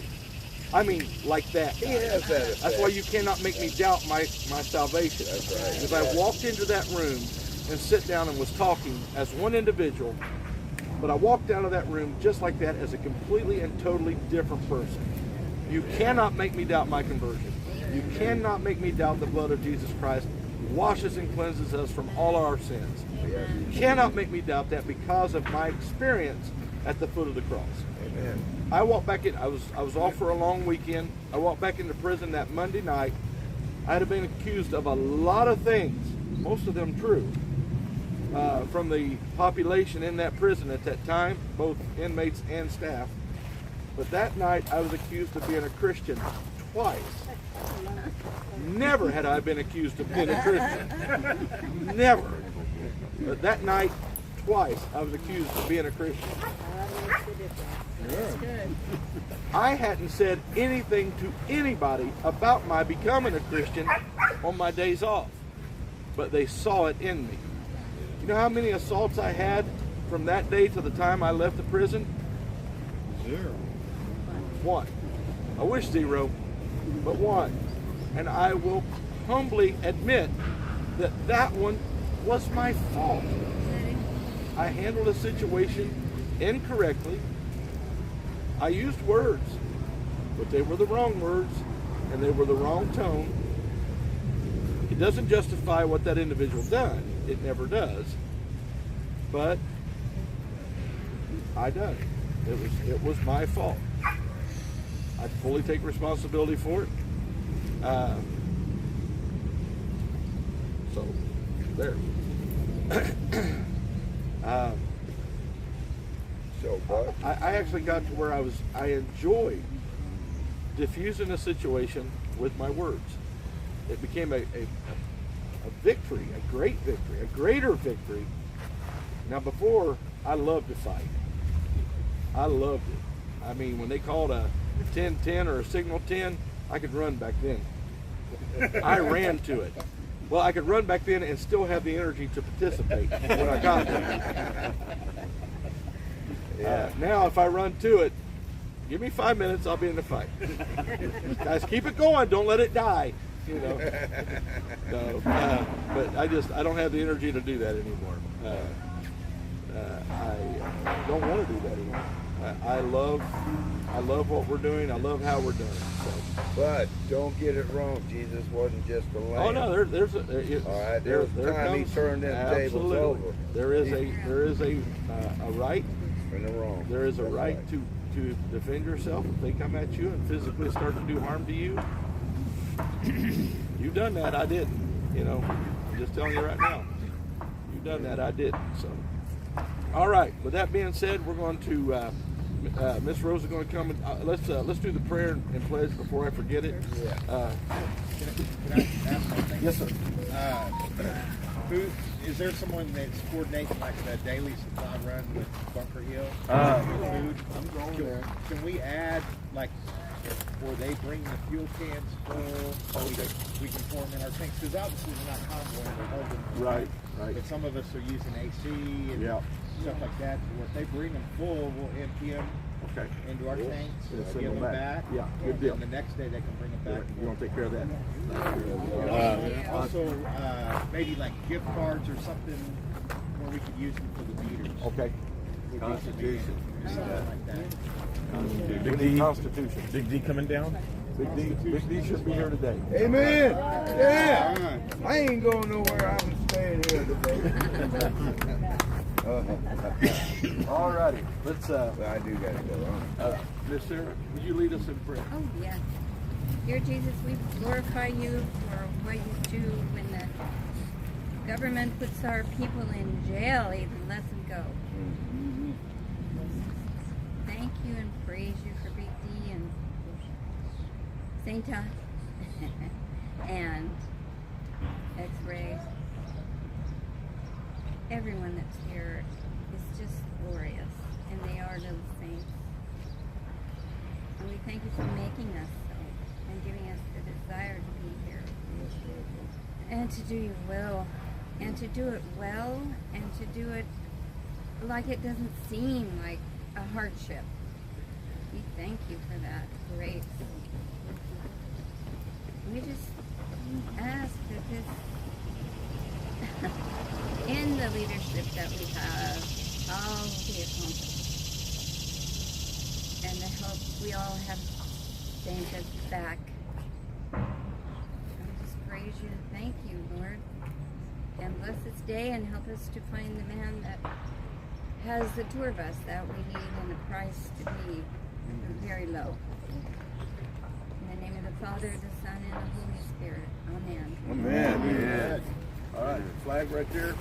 [SPEAKER 9] I mean, like that.
[SPEAKER 7] He has that effect.
[SPEAKER 9] That's why you cannot make me doubt my salvation.
[SPEAKER 7] That's right.
[SPEAKER 9] Because I walked into that room and sit down and was talking as one individual, but I walked out of that room just like that as a completely and totally different person. You cannot make me doubt my conversion. You cannot make me doubt the blood of Jesus Christ washes and cleanses us from all our sins. You cannot make me doubt that because of my experience at the foot of the cross.
[SPEAKER 7] Amen.
[SPEAKER 9] I walked back in, I was off for a long weekend. I walked back into prison that Monday night. I had been accused of a lot of things, most of them true, from the population in that prison at that time, both inmates and staff. But that night I was accused of being a Christian twice. Never had I been accused of being a Christian. Never. But that night, twice, I was accused of being a Christian.
[SPEAKER 2] That's good.
[SPEAKER 9] I hadn't said anything to anybody about my becoming a Christian on my days off, but they saw it in me. You know how many assaults I had from that day to the time I left the prison?
[SPEAKER 7] 0.
[SPEAKER 9] 1. I wish 0, but 1. And I will humbly admit that that one was my fault. I handled a situation incorrectly. I used words, but they were the wrong words and they were the wrong tone. It doesn't justify what that individual done. It never does. But I done it. It was my fault. I fully take responsibility for it. So there.
[SPEAKER 7] So, Buck,
[SPEAKER 9] I actually got to where I enjoyed diffusing a situation with my words. It became a victory, a great victory, a greater victory. Now before, I loved to fight. I loved it. I mean, when they called a 10-10 or a signal 10, I could run back then. I ran to it. Well, I could run back then and still have the energy to participate when I got there. Now, if I run to it, give me 5 minutes, I'll be in the fight. Guys, keep it going. Don't let it die. You know. No, but I don't have the energy to do that anymore. I don't want to do that anymore. I love what we're doing. I love how we're doing it. So.
[SPEAKER 7] But don't get it wrong. Jesus wasn't just a lamb.
[SPEAKER 9] Oh no, there's a.
[SPEAKER 7] All right, there's time he turned them tables over.
[SPEAKER 9] There is a right
[SPEAKER 7] and a wrong.
[SPEAKER 9] There is a right to defend yourself if they come at you and physically start to do harm to you. You've done that. I didn't. You know, I'm just telling you right now. You've done that. I didn't. So, all right. With that being said, we're going to. Miss Rose is going to come and let's do the prayer and pledge before I forget it.
[SPEAKER 3] Can I ask something?
[SPEAKER 9] Yes, sir.
[SPEAKER 3] Who is there someone that's coordinating like the daily supply run with Bunker Hill? Food.
[SPEAKER 9] I'm going there.
[SPEAKER 3] Can we add like, or they bring the fuel cans full so we can pour them in our tanks? Because obviously we're not convoying, we're holding.
[SPEAKER 9] Right.
[SPEAKER 3] But some of us are using AC and stuff like that. Well, if they bring them full, we'll empty them into our tanks, give them back.
[SPEAKER 9] Yeah, good deal.
[SPEAKER 3] And the next day they can bring them back.
[SPEAKER 9] You want to take care of that?
[SPEAKER 3] Also, maybe like gift cards or something where we could use them for the meters.
[SPEAKER 9] Okay.
[SPEAKER 6] Constitution.
[SPEAKER 3] Something like that.
[SPEAKER 9] Constitution.
[SPEAKER 10] Big D coming down?
[SPEAKER 9] Big D should be here today.
[SPEAKER 7] Amen. Yeah. I ain't going nowhere. I'm staying here today.
[SPEAKER 9] All righty. Let's.
[SPEAKER 7] I do got to go on.
[SPEAKER 9] Miss Sarah, would you lead us in prayer?
[SPEAKER 11] Oh, yeah. Dear Jesus, we glorify you for what you do when the government puts our people in jail, even lets them go. Thank you and praise you for Big D and Saint and X-Ray. Everyone that's here is just glorious, and they are little saints. And we thank you for making us so and giving us the desire to be here and to do your will, and to do it well, and to do it like it doesn't seem like a hardship. We thank you for that grace. We just ask that this, in the leadership that we have, all will be accomplished. And the help we all have Saint us back. And we just praise you and thank you, Lord. And bless this day and help us to find the man that has the tour bus that we need and the price to be very low. In the name of the Father, the Son, and the Holy Spirit. Amen.
[SPEAKER 7] Amen.
[SPEAKER 9] Amen. All right, flag right there.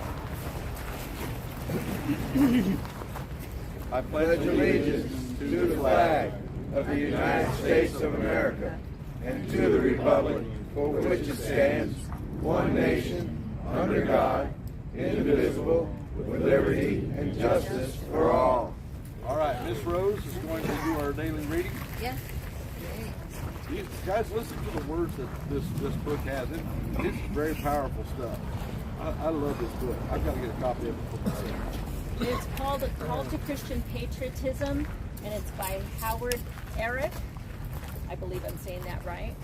[SPEAKER 7] I pledge allegiance to the flag of the United States of America and to the republic for which it stands, one nation, under God, indivisible, with liberty and justice for all.
[SPEAKER 9] All right, Miss Rose is going to do our daily reading.
[SPEAKER 11] Yes.
[SPEAKER 9] You guys, listen to the words that this book has. It's very powerful stuff. I love this book. I've got to get a copy of it for myself.
[SPEAKER 2] It's called A Call to Christian Patriotism, and it's by Howard Eric. I believe I'm saying that right.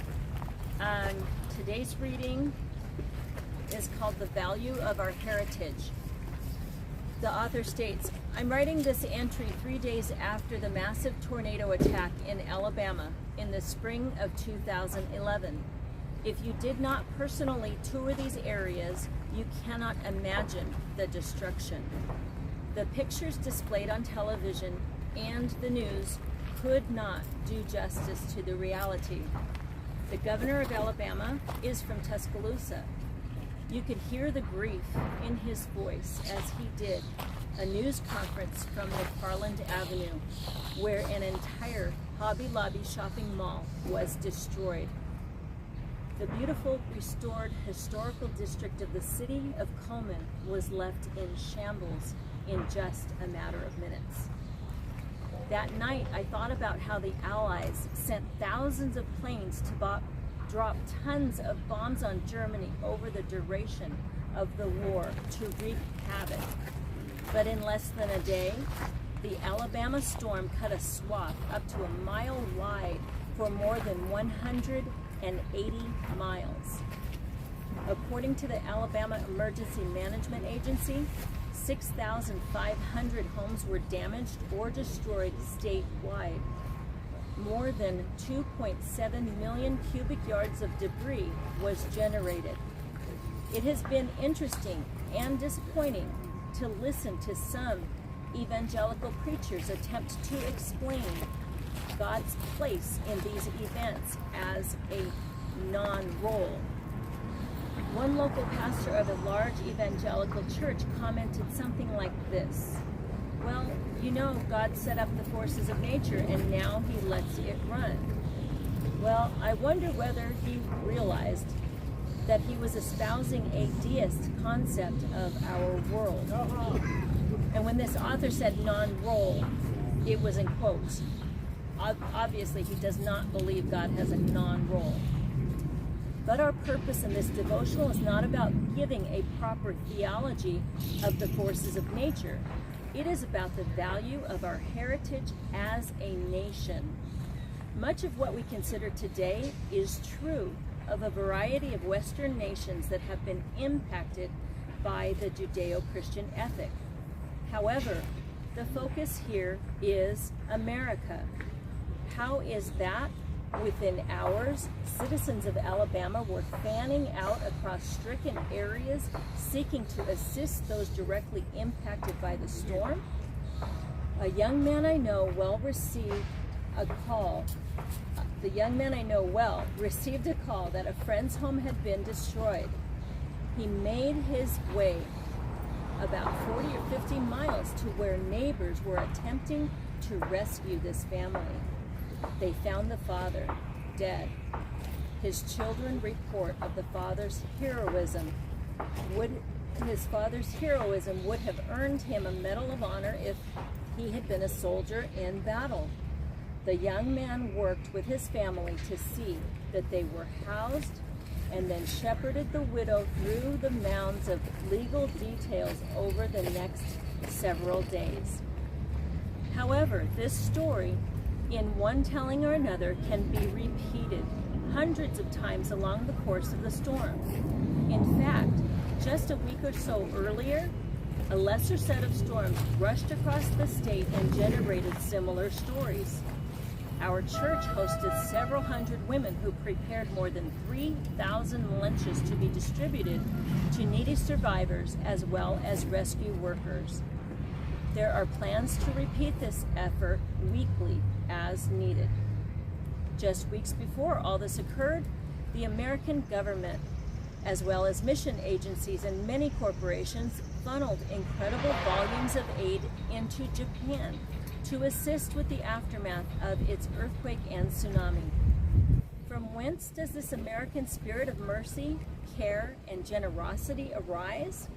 [SPEAKER 2] Today's reading is called The Value of Our Heritage. The author states, I'm writing this entry 3 days after the massive tornado attack in Alabama in the spring of 2011. If you did not personally tour these areas, you cannot imagine the destruction. The pictures displayed on television and the news could not do justice to the reality. The governor of Alabama is from Tuscaloosa. You could hear the grief in his voice as he did a news conference from McFarland Avenue, where an entire Hobby Lobby shopping mall was destroyed. The beautiful restored historical district of the city of Coleman was left in shambles in just a matter of minutes. That night, I thought about how the Allies sent thousands of planes to dropped tons of bombs on Germany over the duration of the war to wreak havoc. But in less than a day, the Alabama storm cut a swath up to a mile wide for more than 180 miles. According to the Alabama Emergency Management Agency, 6,500 homes were damaged or destroyed statewide. More than 2.7 million cubic yards of debris was generated. It has been interesting and disappointing to listen to some evangelical preachers attempt to explain God's place in these events as a non-role. One local pastor of a large evangelical church commented something like this: well, you know, God set up the forces of nature and now he lets it run. Well, I wonder whether he realized that he was espousing a deist concept of our world. And when this author said non-role, it was in quotes. Obviously, he does not believe God has a non-role. But our purpose in this devotional is not about giving a proper theology of the forces of nature. It is about the value of our heritage as a nation. Much of what we consider today is true of a variety of Western nations that have been impacted by the Judeo-Christian ethic. However, the focus here is America. How is that? Within hours, citizens of Alabama were fanning out across stricken areas, seeking to assist those directly impacted by the storm. A young man I know well received a call. The young man I know well received a call that a friend's home had been destroyed. He made his way about 40 or 50 miles to where neighbors were attempting to rescue this family. They found the father dead. His children report of the father's heroism. His father's heroism would have earned him a Medal of Honor if he had been a soldier in battle. The young man worked with his family to see that they were housed and then shepherded the widow through the mounds of legal details over the next several days. However, this story, in one telling or another, can be repeated hundreds of times along the course of the storm. In fact, just a week or so earlier, a lesser set of storms rushed across the state and generated similar stories. Our church hosted several hundred women who prepared more than 3,000 lunches to be distributed to needy survivors as well as rescue workers. There are plans to repeat this effort weekly as needed. Just weeks before all this occurred, the American government, as well as mission agencies and many corporations, funneled incredible volumes of aid into Japan to assist with the aftermath of its earthquake and tsunami. From whence does this American spirit of mercy, care, and generosity arise?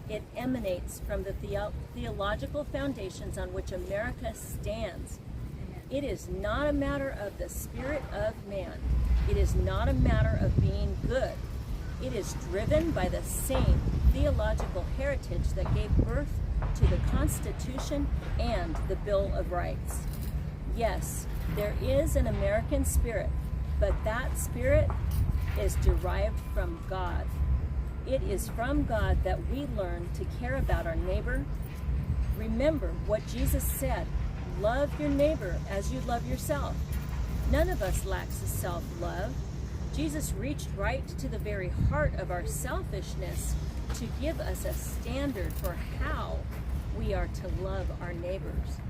[SPEAKER 2] It emanates from the theological foundations on which America stands. It is not a matter of the spirit of man. It is not a matter of being good. It is driven by the same theological heritage that gave birth to the Constitution and the Bill of Rights. Yes, there is an American spirit, but that spirit is derived from God. It is from God that we learn to care about our neighbor. Remember what Jesus said, love your neighbor as you love yourself. None of us lacks a self-love. Jesus reached right to the very heart of our selfishness to give us a standard for how we are to love our neighbors.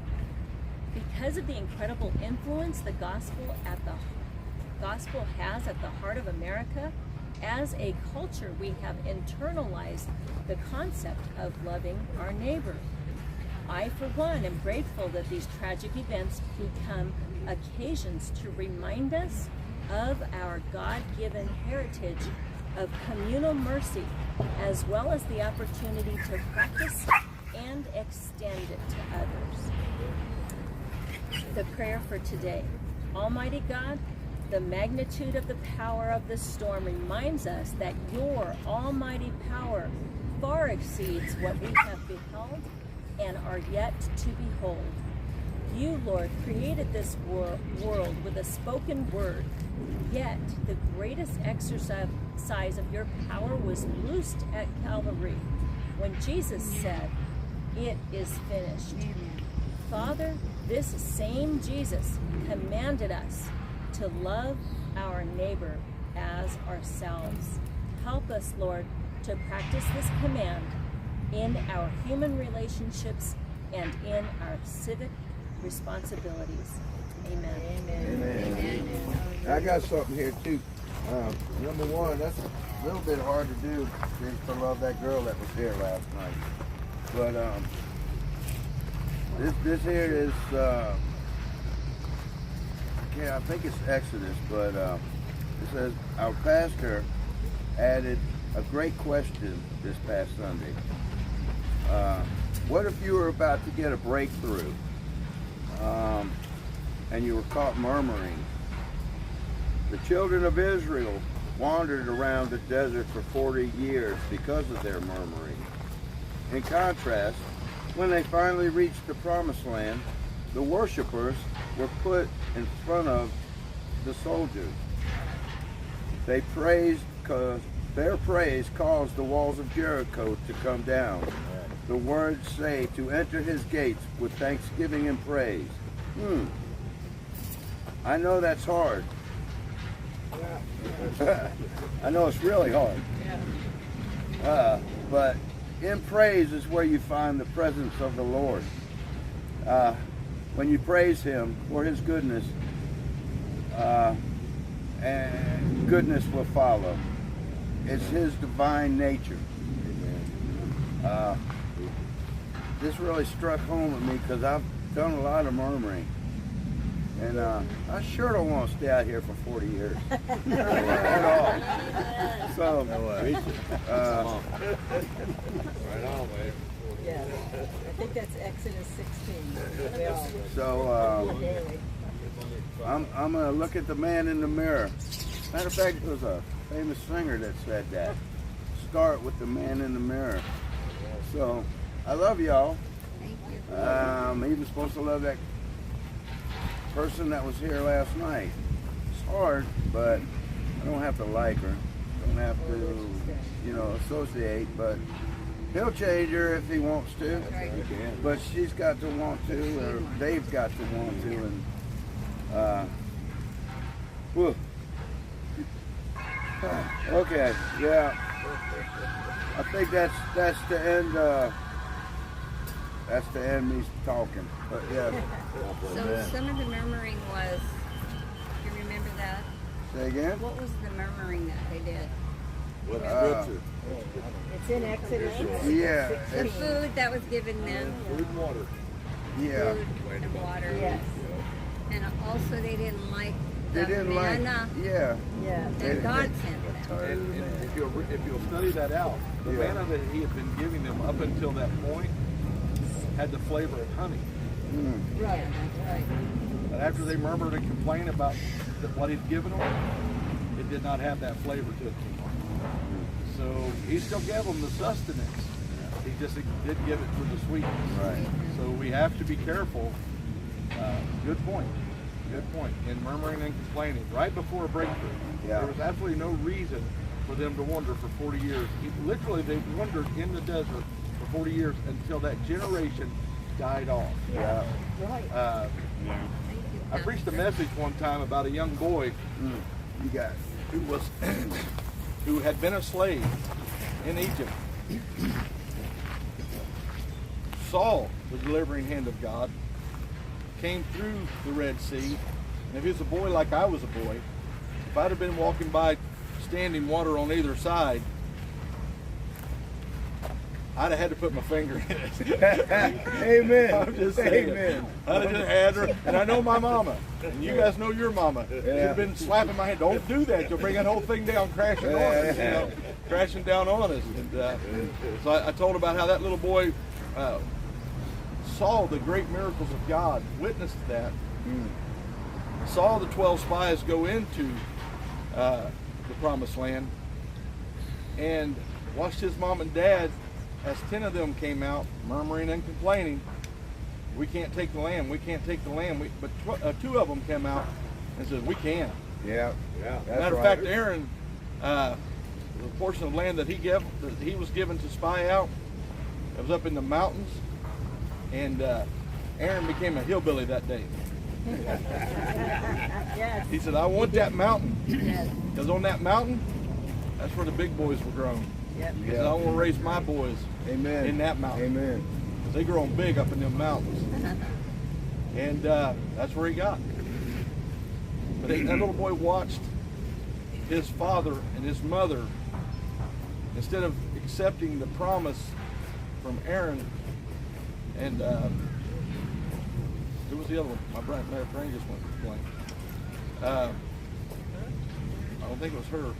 [SPEAKER 2] Because of the incredible influence the gospel has at the heart of America, as a culture we have internalized the concept of loving our neighbor. I, for one, am grateful that these tragic events become occasions to remind us of our God-given heritage of communal mercy, as well as the opportunity to practice and extend it to others. The prayer for today. Almighty God, The magnitude of the power of the storm reminds us that your almighty power far exceeds what we have beheld and are yet to behold. You, Lord, created this world with a spoken word, yet the greatest exercise of your power was loosed at Calvary when Jesus said, "It is finished." Father, this same Jesus commanded us to love our neighbor as ourselves. Help us, Lord, to practice this command in our human relationships and in our civic responsibilities. Amen.
[SPEAKER 7] Amen. I got something here too. Number one, that's a little bit hard to do, is to love that girl that was here last night. But this here is, I think it's Exodus, but it says, our pastor added a great question this past Sunday. What if you were about to get a breakthrough and you were caught murmuring? The children of Israel wandered around the desert for 40 years because of their murmuring. In contrast, when they finally reached the promised land, the worshipers were put in front of the soldiers. They praised because their praise caused the walls of Jericho to come down. The words say to enter his gates with thanksgiving and praise. I know that's hard. I know it's really hard. But in praise is where you find the presence of the Lord. When you praise him for his goodness, and goodness will follow. It's his divine nature. This really struck home with me because I've done a lot of murmuring. And I sure don't want to stay out here for 40 years. At all. So,
[SPEAKER 3] Right on, man.
[SPEAKER 4] Yeah, I think that's Exodus 16.
[SPEAKER 7] so I'm going to look at the man in the mirror. Matter of fact, it was a famous singer that said that. Start with the man in the mirror. So, I love y'all.
[SPEAKER 11] Thank you.
[SPEAKER 7] I'm even supposed to love that person that was here last night. It's hard, but I don't have to like her. Don't have to, associate, but he'll change her if he wants to.
[SPEAKER 11] Right.
[SPEAKER 7] But she's got to want to, or they've got to want to, and whew. Okay, yeah. I think that's the end. That's the end me talking. But yeah.
[SPEAKER 11] So some of the murmuring was, you remember that?
[SPEAKER 7] Say again?
[SPEAKER 11] What was the murmuring that they did?
[SPEAKER 1] What scripture?
[SPEAKER 4] It's in Exodus.
[SPEAKER 7] Yeah.
[SPEAKER 11] The food that was given them.
[SPEAKER 3] Food and water.
[SPEAKER 7] Yeah.
[SPEAKER 11] Food and water.
[SPEAKER 4] Yes.
[SPEAKER 11] And also they didn't like
[SPEAKER 7] They
[SPEAKER 11] the
[SPEAKER 7] didn't
[SPEAKER 11] manna
[SPEAKER 7] Yeah.
[SPEAKER 4] Yeah.
[SPEAKER 11] that God sent them.
[SPEAKER 3] And if you'll study that out, the manna that he had been giving them up until that point had the flavor of honey.
[SPEAKER 11] Right. Yeah, that's right.
[SPEAKER 3] But after they murmured and complained about what he'd given them, it did not have that flavor to it anymore. So he still gave them the sustenance. He just didn't give it for the sweetness.
[SPEAKER 7] Right.
[SPEAKER 3] So we have to be careful. Good point. Good point. In murmuring and complaining, right before a breakthrough, there was absolutely no reason for them to wander for 40 years. Literally, they wandered in the desert for 40 years until that generation died off.
[SPEAKER 7] Yeah.
[SPEAKER 4] Right.
[SPEAKER 3] I preached a message one time about a young boy
[SPEAKER 7] You got it.
[SPEAKER 3] who had been a slave in Egypt. Saul, the delivering hand of God, came through the Red Sea. And if he was a boy like I was a boy, if I'd have been walking by standing water on either side, I'd have had to put my finger in it.
[SPEAKER 7] Amen.
[SPEAKER 3] I'm just saying.
[SPEAKER 7] Amen.
[SPEAKER 3] I'd have just had her, and I know my mama, and you guys know your mama. She'd have been slapping my hand. Don't do that. You'll bring that whole thing down crashing on us. Crashing down on us. And so I told about how that little boy saw the great miracles of God, witnessed that,
[SPEAKER 9] saw the 12 spies go into the promised land and watched his mom and dad as 10 of them came out murmuring and complaining, we can't take the land, we can't take the land. But 2 of them came out and said, we can.
[SPEAKER 7] Yeah.
[SPEAKER 9] Matter of fact, Aaron, the portion of land that he was given to spy out, it was up in the mountains, and Aaron became a hillbilly that day.
[SPEAKER 4] Yes.
[SPEAKER 9] He said, I want that mountain, because on that mountain, that's where the big boys were grown.
[SPEAKER 4] Yep.
[SPEAKER 9] He said, I want to raise my boys
[SPEAKER 7] Amen.
[SPEAKER 9] in that mountain.
[SPEAKER 7] Amen.
[SPEAKER 9] They growing big up in them mountains. And that's where he got. But that little boy watched his father and his mother, instead of accepting the promise from Aaron, and who was the other one? My brain just went blank. I don't think it was her.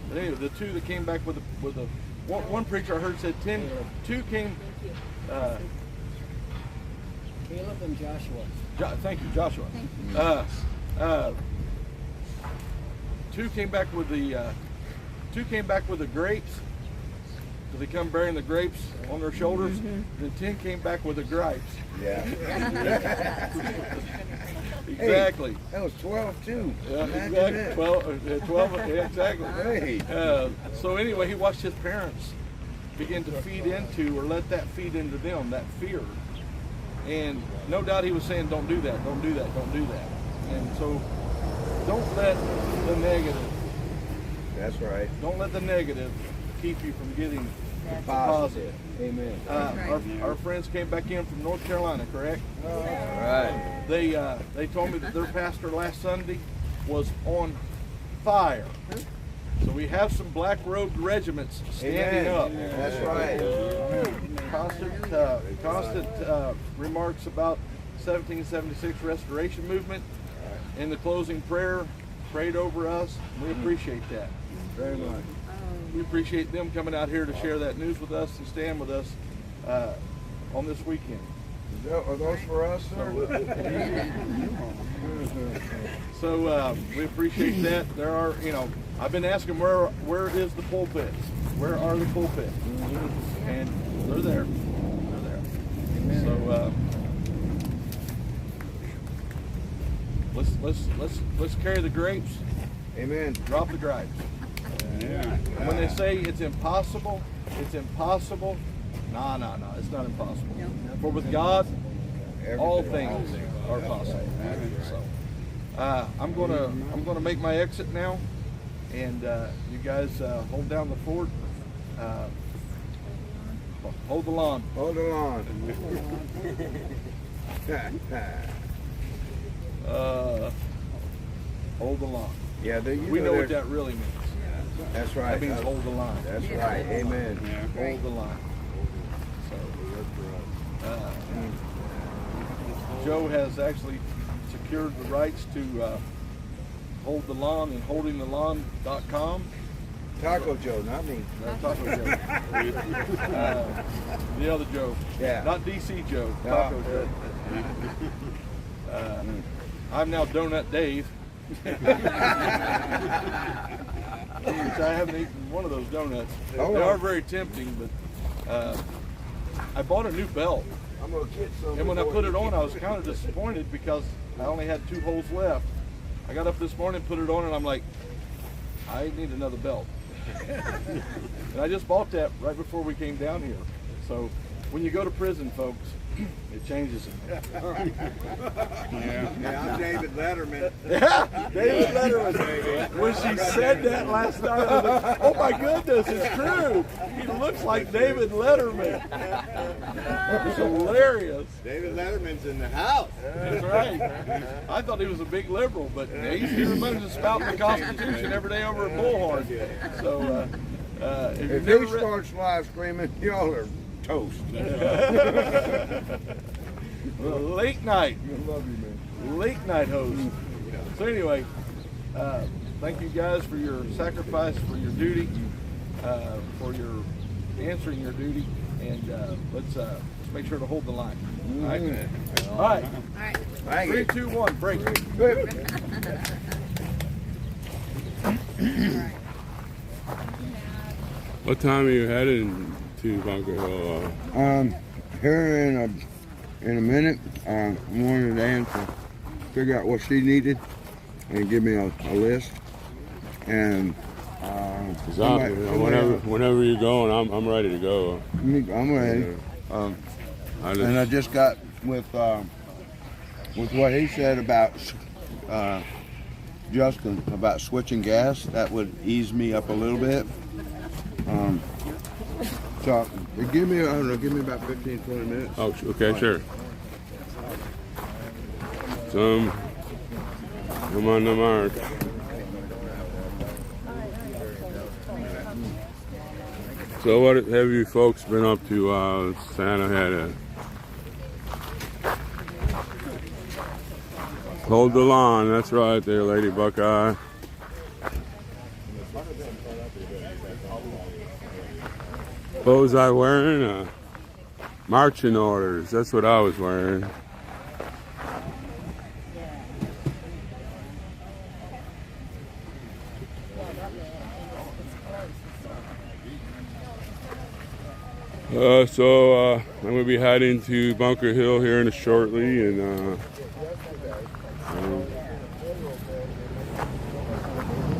[SPEAKER 9] But anyway, the 2 that came back with the one preacher I heard said 2 came.
[SPEAKER 10] Caleb and Joshua.
[SPEAKER 9] Thank you, Joshua. 2 came back with the 2 came back with the grapes. So they come bearing the grapes on their shoulders. And 10 came back with the gripes.
[SPEAKER 7] Yeah.
[SPEAKER 9] Exactly.
[SPEAKER 7] Hey, that was 12 too.
[SPEAKER 9] Yeah,
[SPEAKER 7] Imagine
[SPEAKER 9] exactly.
[SPEAKER 7] that.
[SPEAKER 9] 12, yeah, exactly.
[SPEAKER 7] Hey.
[SPEAKER 9] So anyway, he watched his parents begin to feed into, or let that feed into them, that fear. And no doubt he was saying, don't do that, don't do that, don't do that. And so don't let the negative,
[SPEAKER 7] That's right.
[SPEAKER 9] don't let the negative keep you from getting the
[SPEAKER 7] Positive.
[SPEAKER 9] positive.
[SPEAKER 7] Amen.
[SPEAKER 9] Our friends came back in from North Carolina, correct?
[SPEAKER 7] All right.
[SPEAKER 9] They told me that their pastor last Sunday was on fire. So we have some black robed regiments standing up.
[SPEAKER 7] That's right.
[SPEAKER 9] Constant remarks about 1776 Restoration Movement. In the closing prayer, prayed over us. We appreciate that very much. We appreciate them coming out here to share that news with us and stand with us on this weekend.
[SPEAKER 7] Are those for us, sir?
[SPEAKER 9] So we appreciate that. There are, I've been asking where is the pulpits? Where are the pulpits? And they're there. They're there. So let's carry the grapes.
[SPEAKER 7] Amen.
[SPEAKER 9] Drop the grapes. And when they say it's impossible, it's impossible. No, it's not impossible. For with God, all things are possible. So I'm gonna make my exit now, and you guys hold down the fort. Hold the lawn.
[SPEAKER 7] Hold the lawn.
[SPEAKER 9] Hold the lawn.
[SPEAKER 7] Yeah,
[SPEAKER 9] we know what that really means.
[SPEAKER 7] That's right.
[SPEAKER 9] That means hold the line.
[SPEAKER 7] That's right. Amen.
[SPEAKER 9] Hold the line. So, Joe has actually secured the rights to hold the lawn and holdingthelawn.com.
[SPEAKER 7] Taco Joe, not me.
[SPEAKER 9] Taco Joe. The other Joe.
[SPEAKER 7] Yeah.
[SPEAKER 9] Not DC Joe. Taco Joe. I'm now Donut Dave. Which I haven't eaten one of those donuts. They are very tempting, but I bought a new belt.
[SPEAKER 7] I'm gonna get some.
[SPEAKER 9] And when I put it on, I was kind of disappointed because I only had 2 holes left. I got up this morning, put it on, and I'm like, I need another belt. And I just bought that right before we came down here. So when you go to prison, folks, it changes it.
[SPEAKER 6] Yeah, I'm David Letterman.
[SPEAKER 9] Yeah, David Letterman. When she said that last night, I was like, oh my goodness, it's true. He looks like David Letterman. It's hilarious.
[SPEAKER 6] David Letterman's in the house.
[SPEAKER 9] That's right. I thought he was a big liberal, but he reminds us about the Constitution every day over at Bullhorn. So
[SPEAKER 7] if he starts live screaming, y'all are toast.
[SPEAKER 9] Late night.
[SPEAKER 7] I love you, man.
[SPEAKER 9] Late night host. So anyway, thank you guys for your sacrifice, for your duty, for your answering your duty, and let's make sure to hold the line. All right. All right.
[SPEAKER 11] All right.
[SPEAKER 9] 3, 2, 1, break.
[SPEAKER 7] Good.
[SPEAKER 1] What time are you heading to Bunker Hill?
[SPEAKER 7] Here in a minute, I wanted Ann to figure out what she needed and give me a list. And
[SPEAKER 1] whenever you're going, I'm ready to go.
[SPEAKER 7] I'm ready. And I just got with what he said about Justin about switching gas. That would ease me up a little bit. So give me about 15, 20 minutes.
[SPEAKER 1] Oh, okay, sure. So I'm on the mark. So what have you folks been up to? Santa had a hold the lawn. That's right there, Lady Buckeye. What was I wearing? Marching orders. That's what I was wearing. So I'm going to be heading to Bunker Hill here shortly, and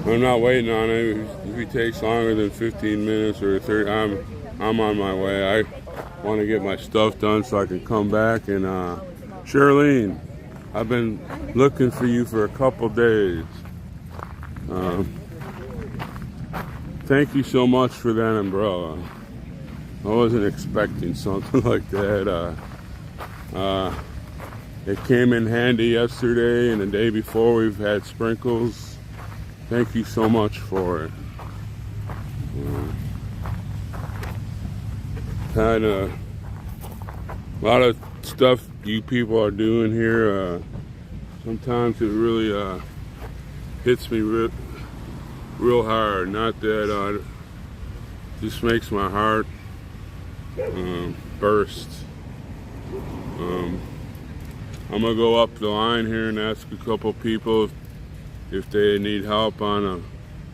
[SPEAKER 1] I'm not waiting on it. If it takes longer than 15 minutes or 30, I'm on my way. I want to get my stuff done so I can come back. And Charlene, I've been looking for you for a couple days. Thank you so much for that umbrella. I wasn't expecting something like that. It came in handy yesterday, and the day before we've had sprinkles. Thank you so much for it. Had a lot of stuff you people are doing here. Sometimes it really hits me real hard. Not that just makes my heart burst. I'm gonna go up the line here and ask a couple people if they need help on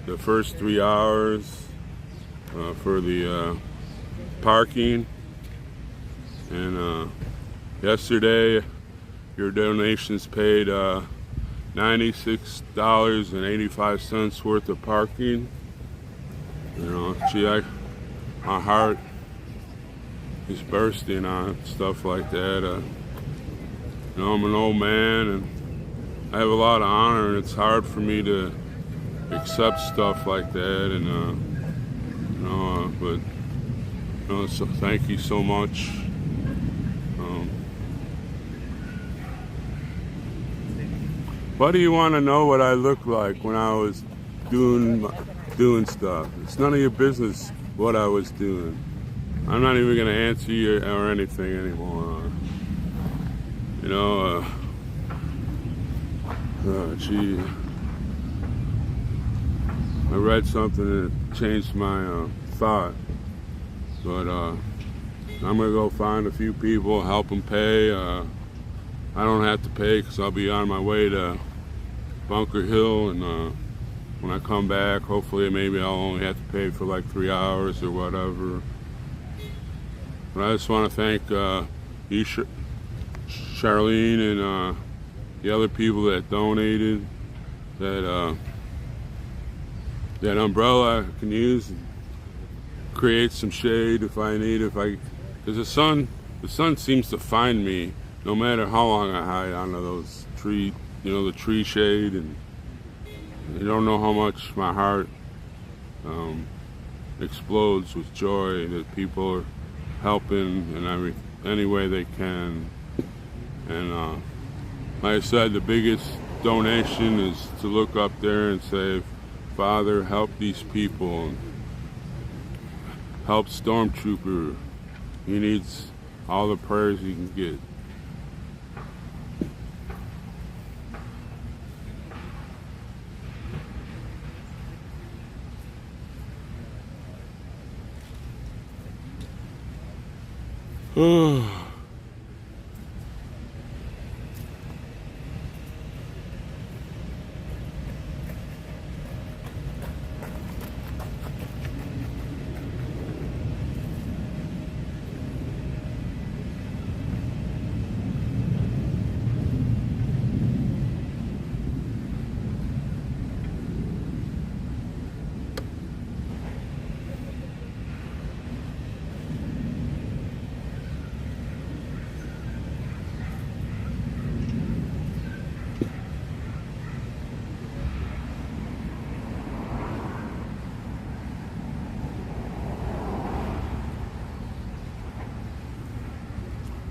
[SPEAKER 1] the first 3 hours for the parking. And yesterday your donations paid $96.85 worth of parking. You know, gee, my heart is bursting on stuff like that. You know, I'm an old man and I have a lot of honor, and it's hard for me to accept stuff like that. And so thank you so much. Why do you want to know what I look like when I was doing stuff? It's none of your business what I was doing. I'm not even going to answer you or anything anymore. You know, gee, I read something that changed my thought, but I'm going to go find a few people, help them pay. I don't have to pay because I'll be on my way to Bunker Hill, and when I come back, hopefully maybe I'll only have to pay for like 3 hours or whatever. But I just want to thank you, Charlene, and the other people that donated. That umbrella I can use and create some shade if I need. Because the sun seems to find me no matter how long I hide under those trees. You know, the tree shade, and you don't know how much my heart explodes with joy that people are helping in any way they can. And like I said, the biggest donation is to look up there and say, Father, help these people. Help Stormtrooper. He needs all the prayers he can get.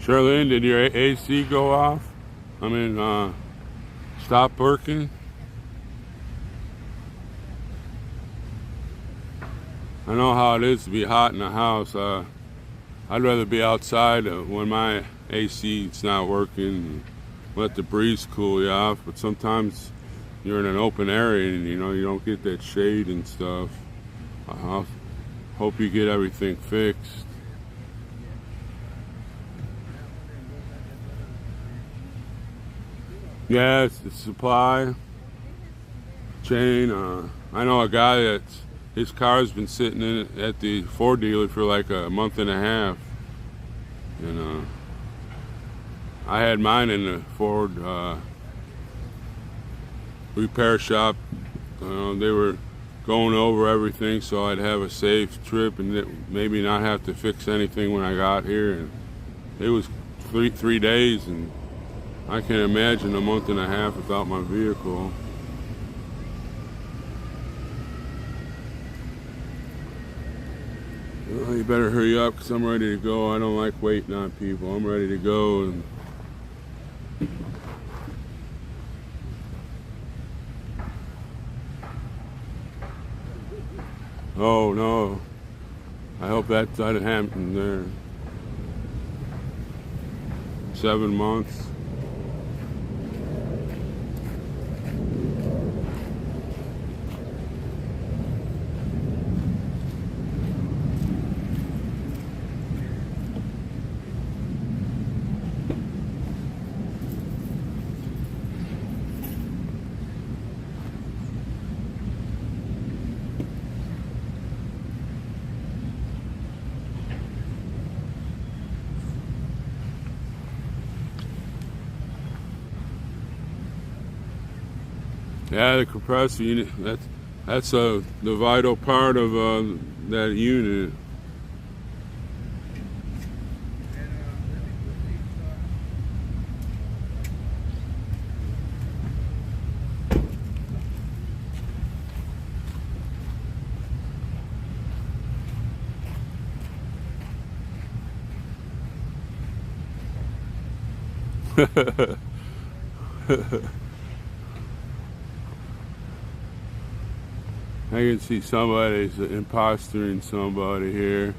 [SPEAKER 1] Charlene, did your AC go off? I mean, stop working? I know how it is to be hot in the house. I'd rather be outside when my AC is not working. Let the breeze cool you off. But sometimes you're in an open area and you know you don't get that shade and stuff. I hope you get everything fixed. Yeah, it's the supply chain. I know a guy that's his car's been sitting in at the Ford dealer for like a month and a half, and I had mine in the Ford repair shop. They were going over everything so I'd have a safe trip and maybe not have to fix anything when I got here. And it was three days, and I can't imagine a month and a half without my vehicle. Well, you better hurry up because I'm ready to go. I don't like waiting on people. I'm ready to go. And oh no, I hope that doesn't happen there. 7 months. Yeah, the compressor unit, that's the vital part of that unit. I can see somebody's imposter-ing somebody here.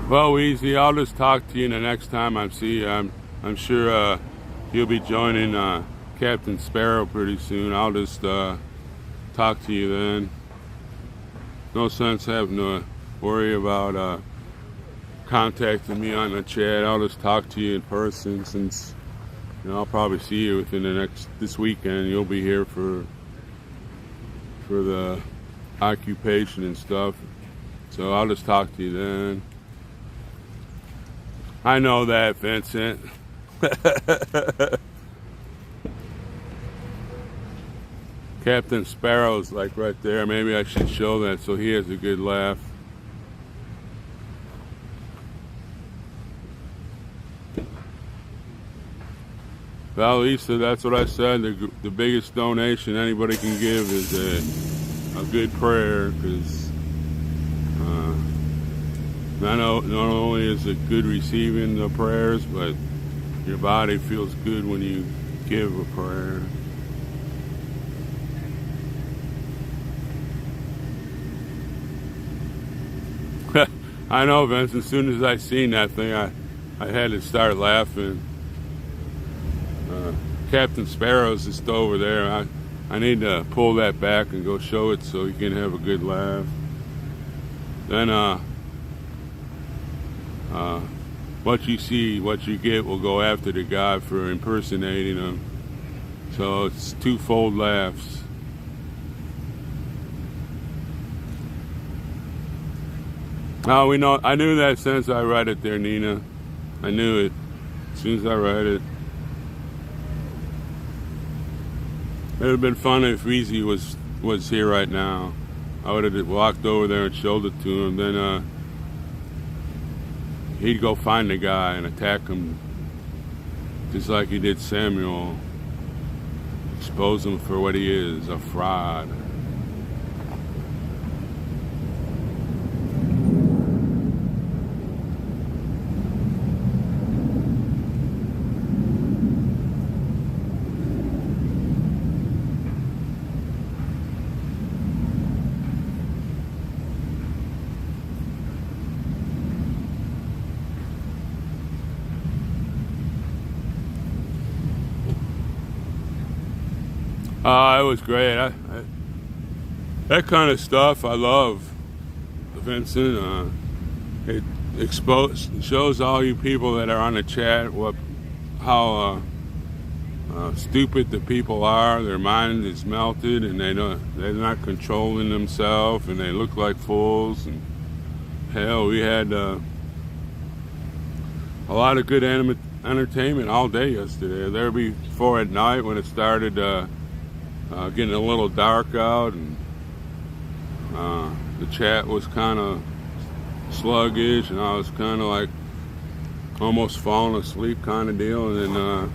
[SPEAKER 1] Well, Weezy, I'll just talk to you the next time I see you. I'm sure you'll be joining Captain Sparrow pretty soon. I'll just talk to you then. No sense having to worry about contacting me on the chat. I'll just talk to you in person, since I'll probably see you within this weekend. You'll be here for the occupation and stuff, so I'll just talk to you then. I know that, Vincent. Captain Sparrow's like right there. Maybe I should show that so he has a good laugh. Well, Lisa, that's what I said. The biggest donation anybody can give is a good prayer, because not only is it good receiving the prayers, but your body feels good when you give a prayer. I know, Vince. As soon as I seen that thing, I had to start laughing. Captain Sparrow's just over there. I need to pull that back and go show it so you can have a good laugh. Then what you see, what you get, will go after the guy for impersonating him. So it's twofold laughs. Oh, we know. I knew that since I read it there, Nina. I knew it as soon as I read it. It would have been fun if Weezy was here right now. I would have walked over there and showed it to him. Then he'd go find the guy and attack him just like he did Samuel. Expose him for what he is, a fraud. It was great. That kind of stuff I love, Vincent. It shows all you people that are on the chat how stupid the people are. Their mind is melted, and they're not controlling themselves, and they look like fools. And hell, we had a lot of good entertainment all day yesterday. There before at night when it started getting a little dark out, and the chat was kind of sluggish, and I was kind of like almost falling asleep kind of deal. And then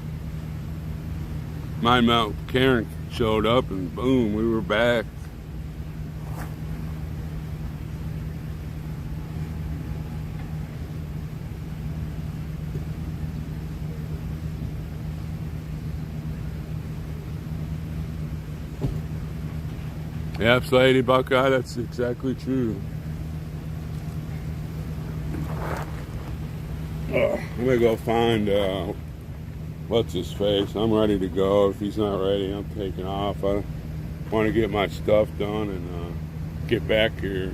[SPEAKER 1] my Mount Karen showed up, and boom, we were back. Yep, Lady Buckeye, that's exactly true. I'm gonna go find what's his face. I'm ready to go. If he's not ready, I'm taking off. I want to get my stuff done and get back here.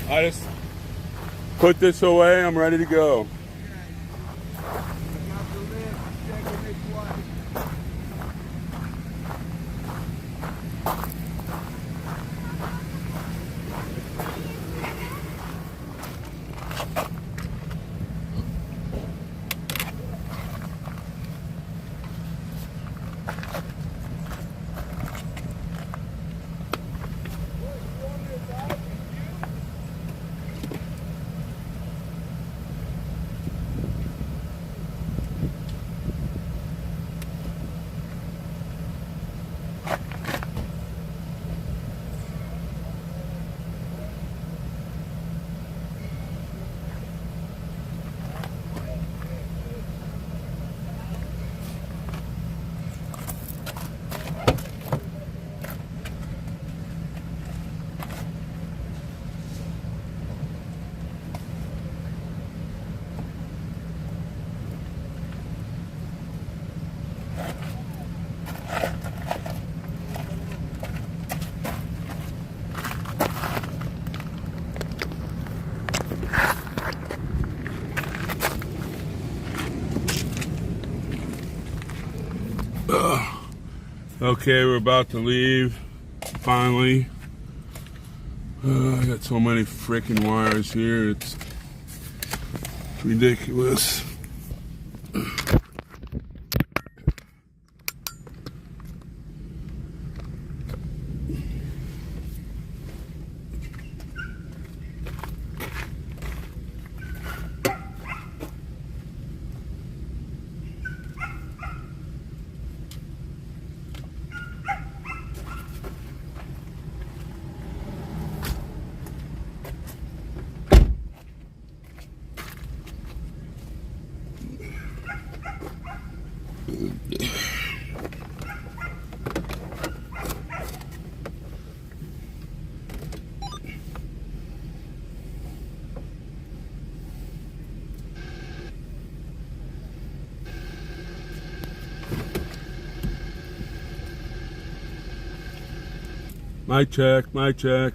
[SPEAKER 1] I just put this away. I'm ready to go. Okay, we're about to leave. Finally. I got so many freaking wires here. It's ridiculous. Mic check, mic check.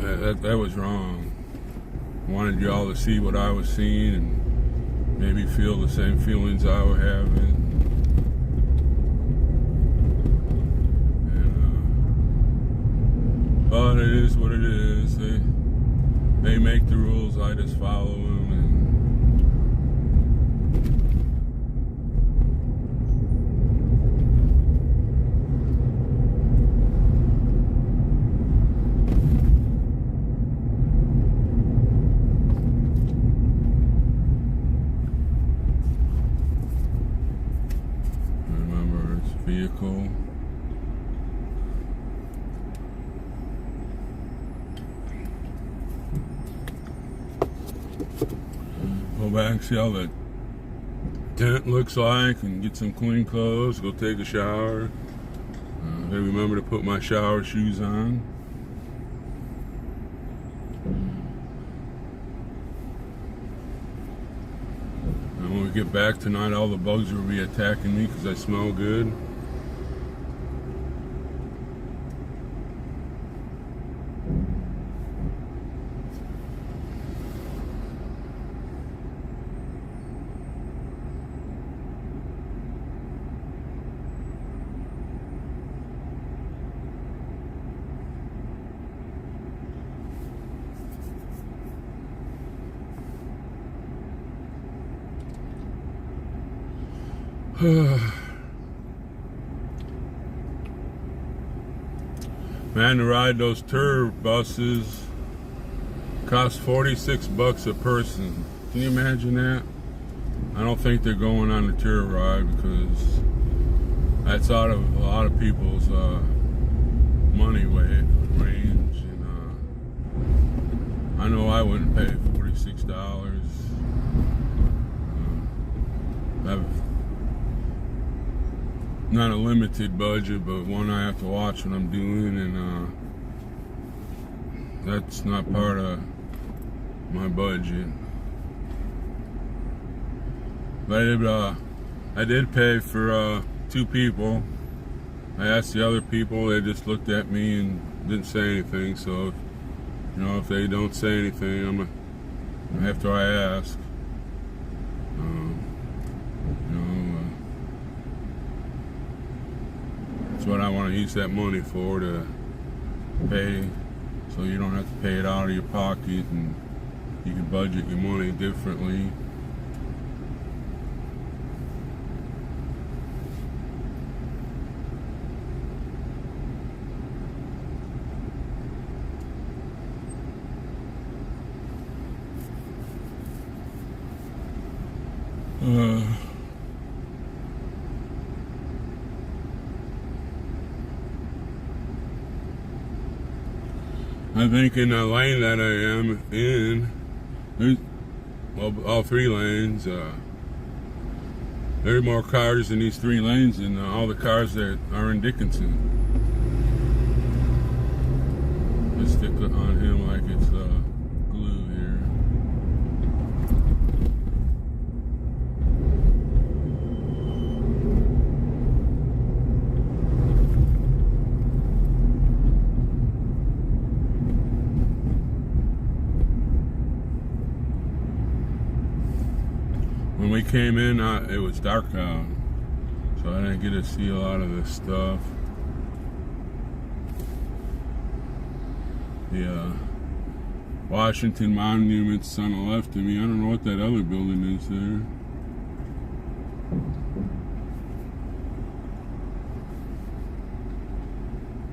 [SPEAKER 1] That was wrong. Wanted y'all to see what I was seeing and maybe feel the same feelings I was having. But it is what it is. They make the rules, I just follow them. Remember, it's vehicle. Go back, see how the tent looks like, and get some clean clothes, go take a shower. Then remember to put my shower shoes on. And when we get back tonight, all the bugs will be attacking me because I smell good. Man, to ride those tour buses costs $46 a person. Can you imagine that? I don't think they're going on the tour ride because that's out of a lot of people's money range. And I know I wouldn't pay $46. I've not a limited budget, but one I have to watch what I'm doing, and that's not part of my budget. But I did pay for 2 people. I asked the other people, they just looked at me and didn't say anything. So, you know, if they don't say anything, after I ask, that's what I want to use that money for, to pay, so you don't have to pay it out of your pocket and you can budget your money differently. I think in the lane that I am in, there's, well, all 3 lanes, there are more cars in these 3 lanes than all the cars that are in Dickinson. Just stick it on him like it's glue here. When we came in, it was dark out, so I didn't get to see a lot of this stuff. The Washington Monument's on the left of me. I don't know what that other building is there.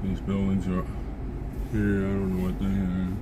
[SPEAKER 1] These buildings are here. I don't know what they are.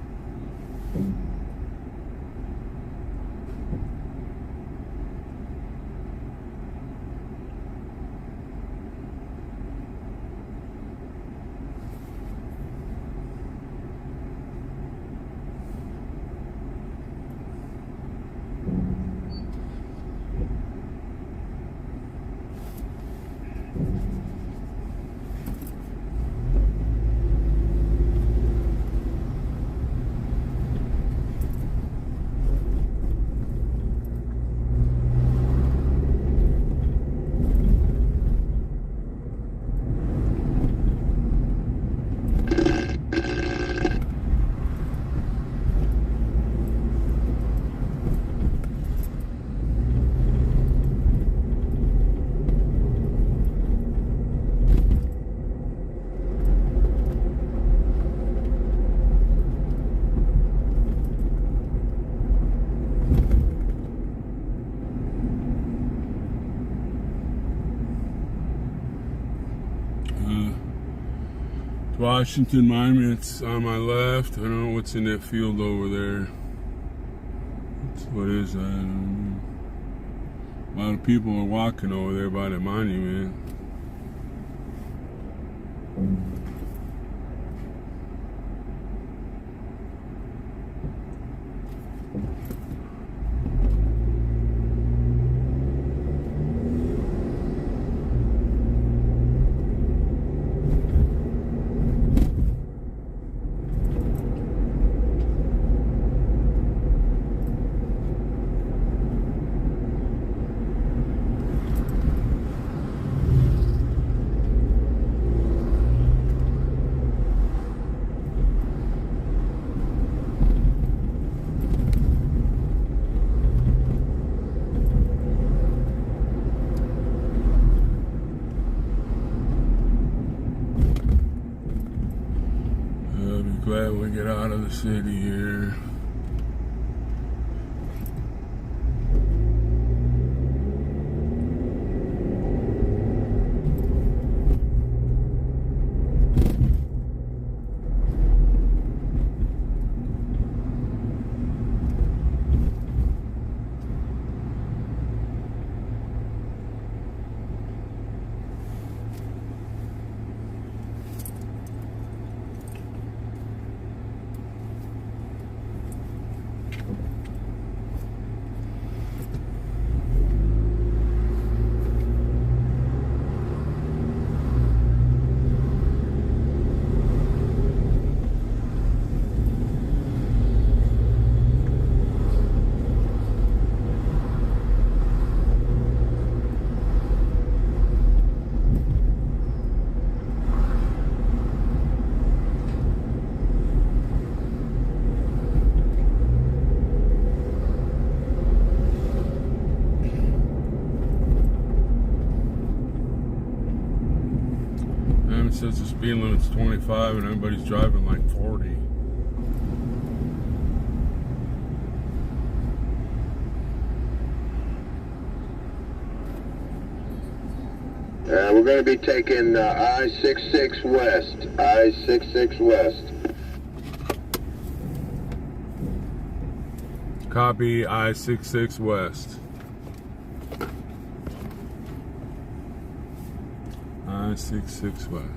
[SPEAKER 1] Washington Monuments on my left. I don't know what's in that field over there. What is that? I don't know. A lot of people are walking over there by the monument. I'll be glad we get out of the city here. It says the speed limit's 25 and everybody's driving like 40.
[SPEAKER 12] We're going to be taking I-66 West. I-66 West.
[SPEAKER 1] Copy, I-66 West. I-66 West.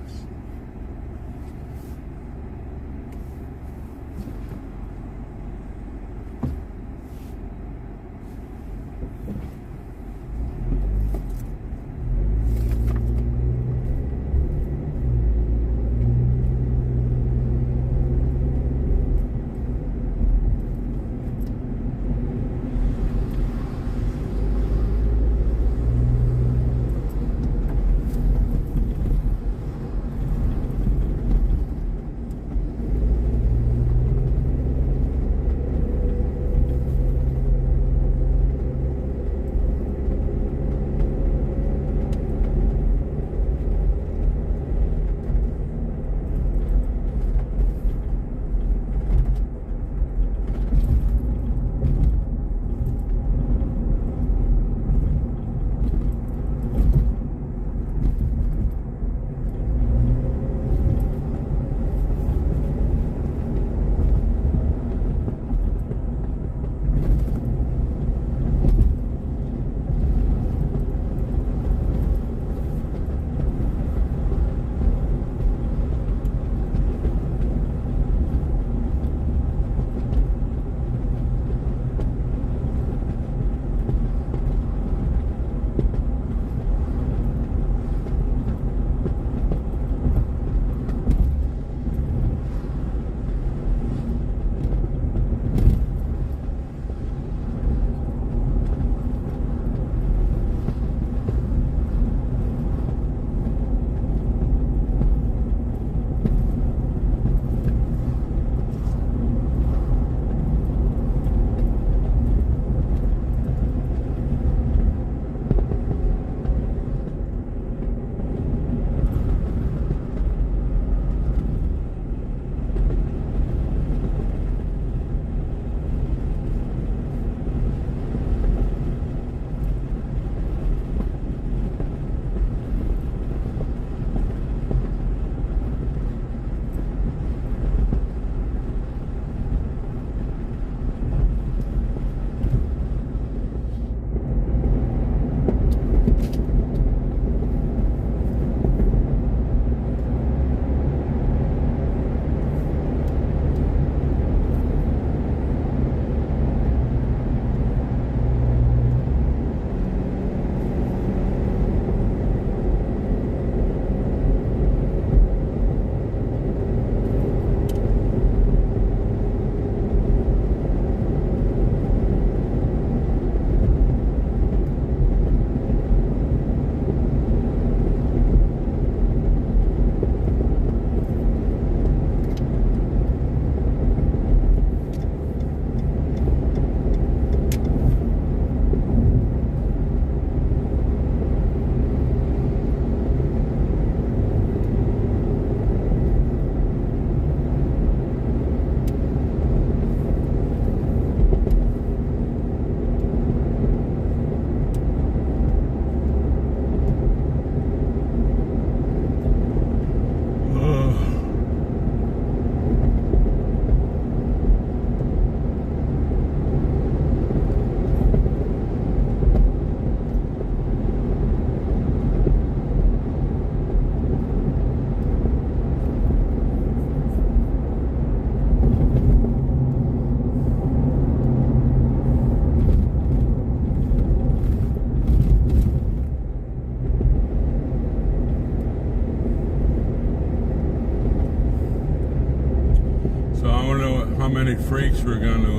[SPEAKER 1] many freaks we're going to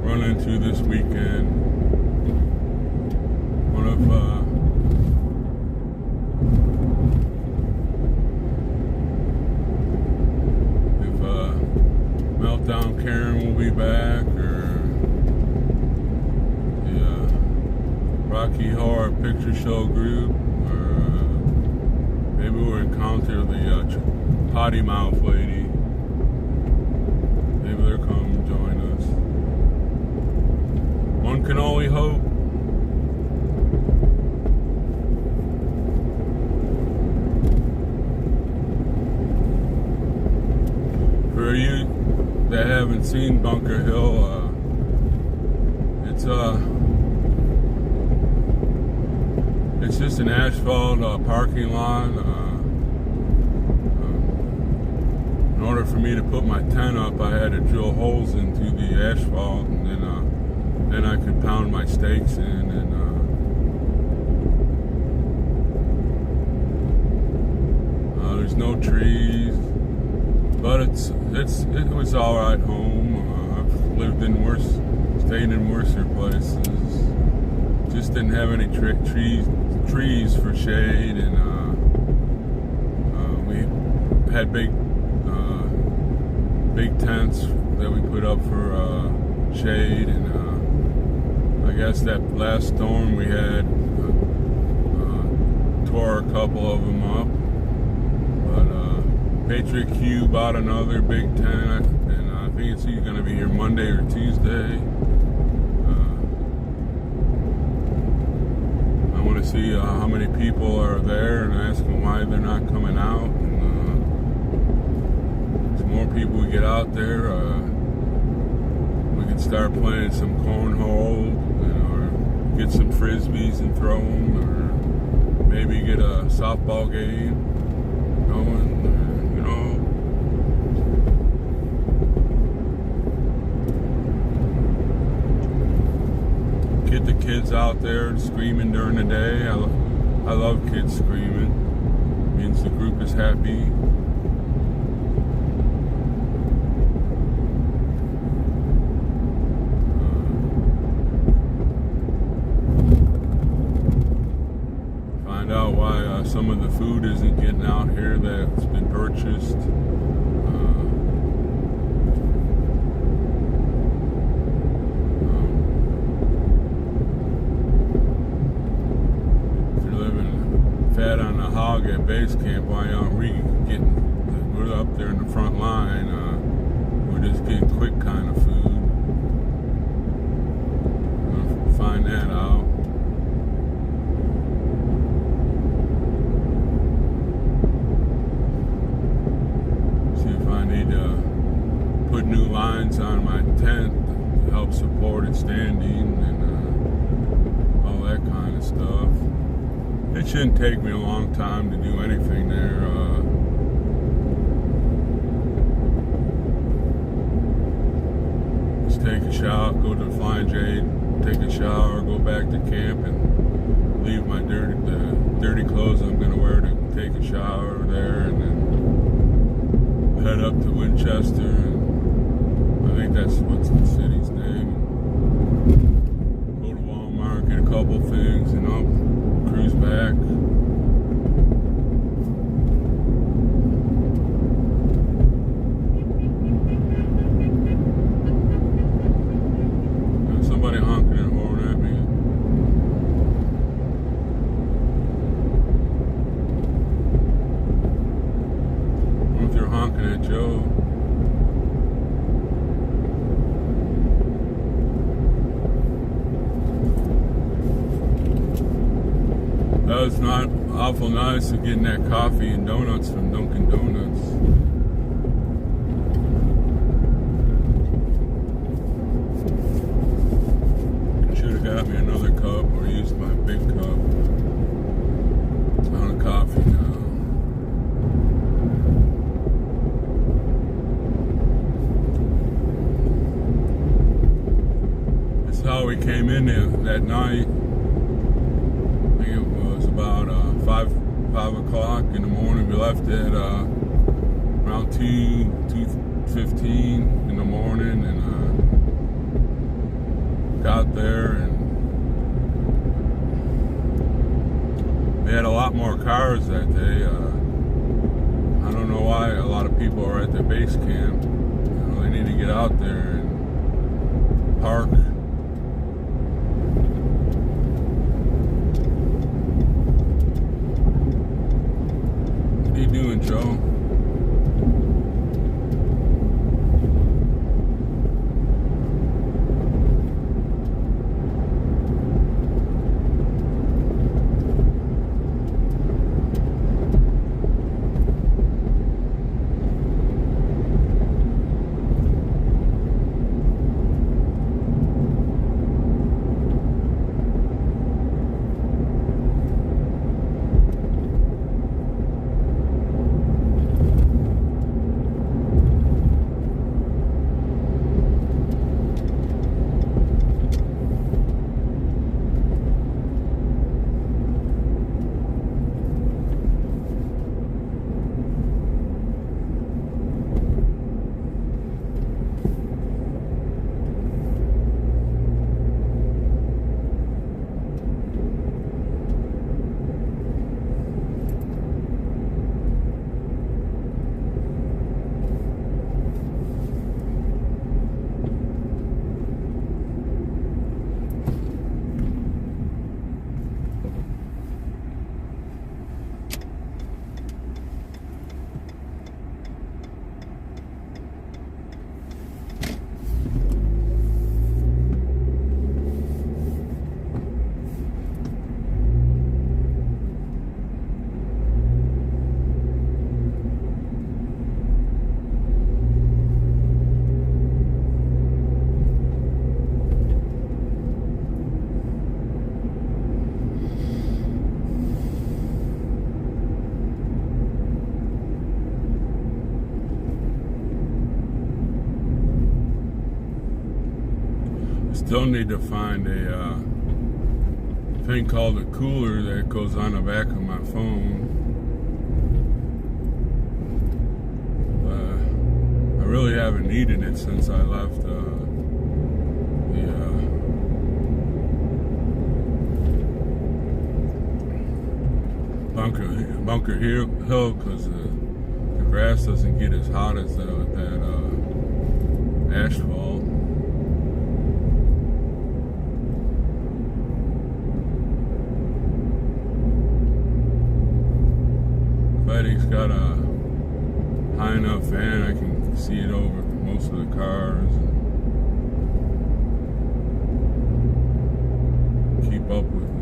[SPEAKER 1] run into this weekend. One of Meltdown Karen will be back, or the Rocky Horror Picture Show group, or maybe we'll encounter the Potty Mouth lady. Maybe they'll come join us. One can only hope. For you that haven't seen Bunker Hill, it's just an asphalt parking lot. In order for me to put my tent up, I had to drill holes into the asphalt, and then I could pound my stakes in. And there's no trees. But it was all right home. I've lived in stayed in worser places. Just didn't have any trees for shade, and we had big tents that we put up for shade. And I guess that last storm we had tore a couple of them up. Patriot Q bought another big tent, and I think it's either going to be here Monday or Tuesday. I want to see how many people are there and ask them why they're not coming out. And, the more people we get out there, we can start playing some cornhole, or get some frisbees and throw them, or maybe get a softball game going. Get the kids out there screaming during the day. I love kids screaming. It means the group is happy. Find out why some of the food isn't getting out here that's been purchased. Fat on the hog at base camp, why aren't we getting, we're up there in the front line, we're just getting quick kind of food. We'll find that out. See if I need to put new lines on my tent to help support it standing, and all that kind of stuff. It shouldn't take me a long time to do anything there. Just take a shower, go to the Flying J, take a shower, go back to camp, and leave my dirty clothes I'm going to wear to take a shower there, and then head up to Winchester. And I think that's what's the city's name. Go to Walmart, get a couple things, and I'll cruise back. There's somebody honking their horn at me. I wonder if they're honking at Joe. That was not awful nice of getting that coffee and donuts from Dunkin' Donuts. Should have got me another cup, or used my big cup. On a coffee now. This is how we came in there that night. About 5 o'clock in the morning. We left at around 2 8:15 in the morning, and got there, and they had a lot more cars that day. I don't know why a lot of people are at the base camp. They need to get out there and park. What are you doing, Joe? Still need to find a thing called a cooler that goes on the back of my phone. I really haven't needed it since I left Bunker Hill, because the grass doesn't get as hot as that asphalt. But he's got a high enough fan I can see it over most of the cars and keep up with them.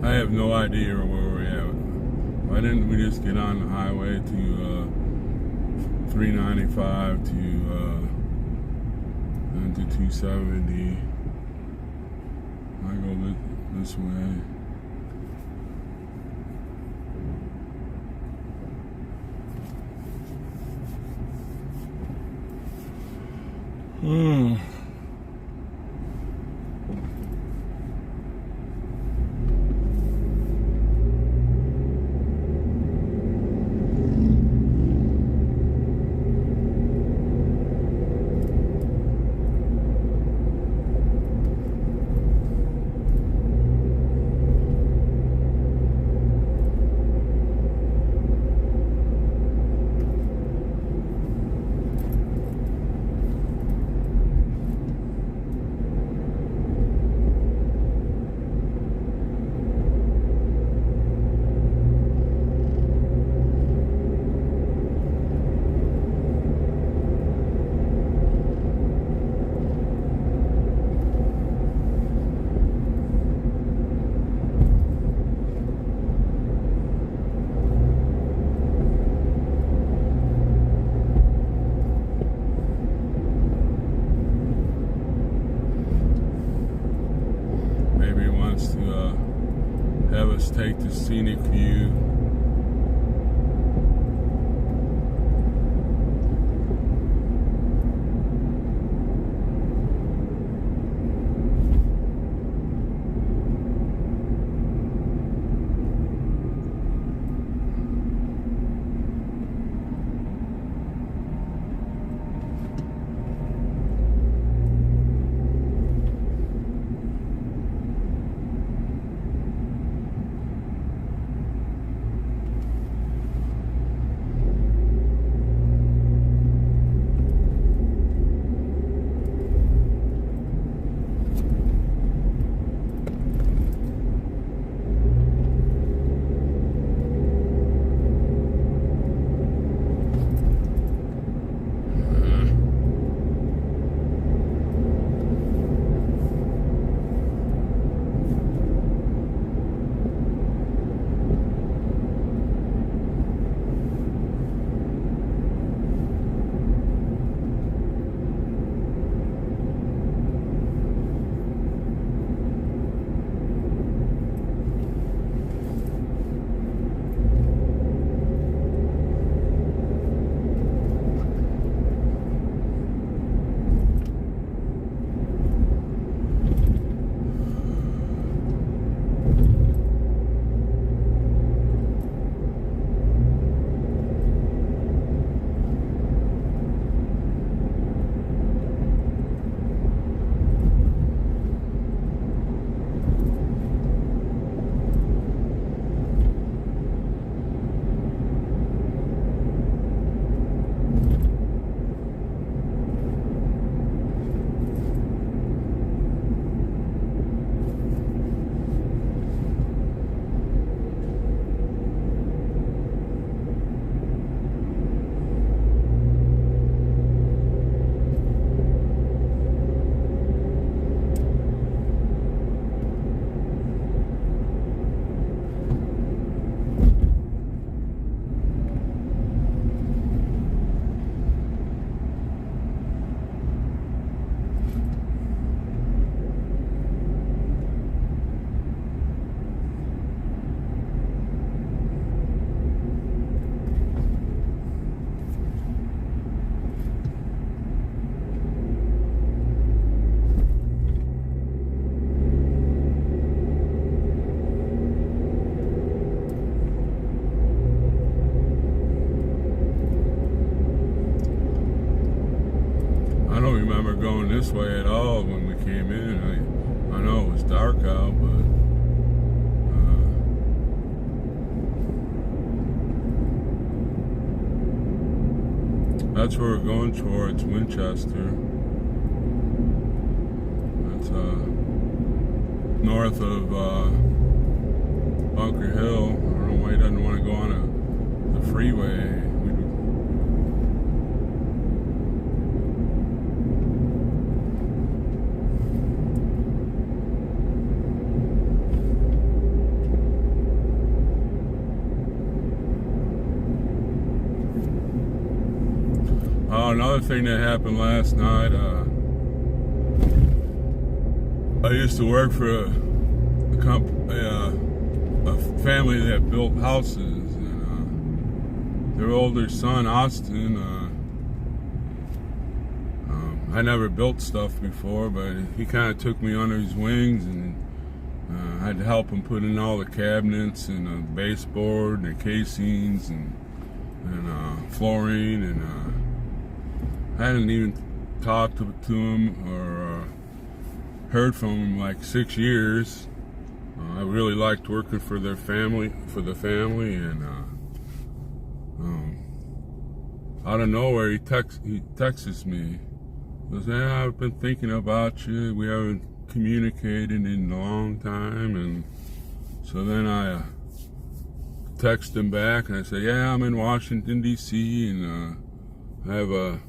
[SPEAKER 1] I have no idea where we're at. Why didn't we just get on the highway to 395 to and to 270? I go this way. Have us take the scenic view. Going this way at all when we came in. I know it was dark out, but that's where we're going towards, Winchester. That's north of Bunker Hill. I don't know why he doesn't want to go on the freeway. another thing that happened last night, I used to work for a family that built houses, and their older son, Austin, I never built stuff before, but he kind of took me under his wings, and I had to help him put in all the cabinets and the baseboard and the casings and flooring, and I hadn't even talked to him or heard from him like 6 years. I really liked working for the family, and out of nowhere he texts me. He goes, "Yeah, I've been thinking about you. We haven't communicated in a long time," and so then I text him back and I say, "Yeah, I'm in Washington D.C. and I have a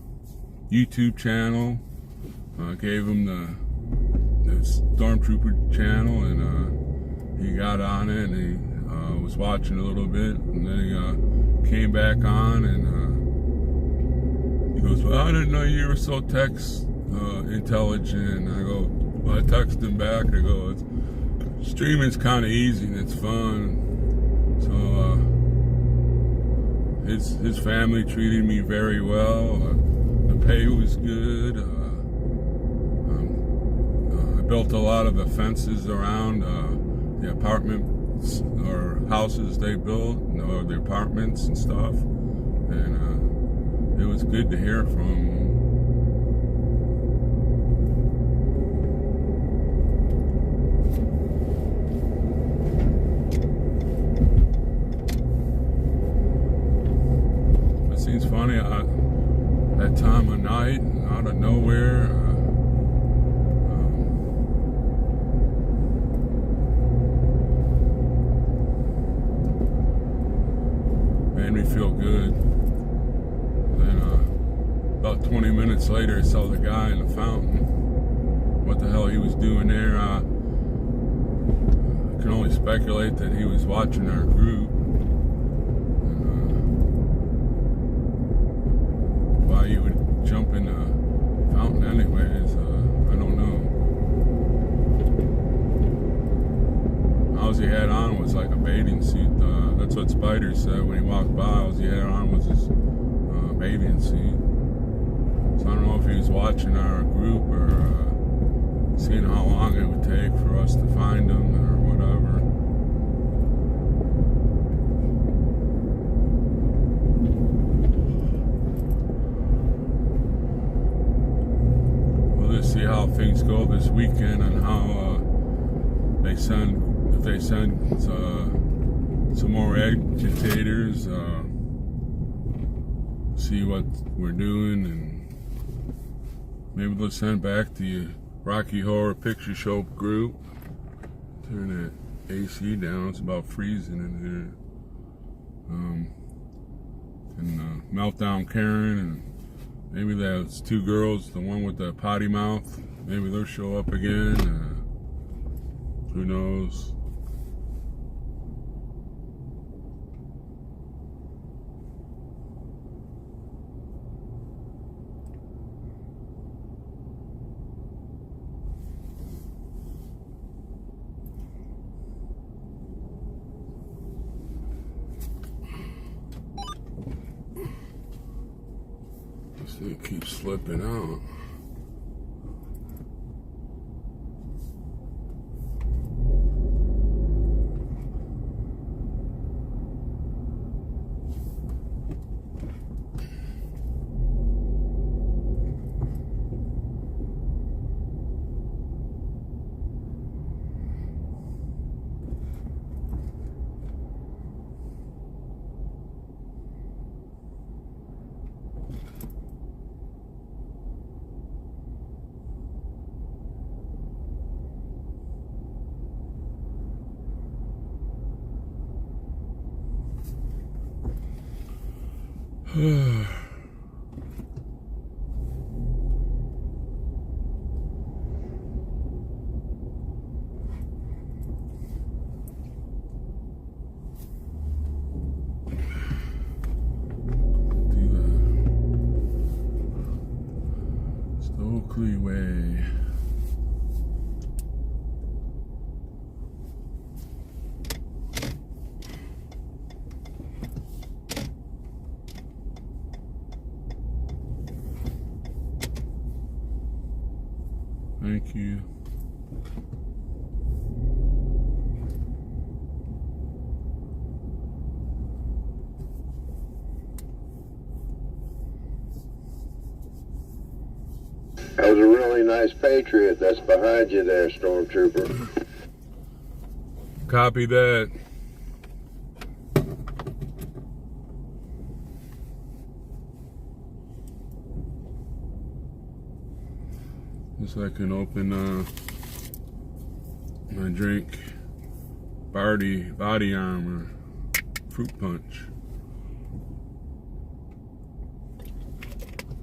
[SPEAKER 1] YouTube channel." I gave him the Stormtrooper channel, and he got on it, and he was watching a little bit, and then he came back on, and he goes, "Well, I didn't know you were so intelligent." I go, well, I text him back, I go, "Streaming's kind of easy and it's fun." So his family treated me very well. The pay was good. I built a lot of the fences around the apartments or houses they built, or the apartments and stuff, and it was good to hear from them. It seems funny, that time of night, out of nowhere, made me feel good. Then about 20 minutes later, I saw the guy in the fountain. What the hell he was doing there? I can only speculate that he was watching our group. Why you would jump in the fountain anyways, I don't know. All he had on was like a bathing suit. That's what Spider said when he walked by. All he had on was his bathing suit. So I don't know if he was watching our group or seeing how long it would take for us to find him or whatever. We'll just see how things go this weekend and how if they send some more agitators, see what we're doing, and maybe they'll send back the Rocky Horror Picture Show group. Turn that AC down, it's about freezing in here. And Meltdown Karen, and maybe those two girls, the one with the potty mouth, maybe they'll show up again. Who knows? This thing keeps slipping out. Oakley Way. Thank you.
[SPEAKER 12] That was a really nice Patriot that's behind you there, Stormtrooper.
[SPEAKER 1] Copy that. Just so I can open my drink. Body Armor Fruit Punch.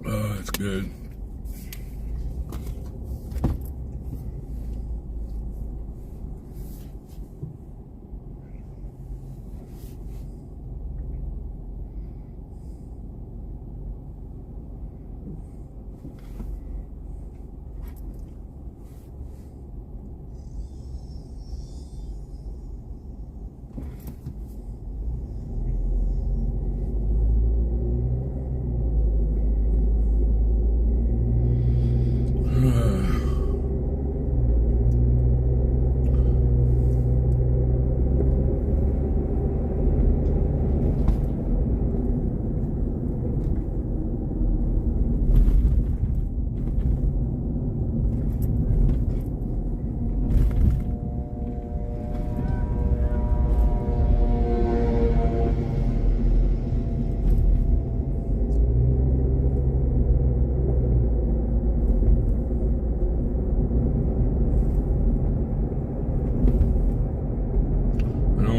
[SPEAKER 1] Oh, that's good.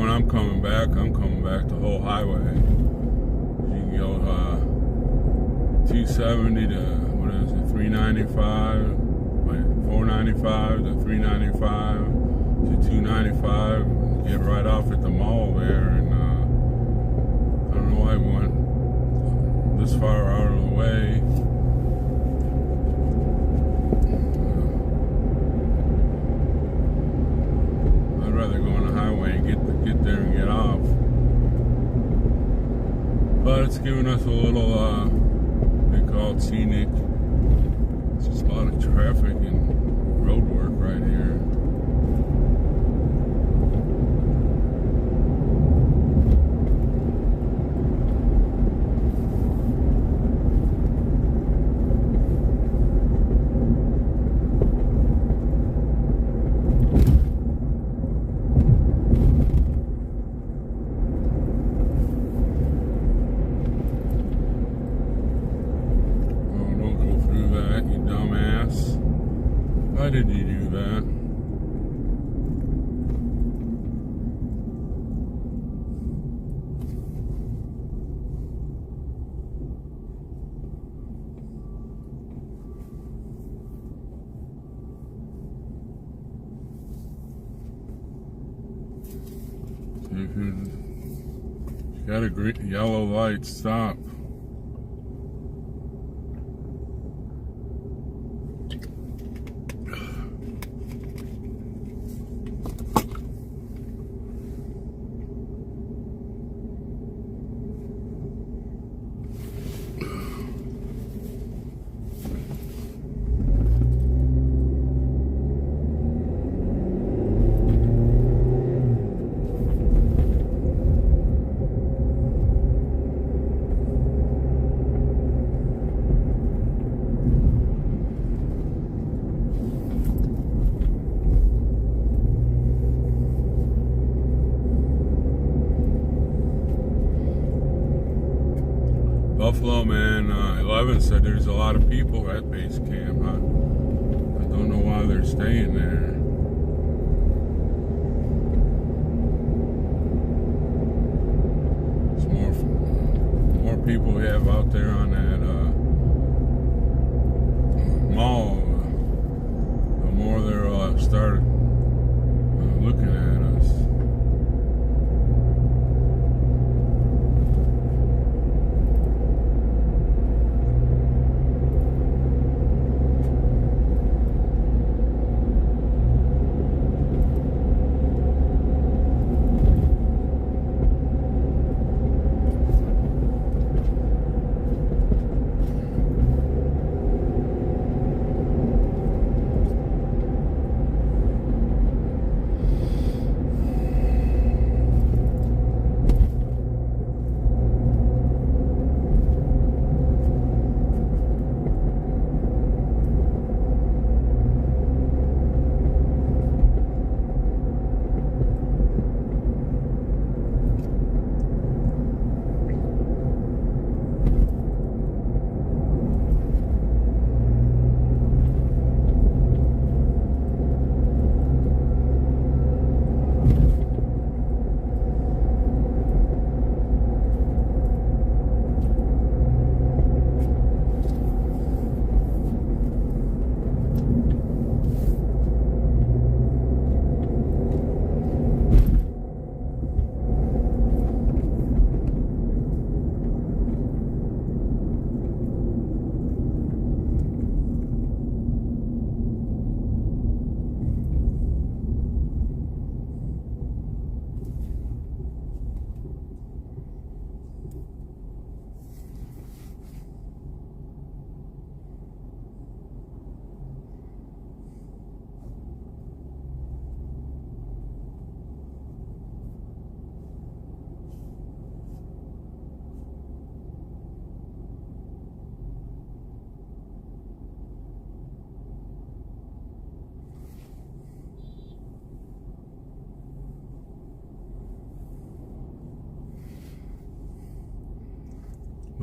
[SPEAKER 1] I'm coming back the whole highway. You can go 270 to, what is it, 395, 495 to 395 to 295. Get right off at the mall there, and I don't know why we went this far out of the way. I'd rather go on the highway and get there and get off. But it's giving us a little, they call it scenic. It's just a lot of traffic and road work right here. Why did you do that? So if you got a green, yellow light, stop. Buffalo, man, 11 said there's a lot of people at base camp. I don't know why they're staying there. It's more people we have out there on that mall, the more they're start looking at us.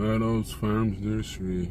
[SPEAKER 1] Meadows Farms Nursery.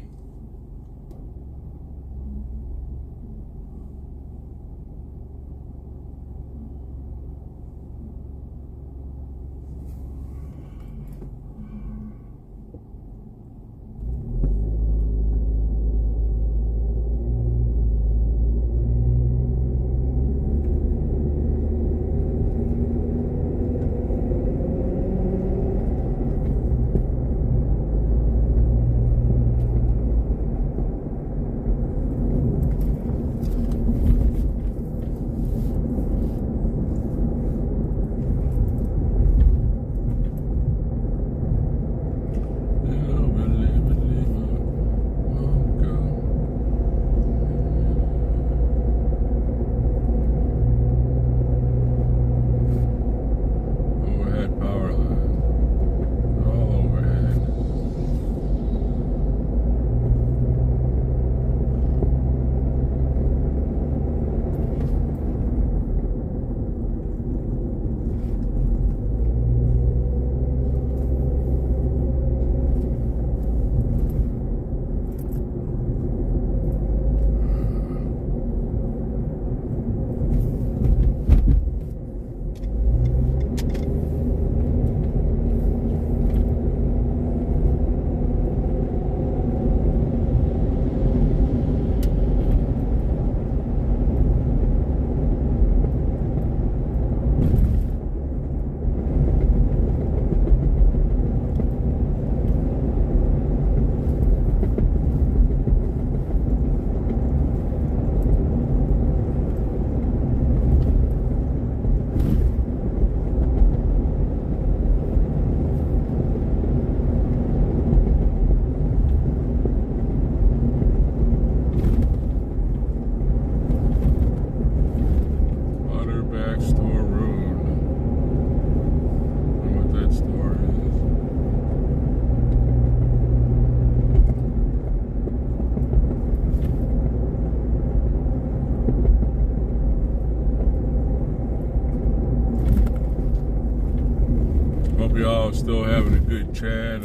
[SPEAKER 1] Hope y'all still having a good chat.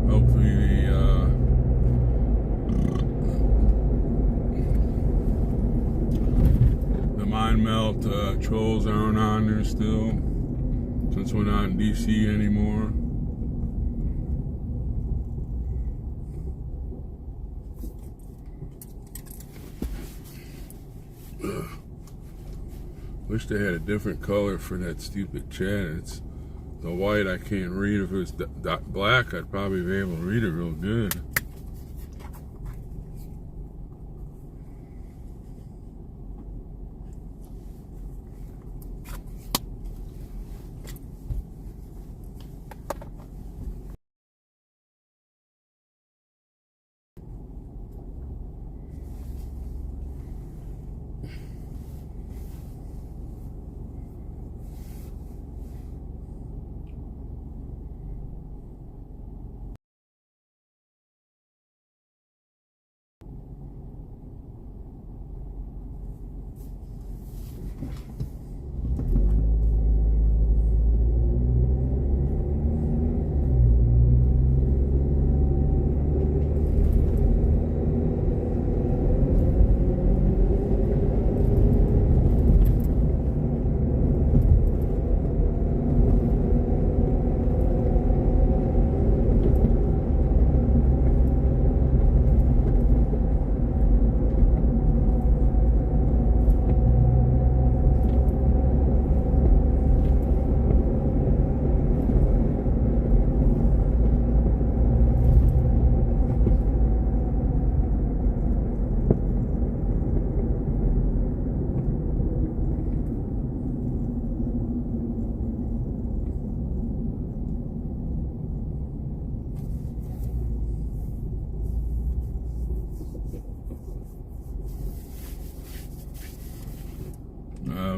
[SPEAKER 1] Hopefully the Mind Melt trolls aren't on there still, since we're not in DC anymore. Wish they had a different color for that stupid chat. It's the white I can't read. If it was black, I'd probably be able to read it real good.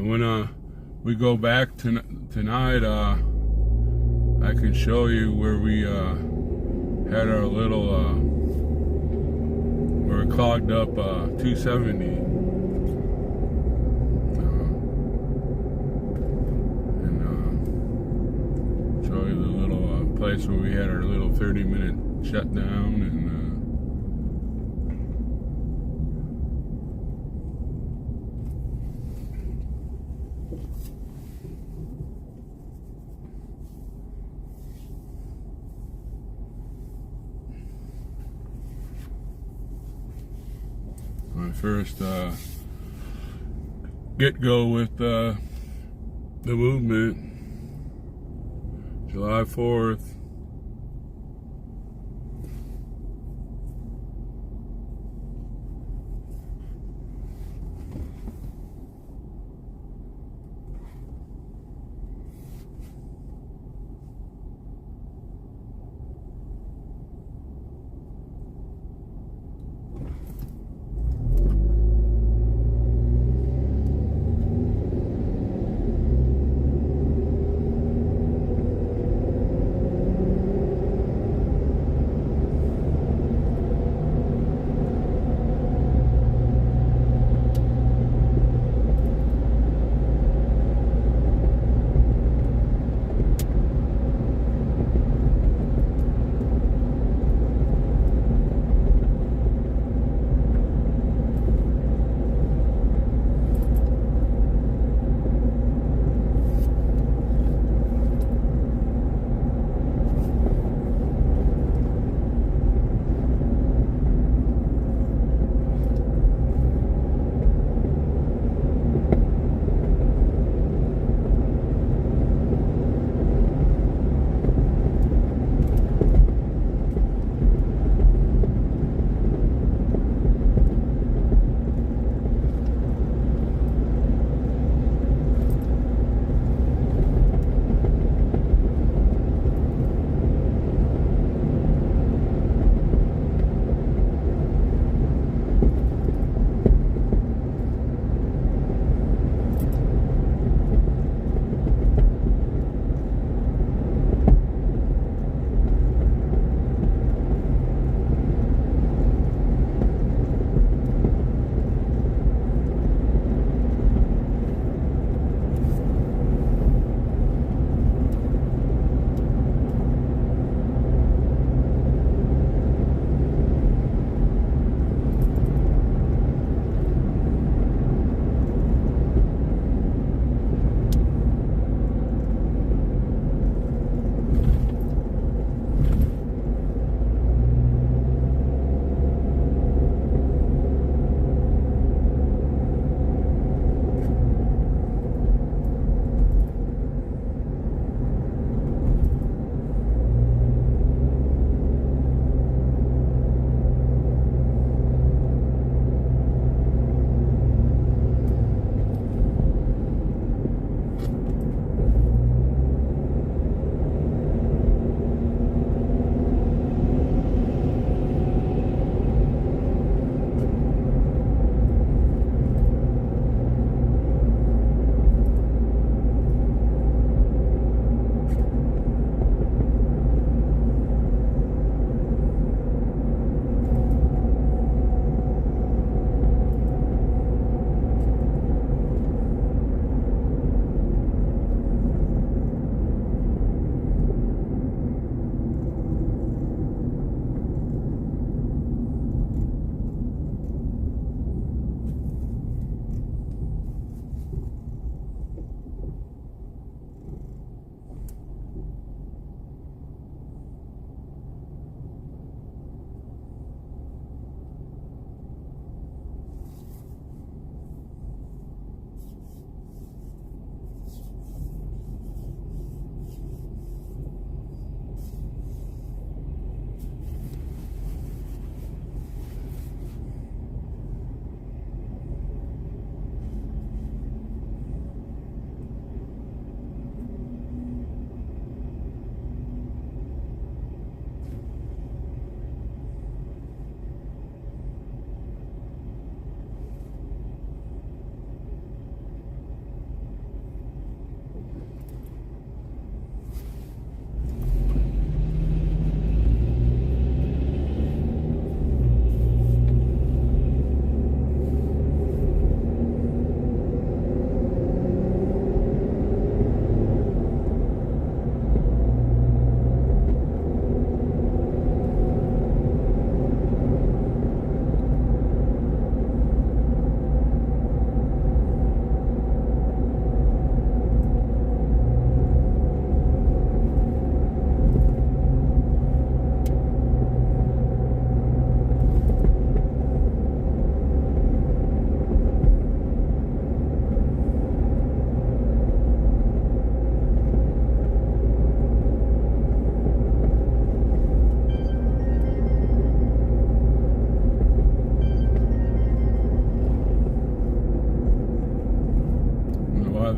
[SPEAKER 1] When we go back tonight, I can show you where we had our little where we clogged up 270. And show you the little place place where we had our little 30-minute shutdown, and my first get-go with the movement, July 4th.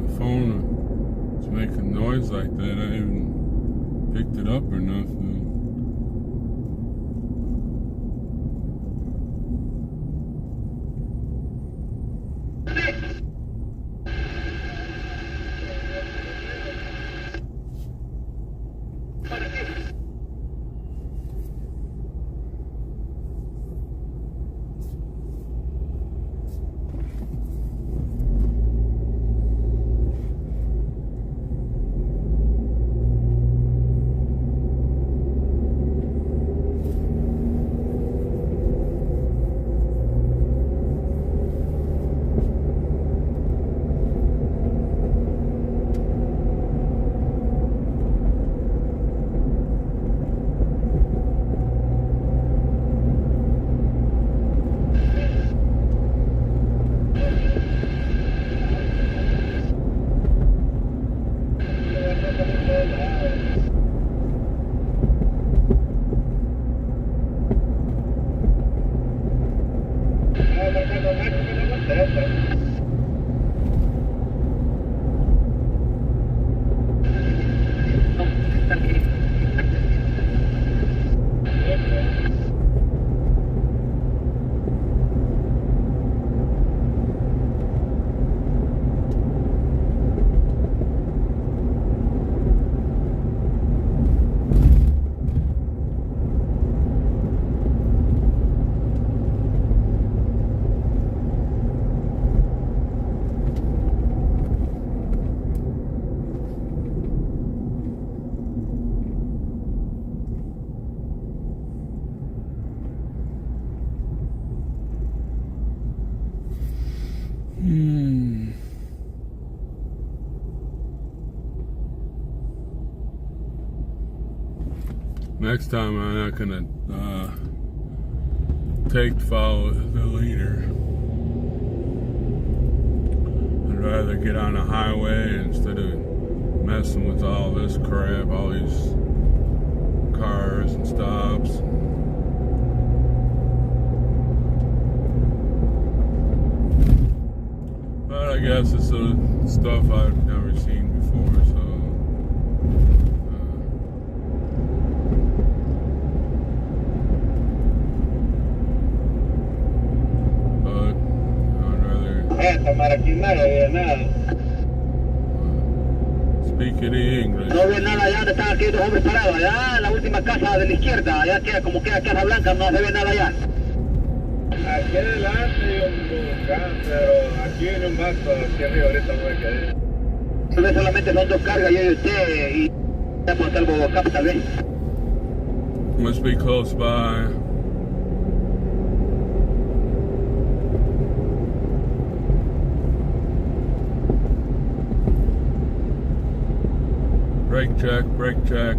[SPEAKER 1] phone was making noise like that. I didn't even picked it up or nothing. Next time I'm not gonna follow the leader. I'd rather get on a highway instead of messing with all this crap, all these cars and stops. But I guess it's stuff I've never seen before, so. Speaking English.
[SPEAKER 13] No ven nada allá, están aquí dos hombres parados allá, la última casa de la izquierda, allá queda como queda Casa Blanca, no se ve nada allá.
[SPEAKER 7] Aquí adelante hay un volcán, pero aquí en un vaso, aquí arriba ahorita no hay que ir.
[SPEAKER 13] Tal vez solamente son dos cargas, yo y usted, y ya por algo acá tal vez.
[SPEAKER 1] Must be close by. Brake check, brake check.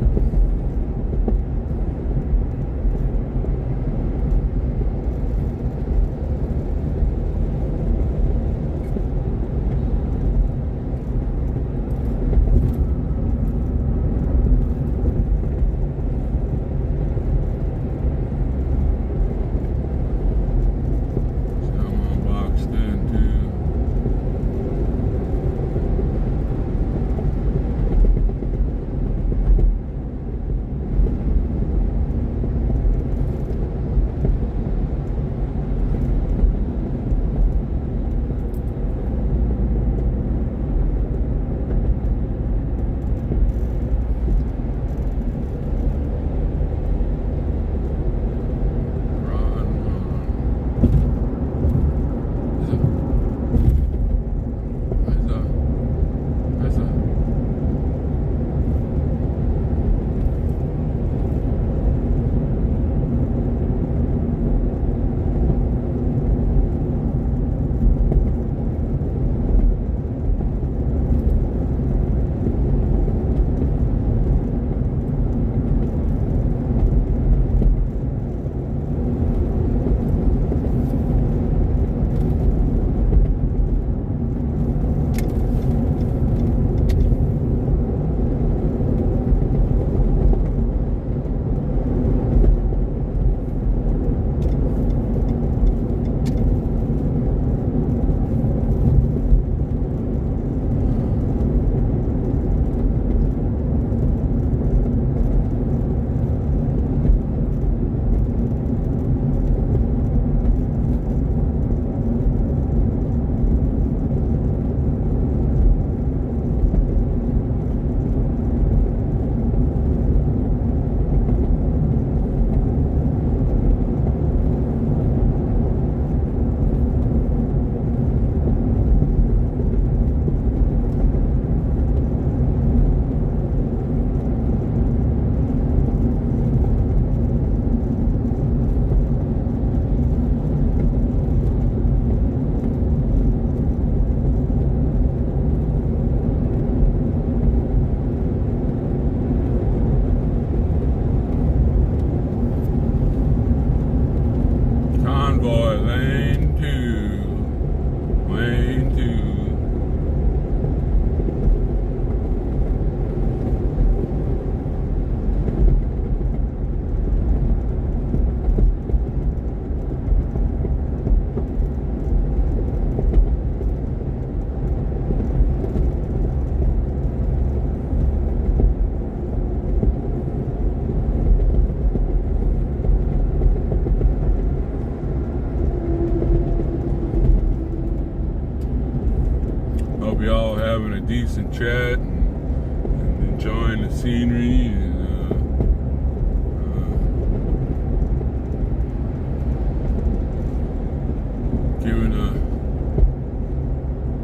[SPEAKER 1] relax and chat and enjoying the scenery and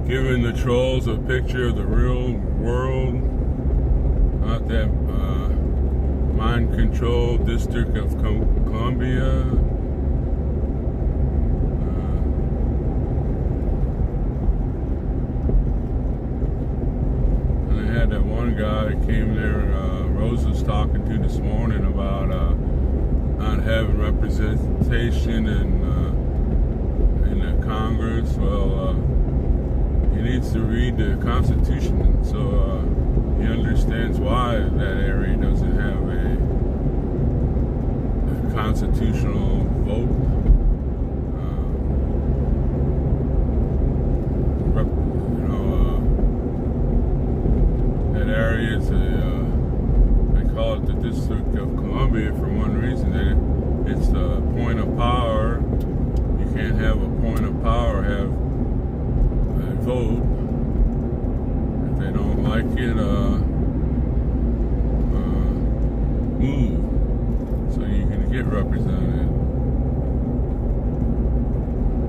[SPEAKER 1] giving the trolls a picture of the real world, not that mind-controlled District of Columbia. And I had that one guy that came there, Rose was talking to this morning about not having representation in the Congress. Well, he needs to read the Constitution, so he understands why that area doesn't have a constitutional vote. That area is they call it the District of Columbia for one reason. It's the point of power. You can't have a point of power have vote. If they don't like it, move so you can get represented.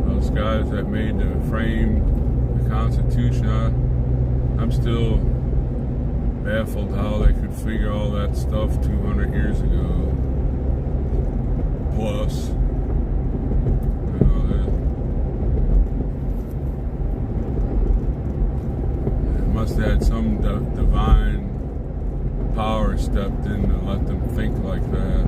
[SPEAKER 1] Those guys that made the frame the Constitution, I'm still baffled how they could figure all that stuff 200 years ago plus. Must have had some divine power stepped in to let them think like that.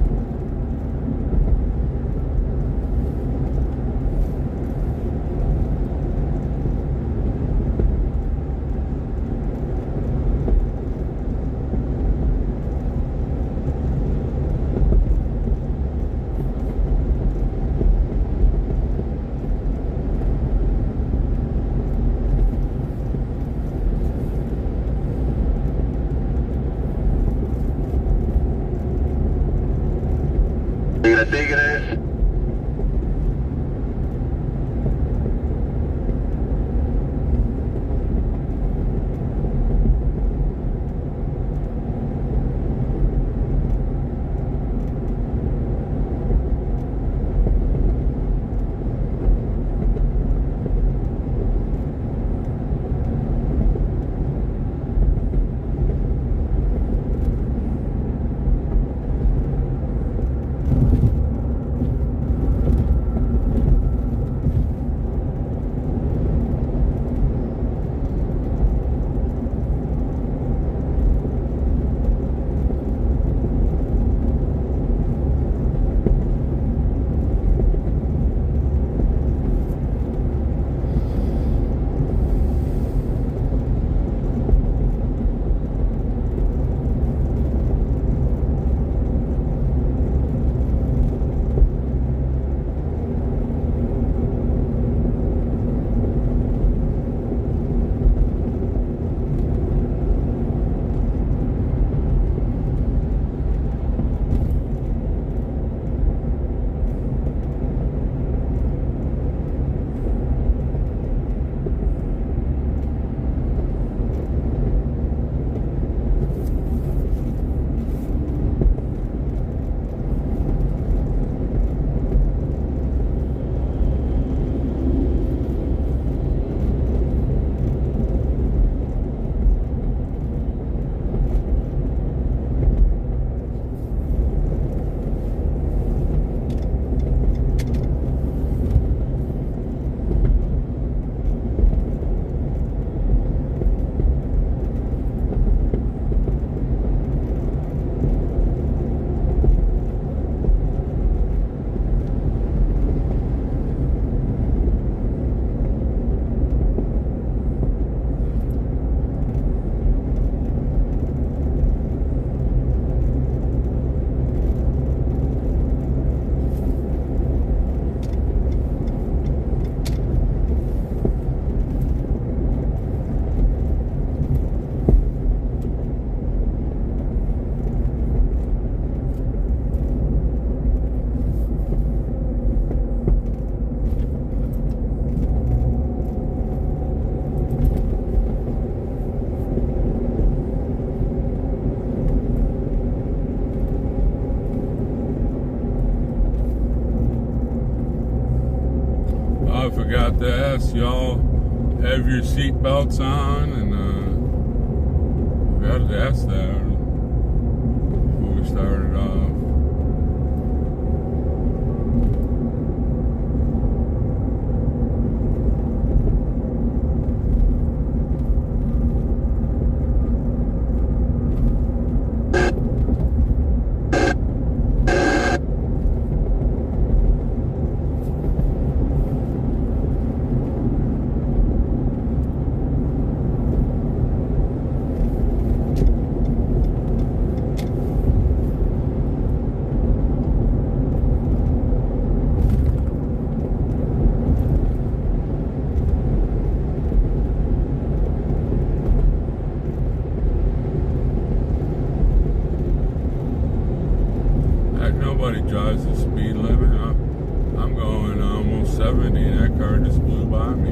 [SPEAKER 12] Tigres.
[SPEAKER 1] gas, y'all have your seat belts on, and we got to ask that before we started off. Nobody drives the speed limit. I'm going almost 70, and that car just blew by me.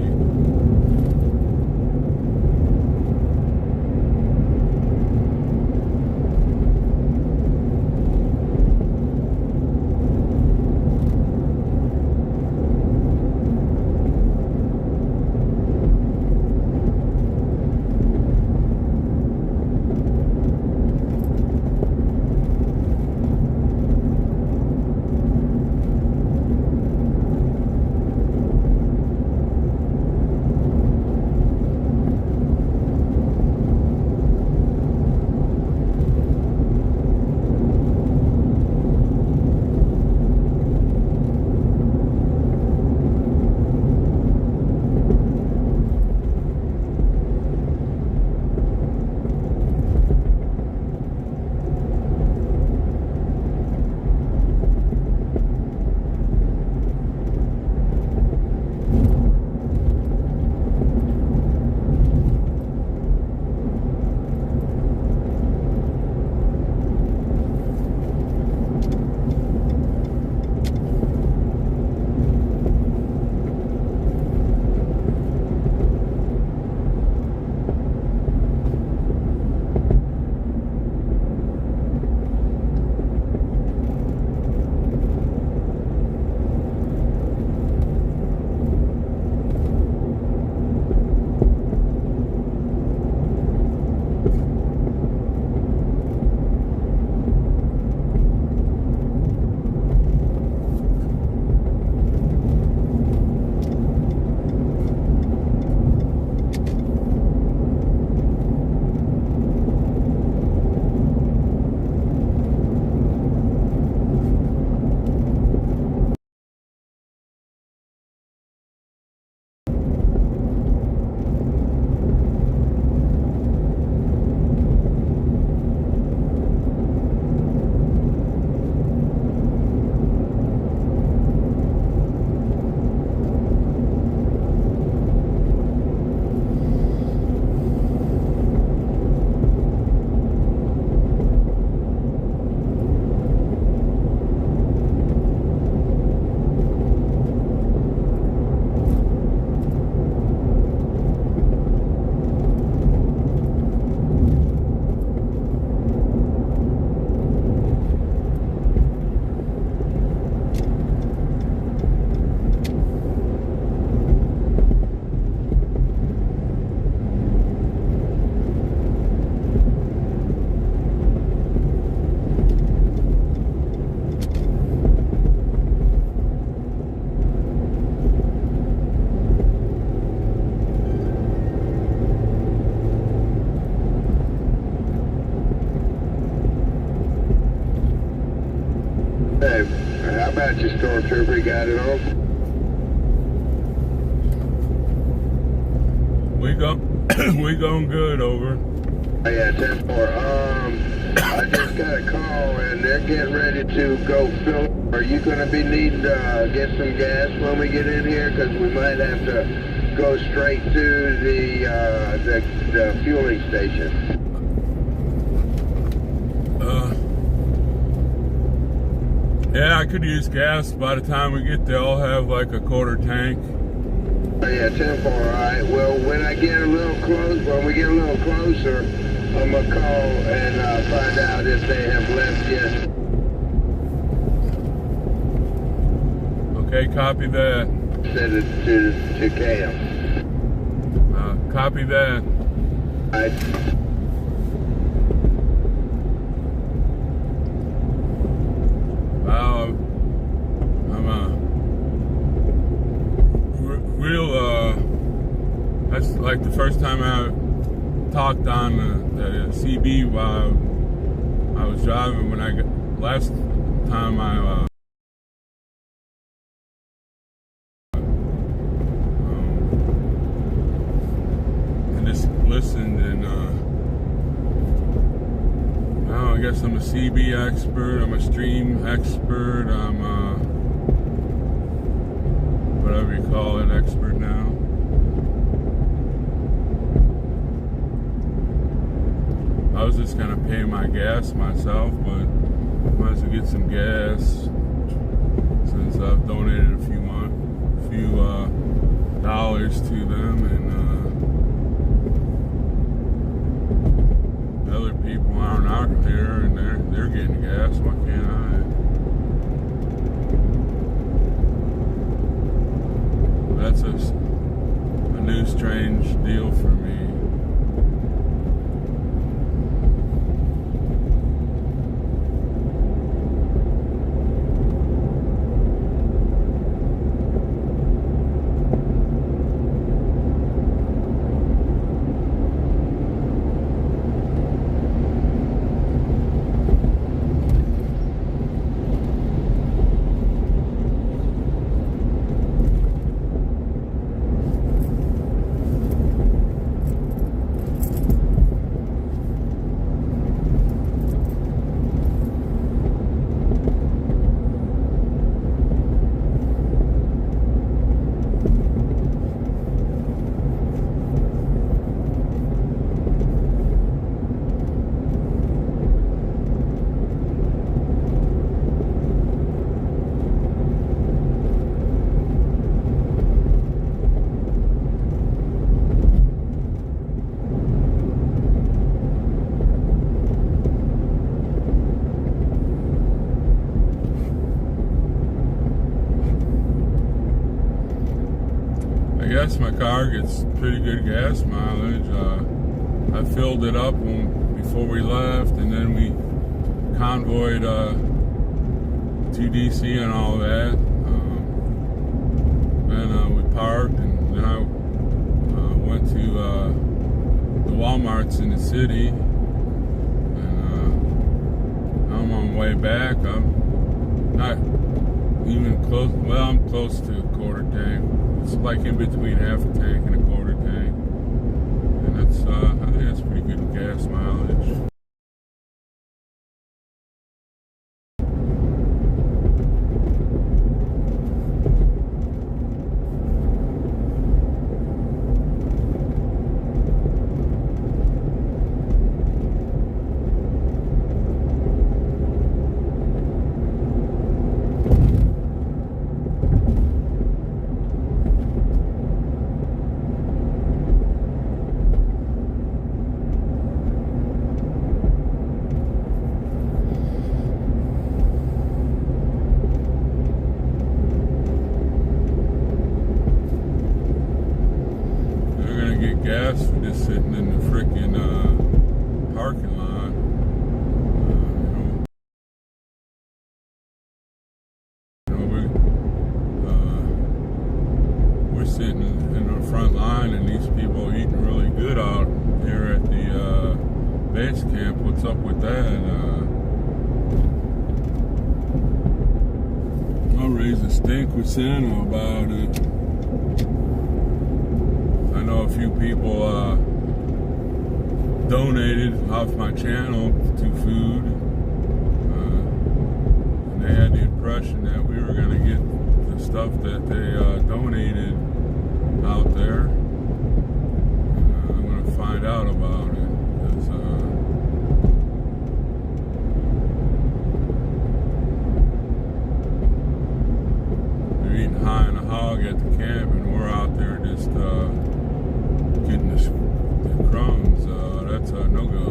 [SPEAKER 12] Hey, how about you, Stormtrooper? Got it all?
[SPEAKER 1] We going good, over.
[SPEAKER 12] Oh, yeah, 10-4. I just got a call and they're getting ready to go fill. Are you going to be needing to get some gas when we get in here? Because we might have to go straight to the fueling station.
[SPEAKER 1] Yeah, I could use gas. By the time we get there, I'll have like a quarter tank.
[SPEAKER 12] Oh, yeah, 10-4, all right. Well, when we get a little closer, I'm going to call and find out if they have left yet.
[SPEAKER 1] Okay, copy that.
[SPEAKER 12] Send it to Cam.
[SPEAKER 1] Copy that.
[SPEAKER 12] All right.
[SPEAKER 1] Well, I'm that's like the first time I talked on the CB while I was driving. When I got last time I just listened, and now I guess I'm a CB expert, I'm a stream expert, I'm whatever you call it, expert now. I was just gonna pay my gas myself, but might as well get some gas since I've donated a few dollars to them, and other people aren't out here and they're getting gas. Why can't I? That's a new strange deal for me. I guess my car gets pretty good gas mileage. I filled it up before we left, and then we convoyed to DC and all that. Then we parked, and then I went to the Walmarts in the city, and I'm on my way back. I'm not even close. Well, I'm close to a quarter tank. It's like in between half a tank and a quarter tank, and that's I think that's pretty good gas mileage. Gas for just sitting in the freaking parking lot. We're sitting in the front line, and these people are eating really good out here at the base camp. What's up with that? I'll raise a stink with Santa about it. I know a few people donated off my channel to food, and they had the impression that we were going to get the stuff that they donated out there. And, I'm going to find out about it, because they're eating high in the hog at the camp, and we're out there just getting the crumbs. That's a no-go.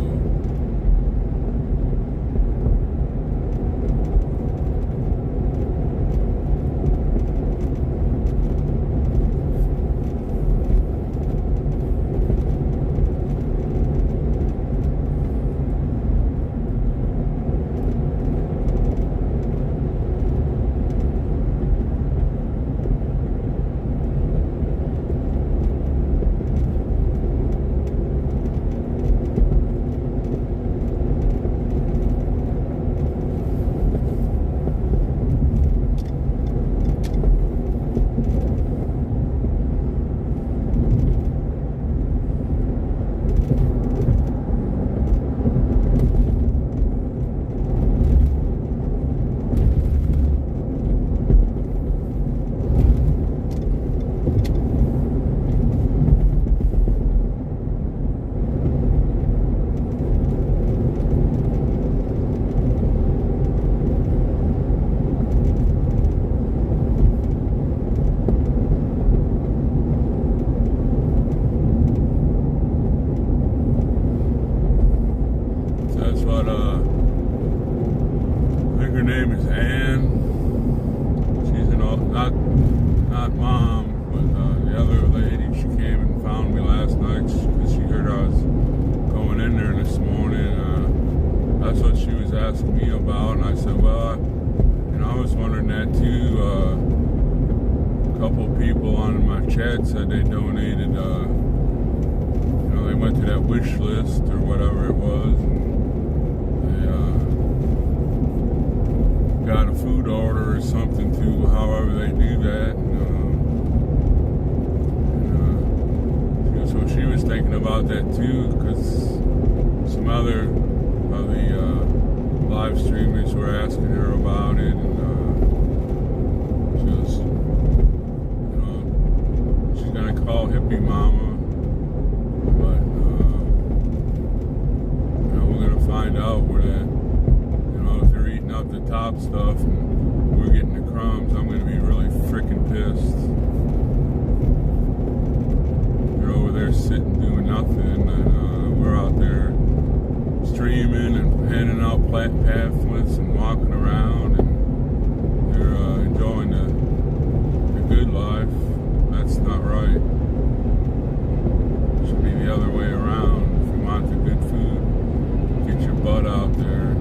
[SPEAKER 1] but I think her name is Ann. She's not mom, but the other lady. She came and found me last night because she heard I was going in there this morning. That's what she was asking me about, and I said, well, I was wondering that too. A couple people on my chat said they donated. They went to that wish list or whatever it was. And they got a food order or something too. However they do that. So she was thinking about that too, because some other of the live streamers were asking her about it, and she was, she's gonna call Hippie Mama, but we're gonna find out where that, if they're eating up the top stuff and we're getting the crumbs, I'm gonna be really freaking pissed. They're over there sitting doing nothing, and we're out there streaming and handing out pamphlets and walking around, and they're enjoying the good life. That's not right. It should be the other way around. If you want the good food, get your butt out there.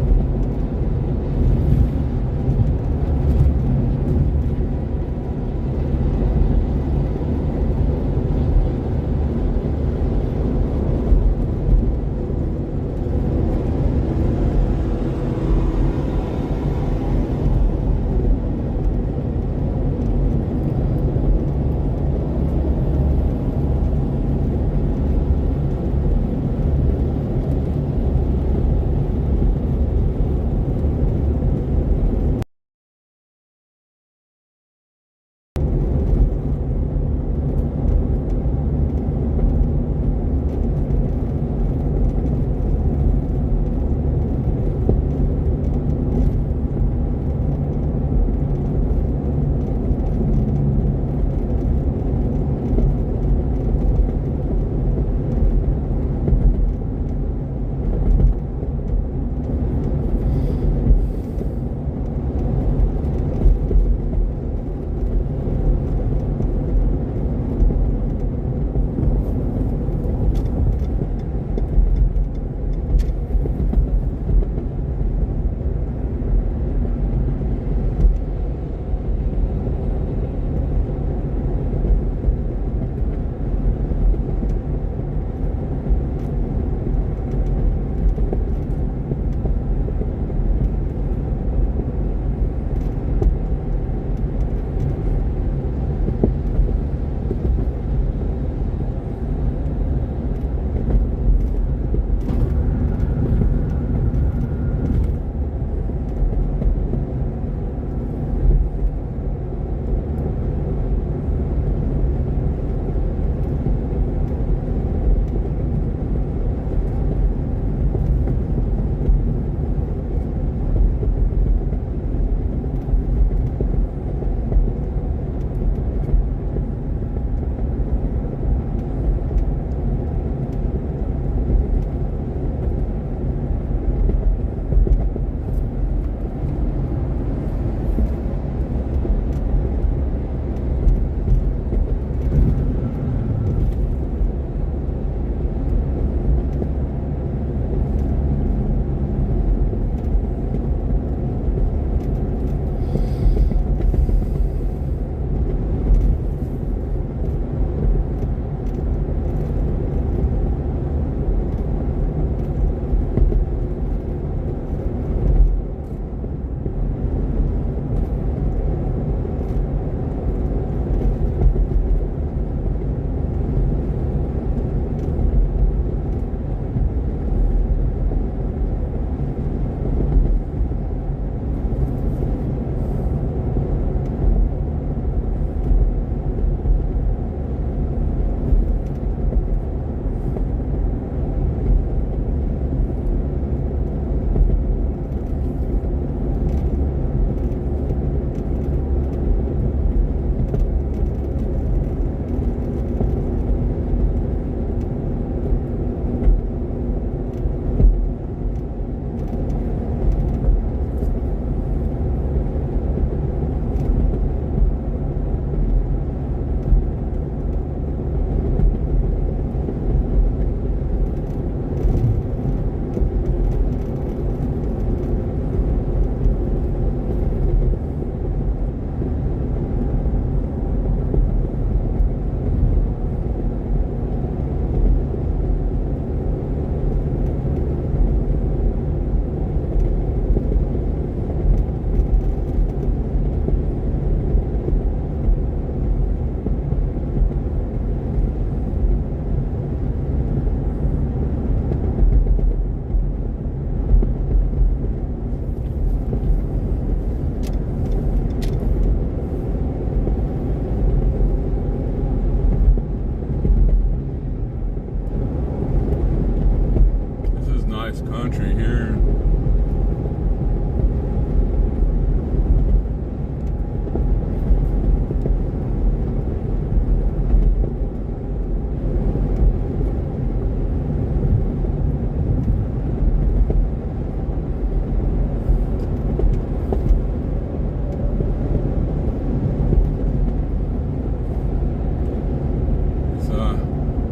[SPEAKER 1] here.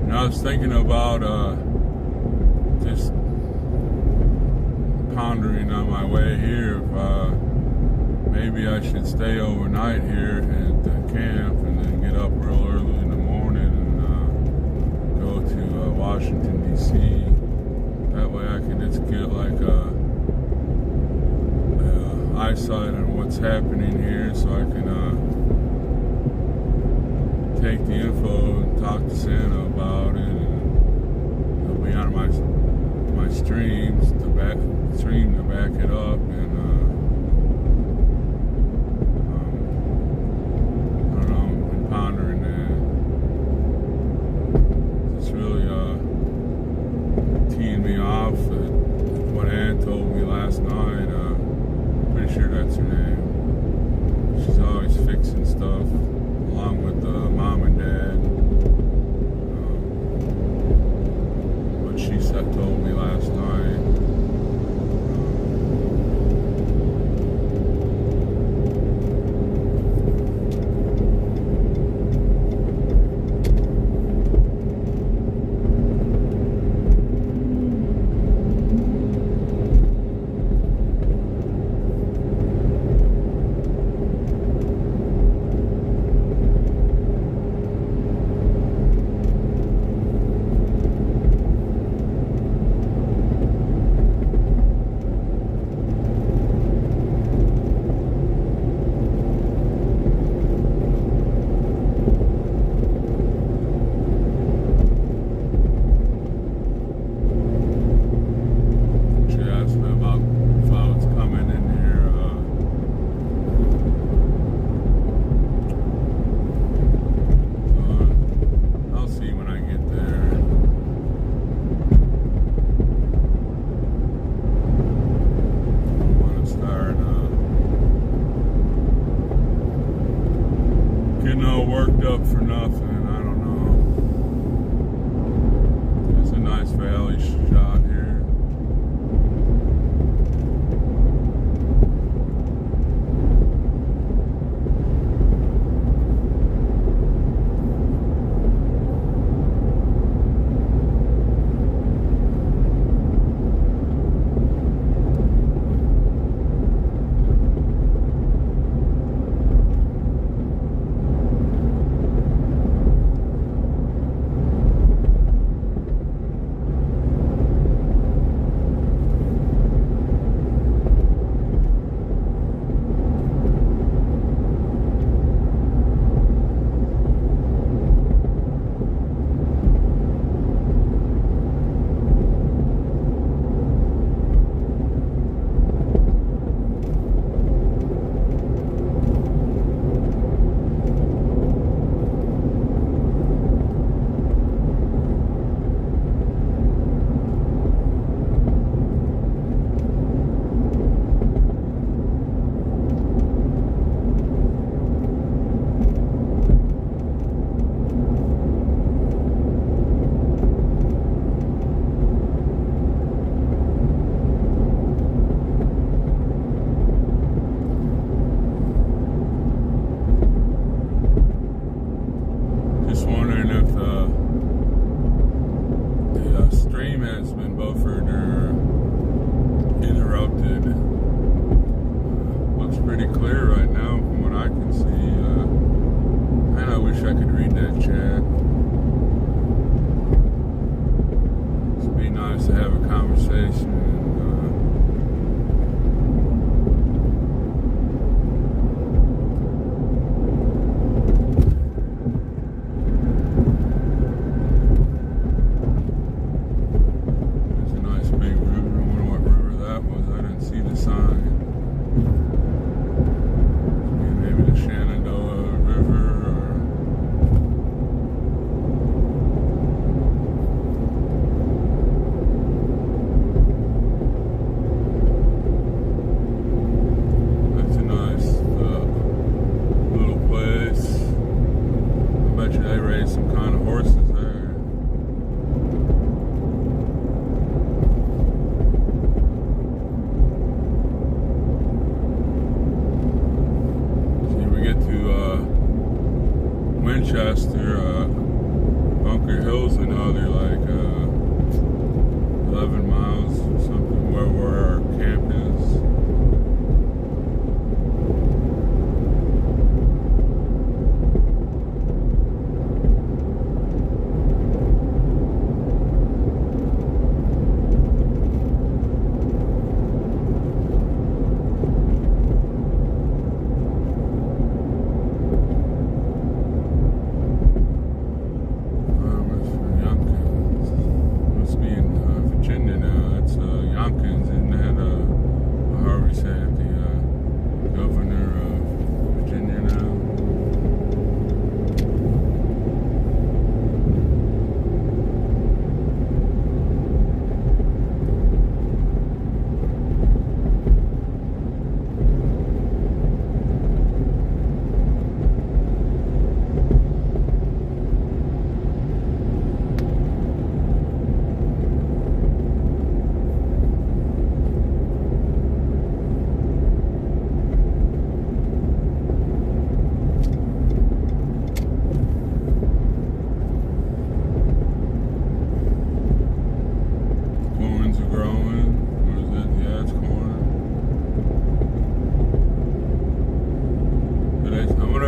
[SPEAKER 1] I was thinking about just pondering on my way here if maybe I should stay overnight here at the camp and then get up real early in the morning and go to Washington, D.C. That way I can just get like eyesight on what's happening here, so I can take the info and talk to Santa about it, and he'll be on my streams to back it up, and I don't know, I've been pondering that. It's really teeing me off at what Ann told me last night. Pretty sure that's her name. She's always fixing stuff along with mom and dad. What she told me last night. Worked up for nothing, I don't know. It's a nice valley shot here.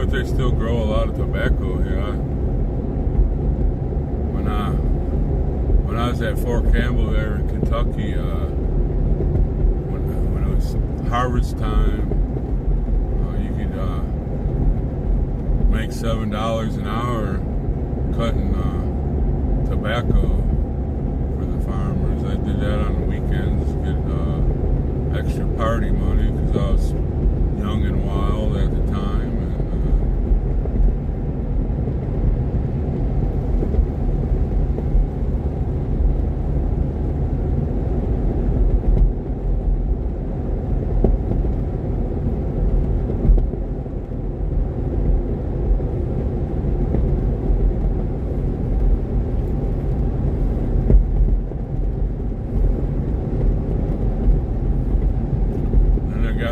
[SPEAKER 1] if they still grow a lot of tobacco here. When I was at Fort Campbell there in Kentucky, when it was harvest time, you could make $7 an hour cutting tobacco for the farmers. I did that on the weekends to get extra party money because I was young and wild at the time.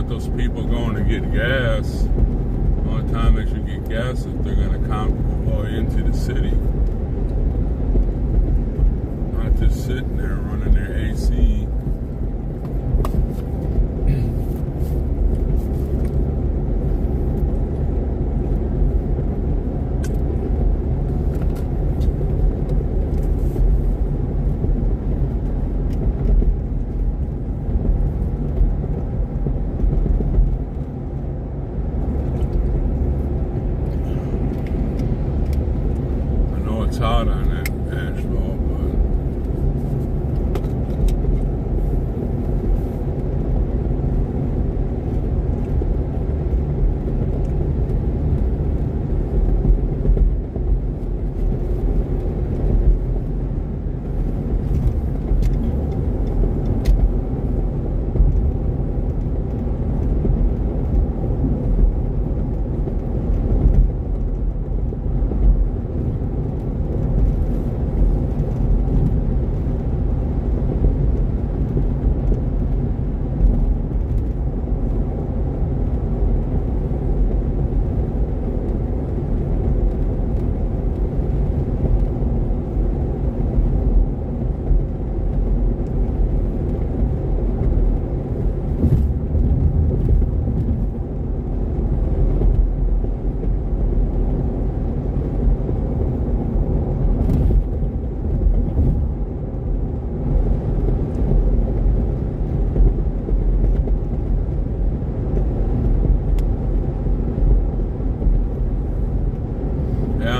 [SPEAKER 1] Those people going to get gas, the only time they should get gas if they're going to convoy into the city, not just sitting there running their AC. It's hot on that asphalt,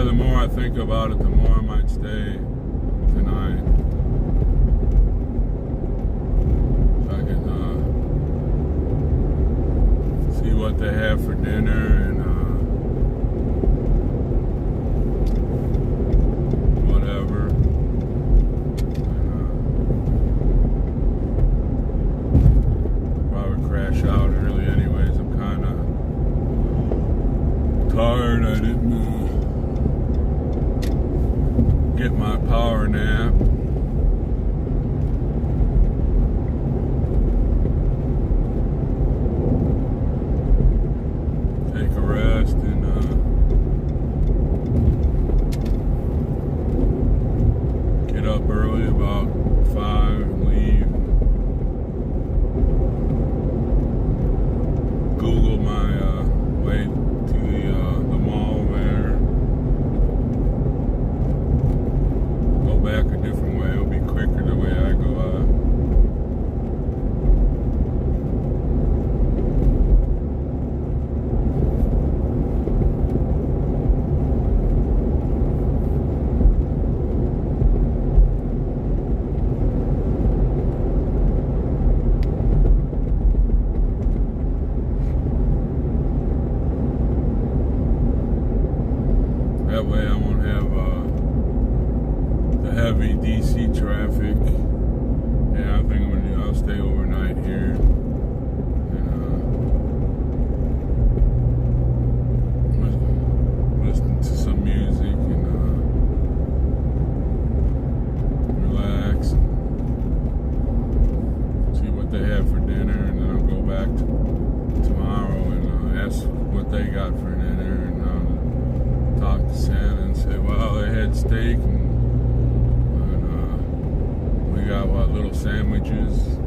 [SPEAKER 1] the more I think about it, the more I might stay tonight. So I can see what they have for dinner and whatever. Probably crash out early anyways. I'm kind of tired. I didn't get my power nap. Take a rest and get up early about 5 and leave. Google my way to the mall there. Back a different way. It'll be quicker the way I go out. That way I won't have heavy DC traffic. Yeah, I think I'll stay overnight here. And listen to some music and relax and see what they have for dinner, and then I'll go back tomorrow and ask what they got for dinner, and talk to Santa and say, well, they had steak and we got little sandwiches.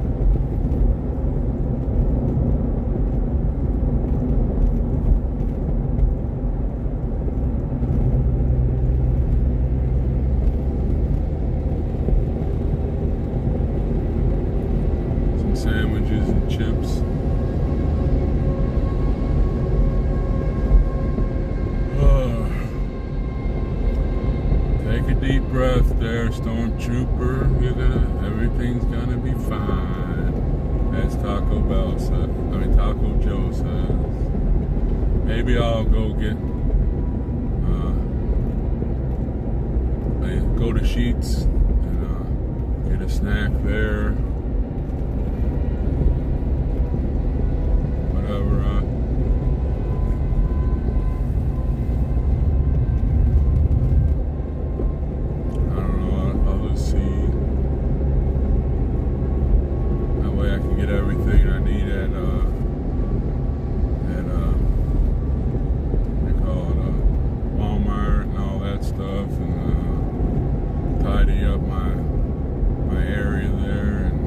[SPEAKER 1] sandwiches and chips. Take a deep breath there, Stormtrooper. Everything's gonna be fine, as Taco Joe says. Maybe I'll go go to Sheets and get a snack there. Whatever. I don't know. I'll just see. That way I can get everything I need at they call it Walmart and all that stuff, and tidy up my area there. And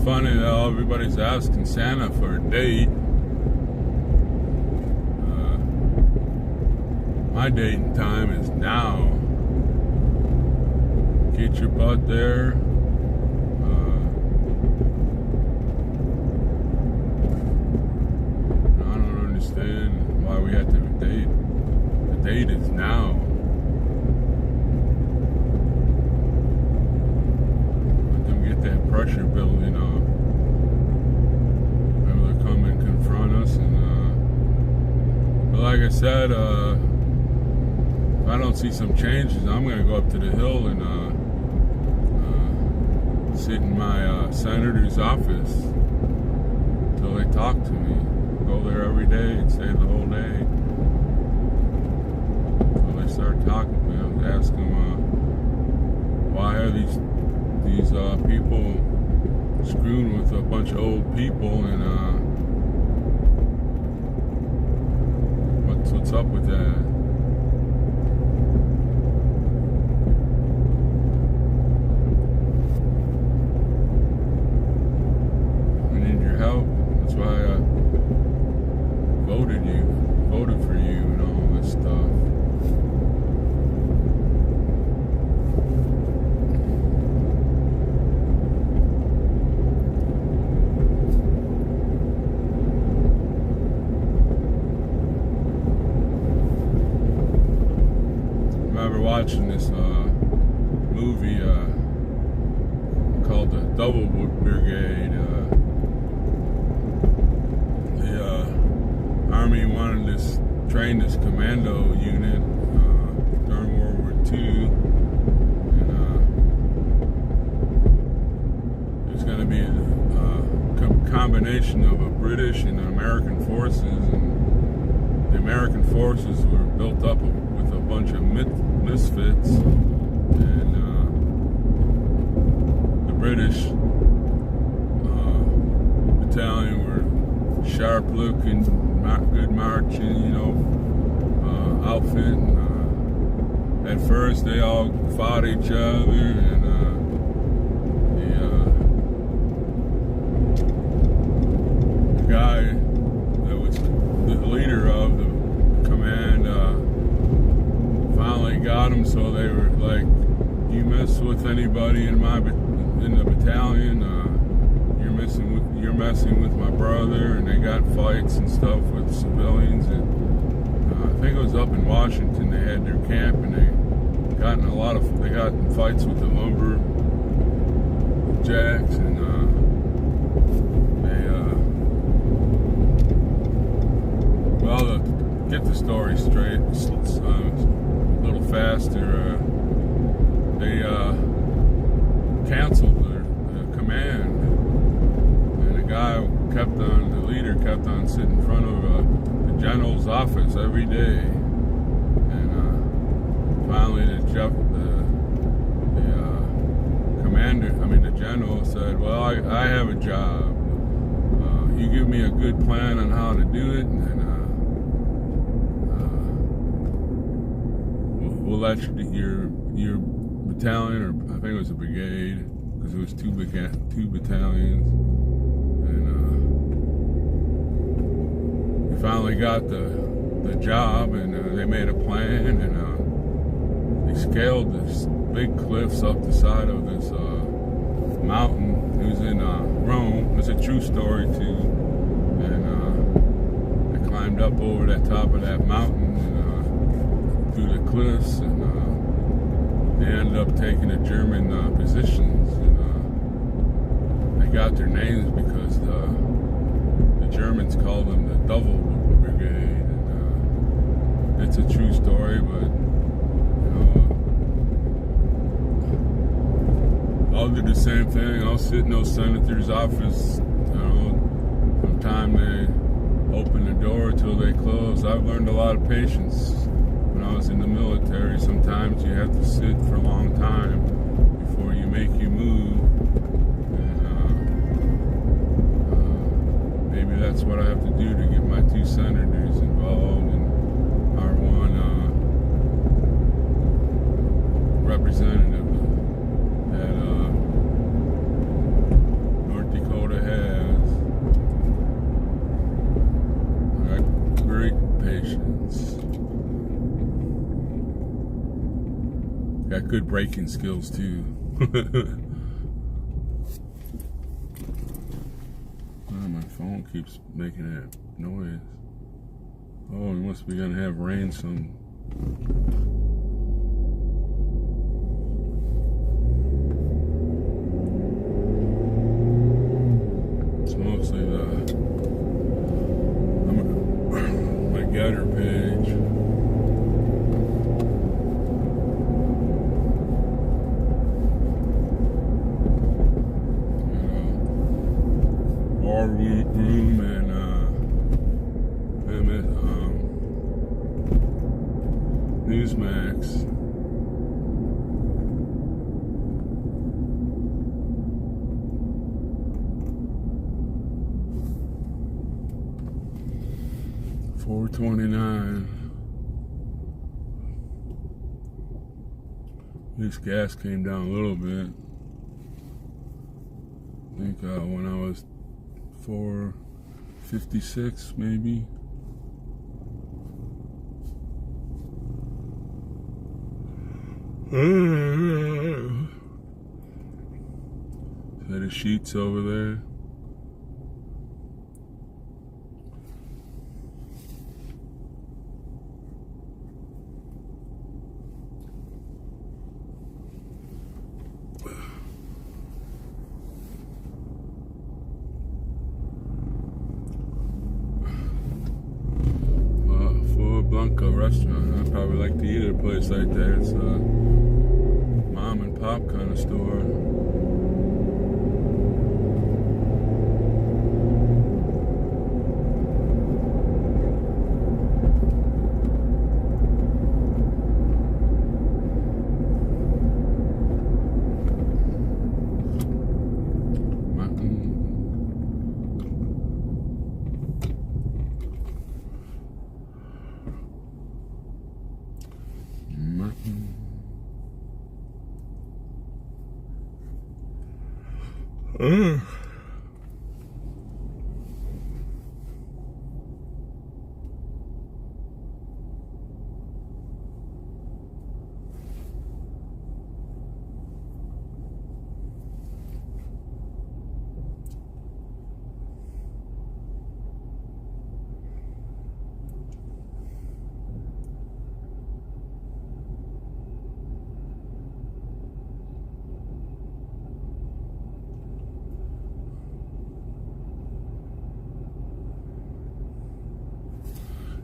[SPEAKER 1] funny though, everybody's asking Santa for a date. My dating time is now. Get your butt there. I don't understand why we have to have a date. The date is now. That pressure building up. They'll come and confront us, and but like I said, if I don't see some changes, I'm gonna go up to the hill and sit in my senator's office until they talk to me. Go there every day and stay the whole day until they start talking to me. I'll ask them why are these people screwing with a bunch of old people, and what's up with that? I need your help. That's why I voted for you and all this stuff. Watching this movie called The Double Brigade. The Army wanted to train this commando unit during World War II, and there's going to be a combination of a British and American forces, and the American forces were built up with a bunch of misfits, and the British battalion were sharp looking, good marching, outfit. And, at first they all fought each other, and the guy that was the leader of the command finally got them, so they were like, you mess with anybody in the battalion, you're messing with my brother. And they got fights and stuff with civilians, and I think it was up in Washington. They had their camp, and they got in fights with the lumberjacks, and to get the story straight, a little faster, they canceled the command, and the leader kept on sitting in front of the general's office every day, and finally the the general said, well, I have a job. You give me a good plan on how to do it, and we'll let your battalion, or I think it was a brigade, because it was two battalions, and we finally got the job, and they made a plan, and they scaled this big cliffs up the side of this mountain. It was in Rome. It's a true story too. And they climbed up over that top of that mountain and through the cliffs, and they ended up taking the German positions. And they got their names because the Germans called them the Double Brigade. And it's a true story, but I'll do the same thing. I'll sit in those senators' office, from time they open the door till they close. I've learned a lot of patience when I was in the military. Sometimes you have to sit for a long time before you make your move. And maybe that's what I have to do to get my two senators involved in our one representative that North Dakota has. I got great patience. Got good braking skills too. My phone keeps making that noise. Oh, we must be gonna have rain soon. Mostly my gutter page. War Room and Newsmax. $4.29. At least gas came down a little bit. I think when I was $4.56 maybe. Set of sheets over there. Blanca restaurant. I'd probably like to eat at a place like that. It's a mom and pop kind of store.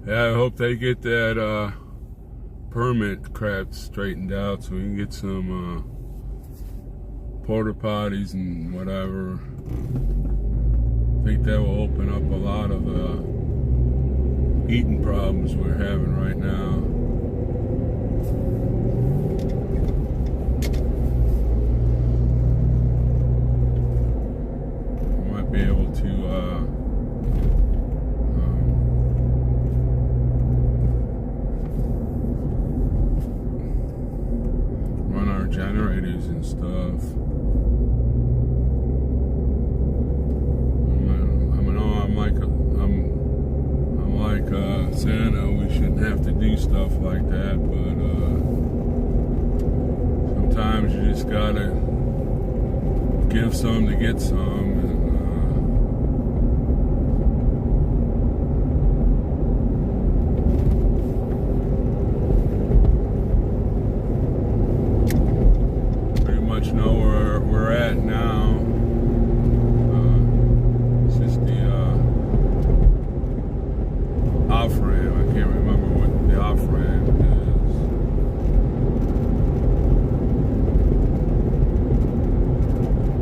[SPEAKER 1] Yeah, I hope they get that permit crap straightened out so we can get some porta potties and whatever. I think that will open up a lot of eating problems we're having right now. able to run our generators and stuff. I'm like Santa. We shouldn't have to do stuff like that, but sometimes you just gotta give some to get some. Pretty much know where we're at now. It's just the off-ramp. I can't remember what the off-ramp is.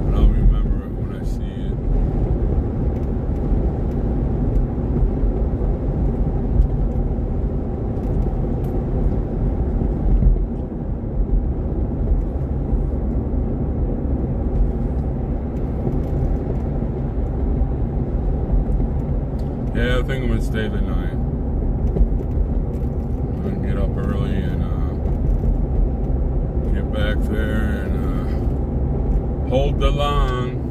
[SPEAKER 1] But I'll remember it when I see it. Yeah, I think I'm gonna stay the night. I'm gonna get up early and get back there and hold the line.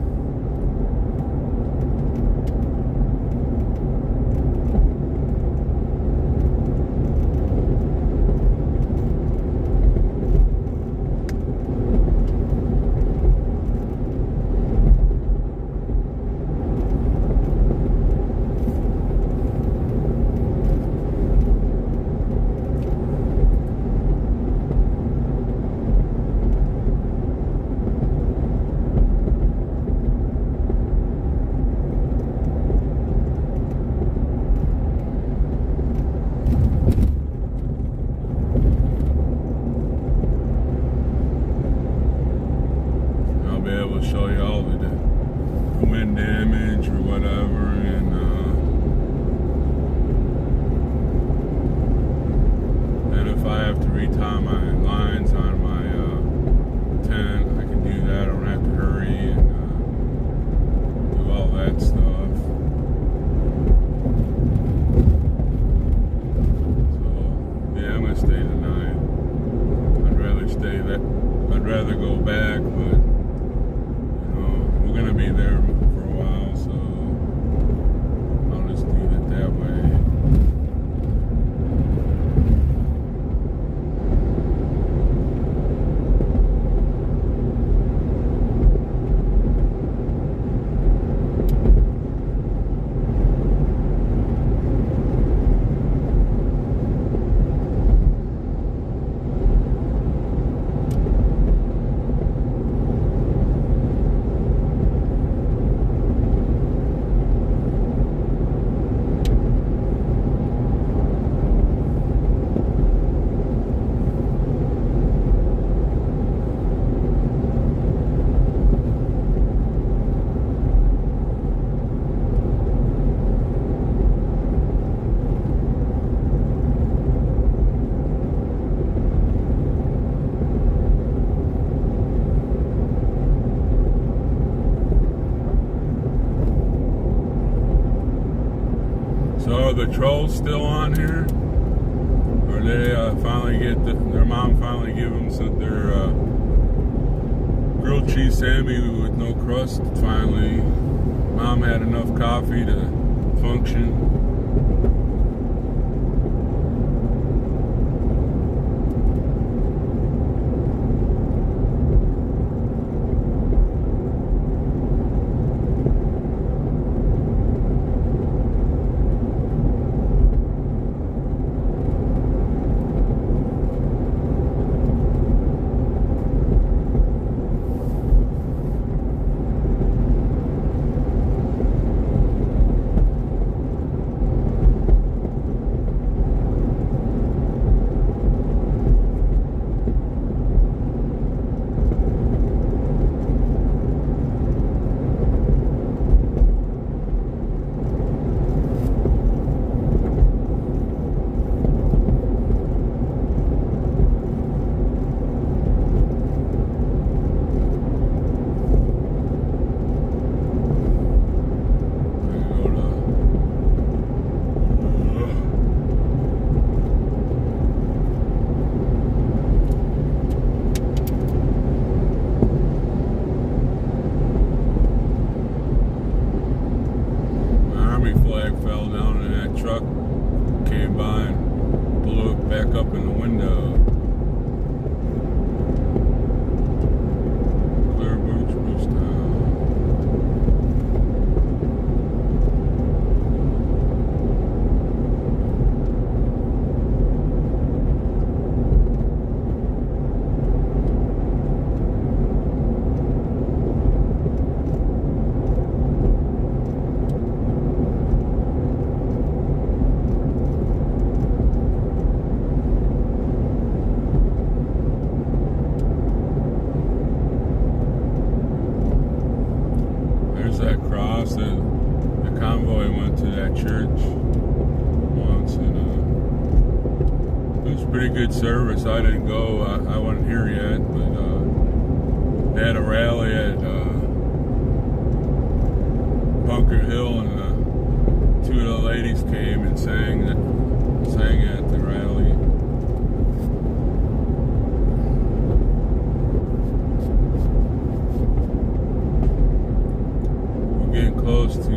[SPEAKER 1] Show you all the wind damage or whatever, and if I have to retie my lines on my tent, I can do that. I don't have to hurry and do all that stuff. So yeah, I'm gonna stay tonight. I'd rather go back, but we're gonna be there for a while, so I'll just leave it that way. So are the trolls still on here? Or they finally get their mom finally give them their grilled cheese Sammy with no crust? Finally, mom had enough coffee to function. flag fell down and that truck came by and blew it back up in the window. Clear Boots Town. There's that cross, and the convoy went to that church once, and it was pretty good service. I didn't go, I wasn't here yet, but they had a rally at Bunker Hill, and two of the ladies came and sang at the rally. Getting close to the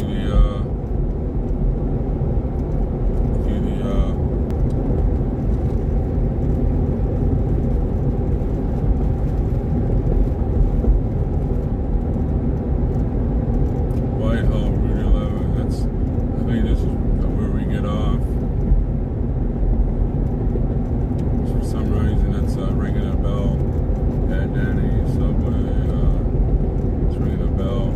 [SPEAKER 1] Whitehall Route 11. I think this is where we get off. For some reason, it's ringing a bell. At Danny Subway, it's ringing a bell.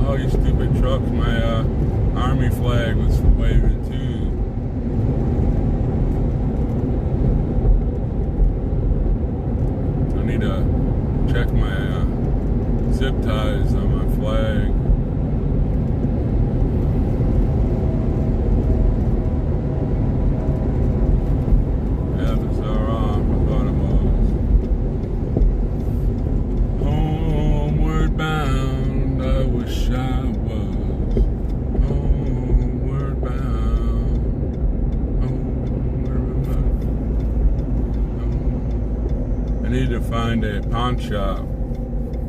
[SPEAKER 1] Oh, you stupid trucks. My army flag was waving too. I need to check my zip ties on my flag. Yeah, those are off. I thought it was. Homeward bound, I wish I was. Homeward bound. Homeward bound. I need to find a pawn shop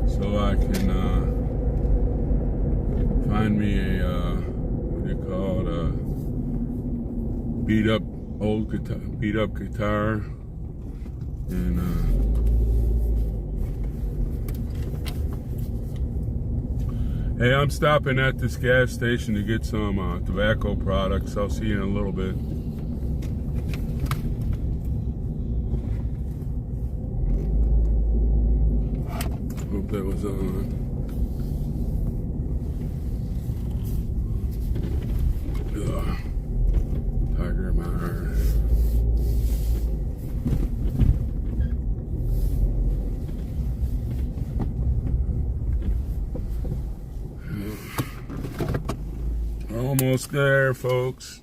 [SPEAKER 1] so I can find me a what do you call it, a beat up guitar, and hey, I'm stopping at this gas station to get some tobacco products. I'll see you in a little bit. Hope that was on. Ugh. Tiger Mars. Almost there, folks.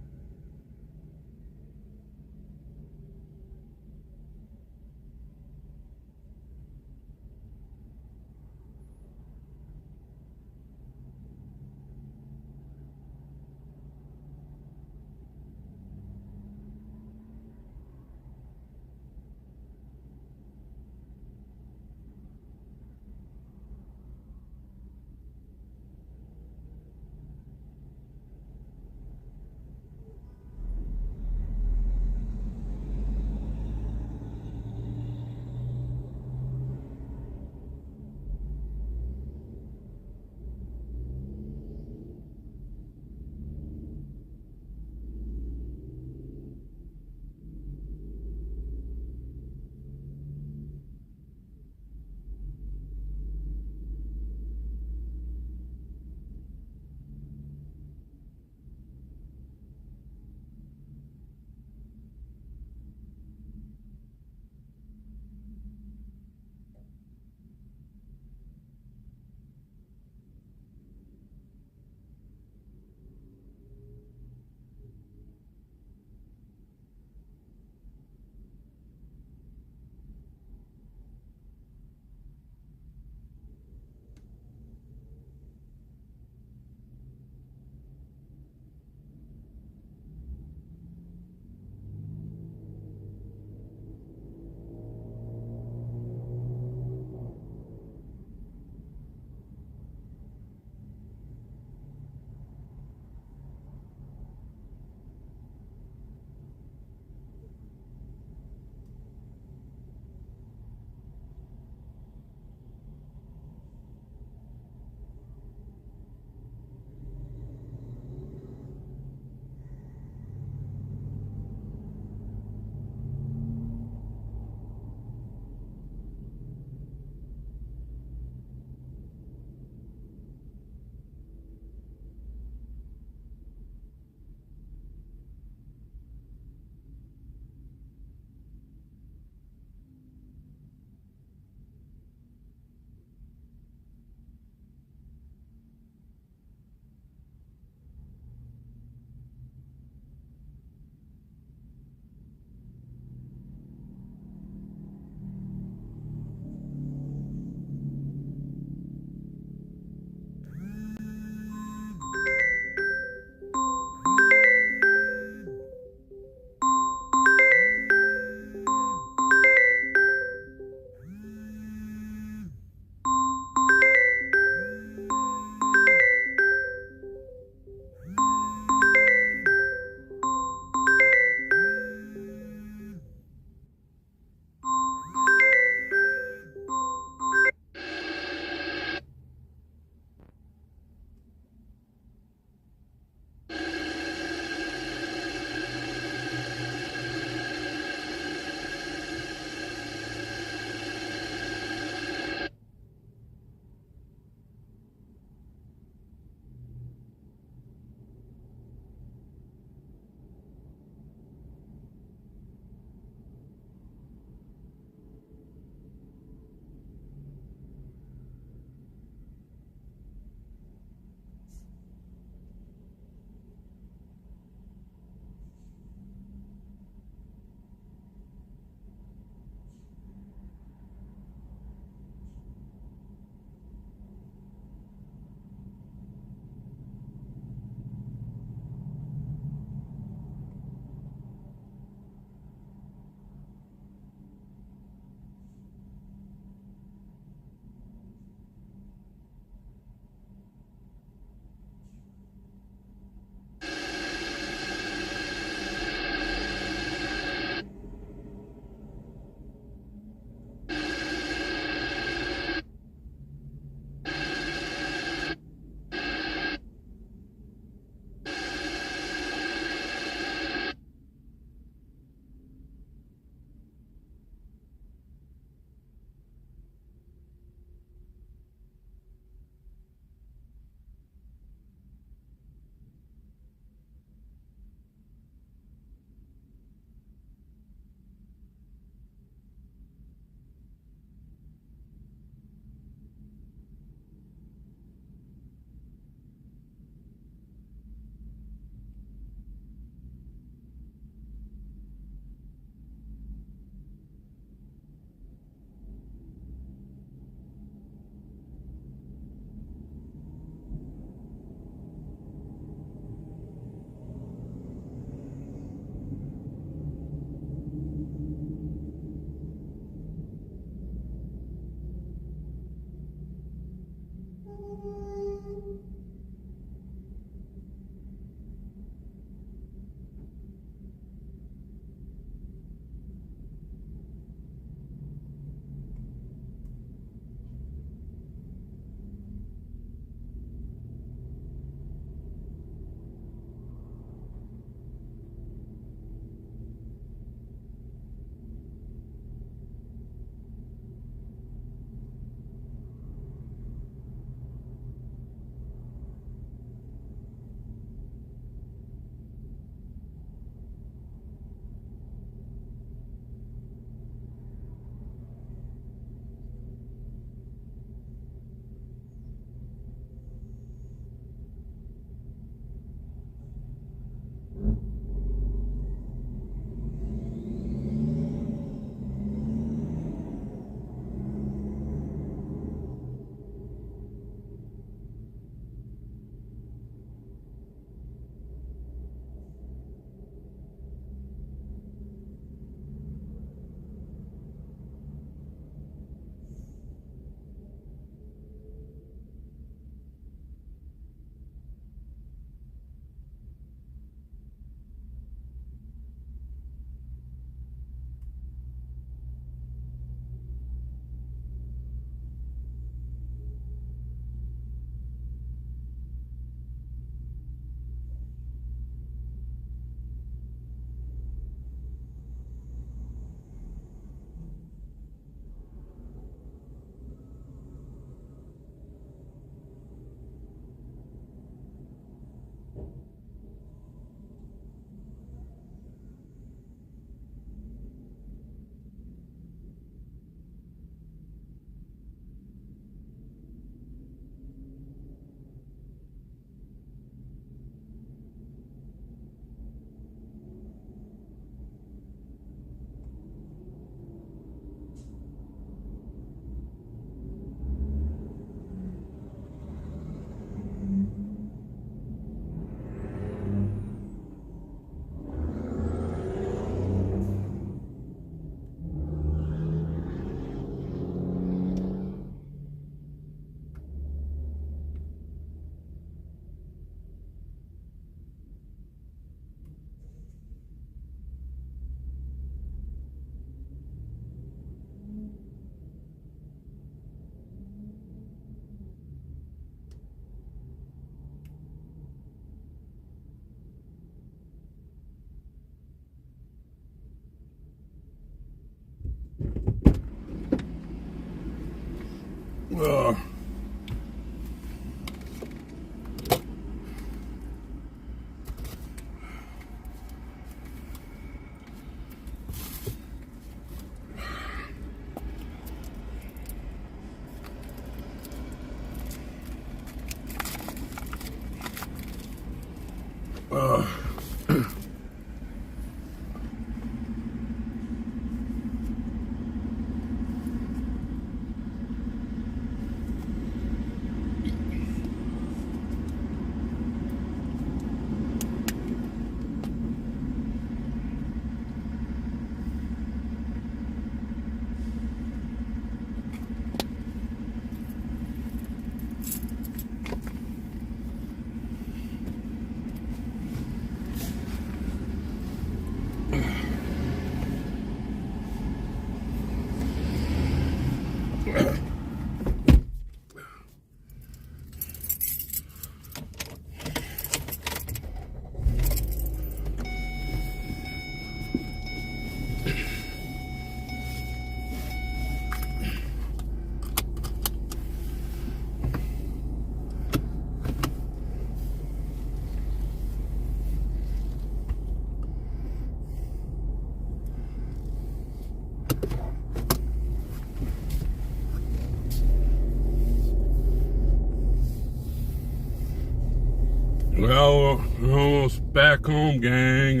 [SPEAKER 1] Well, we're almost back home, gang.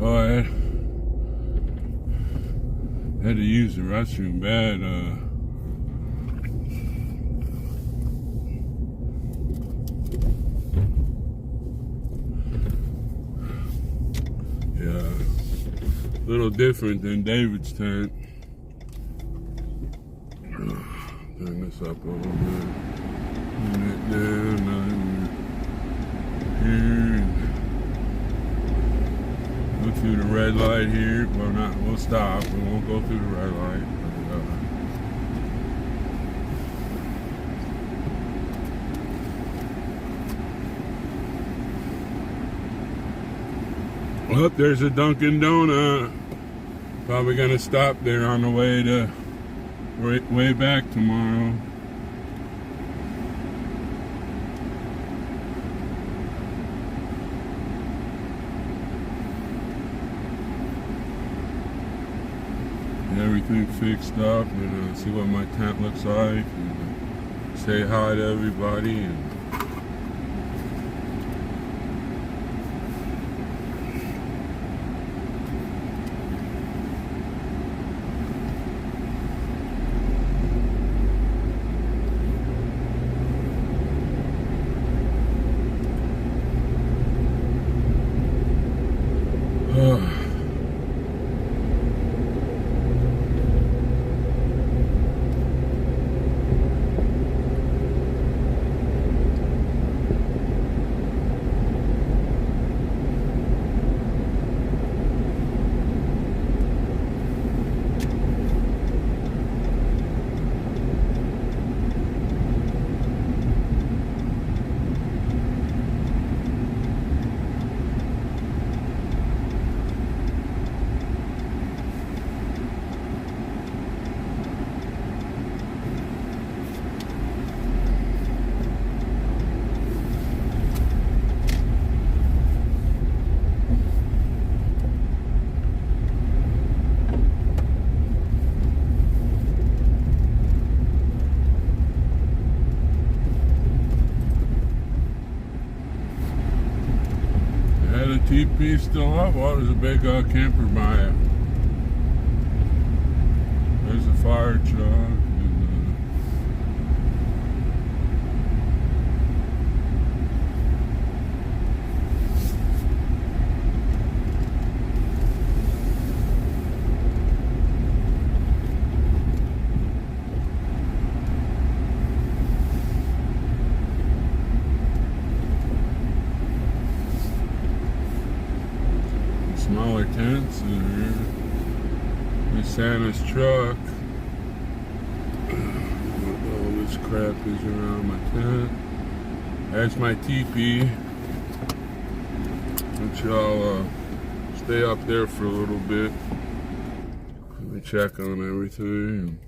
[SPEAKER 1] I had to use the restroom bad. Yeah, a little different than David's tent. Turn this up a little bit. Turn it down. Here. Go through the red light here. Well, not. We'll stop. We won't go through the red light. Oh, there's a Dunkin' Donut. Probably gonna stop there on the way back tomorrow. Everything fixed up, and see what my tent looks like, and say hi to everybody. And TP still up? Well, there's a big camper by it. There's a fire truck. Smaller tents in here. There's Santa's truck. All this crap is around my tent. That's my teepee. Which I'll stay up there for a little bit. Let me check on everything.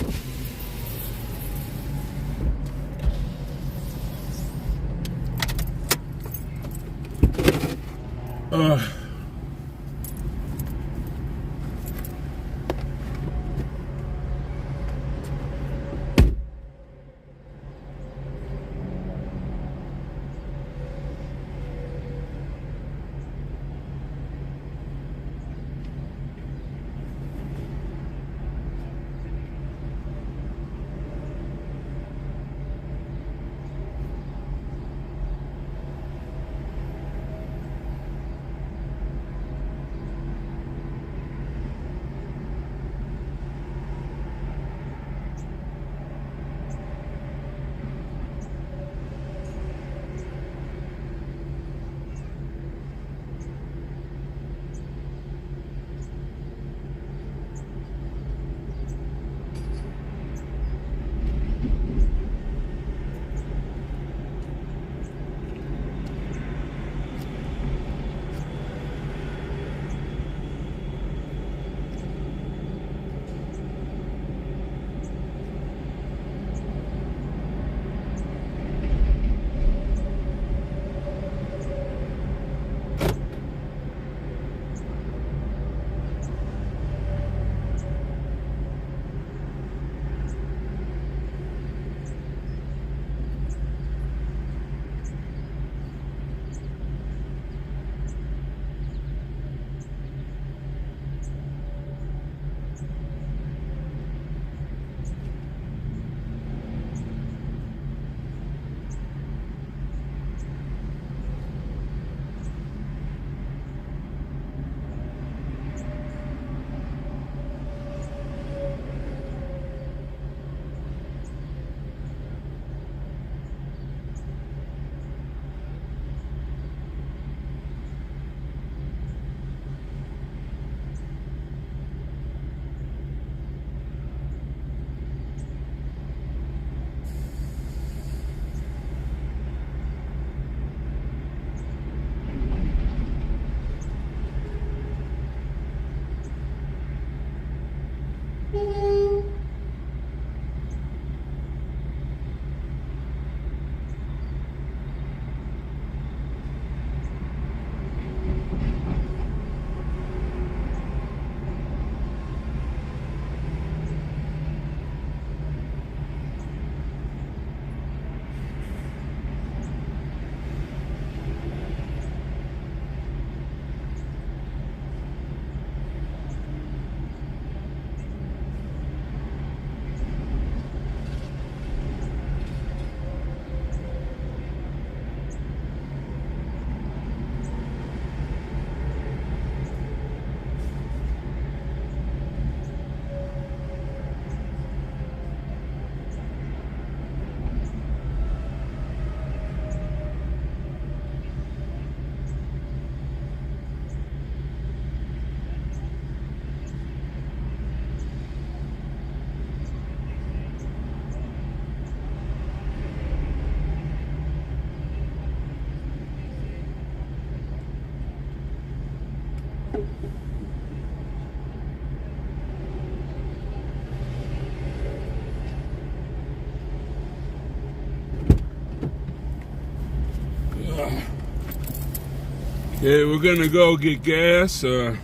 [SPEAKER 1] Okay, we're gonna go get gas. They're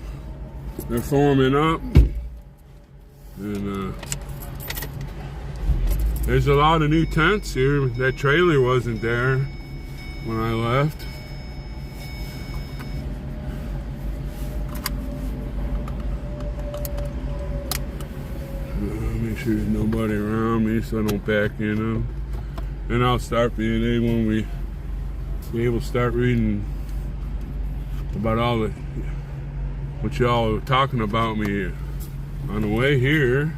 [SPEAKER 1] forming up, and there's a lot of new tents here. That trailer wasn't there when I left. Make sure there's nobody around me so I don't back in them. And I'll start BNA when we be able to start reading about all the what y'all are talking about me on the way here.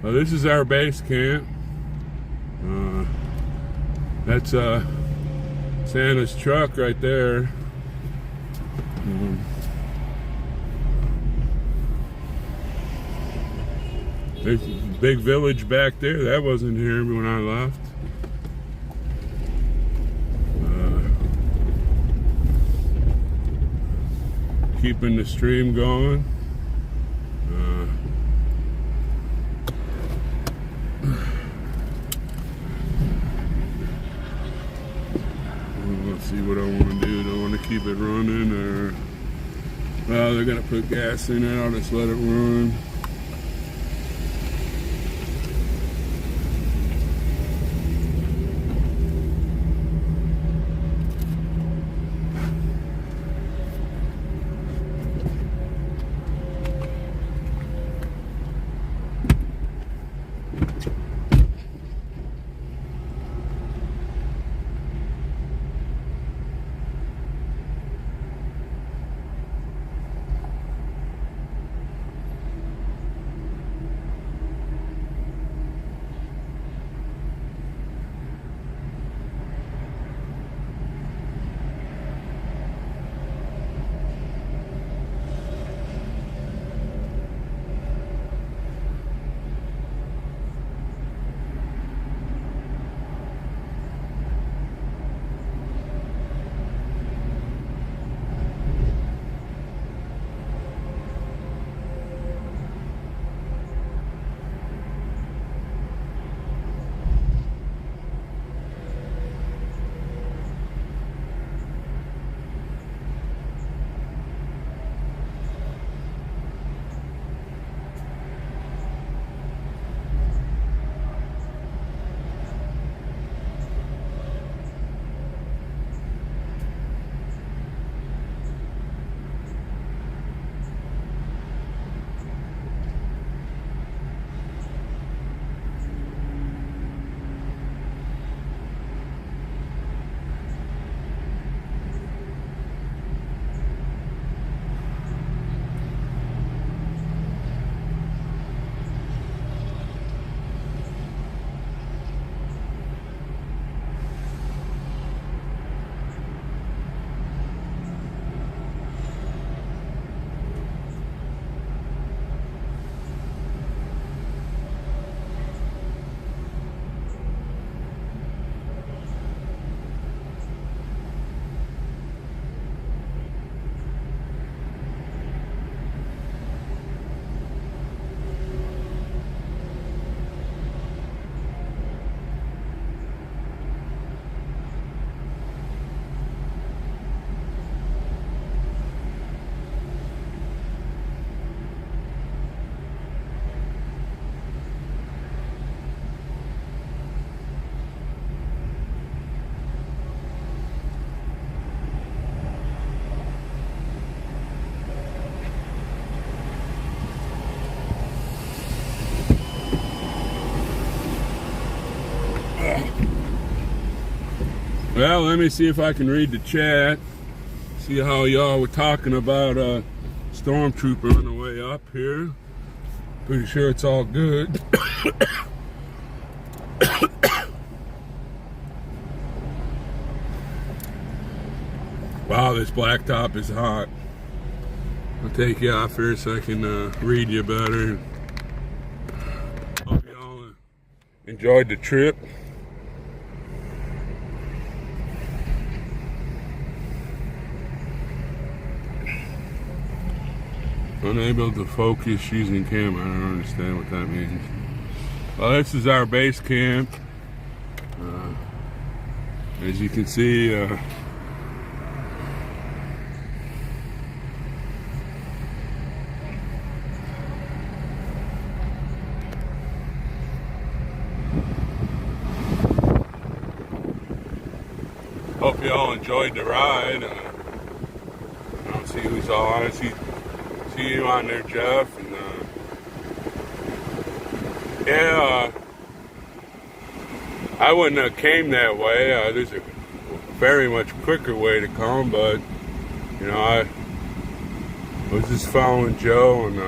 [SPEAKER 1] This is our base camp. That's Santa's truck right there. There's a big village back there. That wasn't here when I left. Keeping the stream going. Let's see what I want to do. Do I want to keep it running, or well, they're gonna put gas in it. I'll just let it run. Well, let me see if I can read the chat. See how y'all were talking about Stormtrooper on the way up here. Pretty sure it's all good. Wow, this blacktop is hot. I'll take you off here so I can read you better. Hope y'all enjoyed the trip. Unable to focus using camera. I don't understand what that means. Well, this is our base camp. As you can see, hope y'all enjoyed the ride. I don't see who's all on. I see you on there, Jeff. And yeah, I wouldn't have came that way. There's a very much quicker way to come, but you know, I was just following Joe, and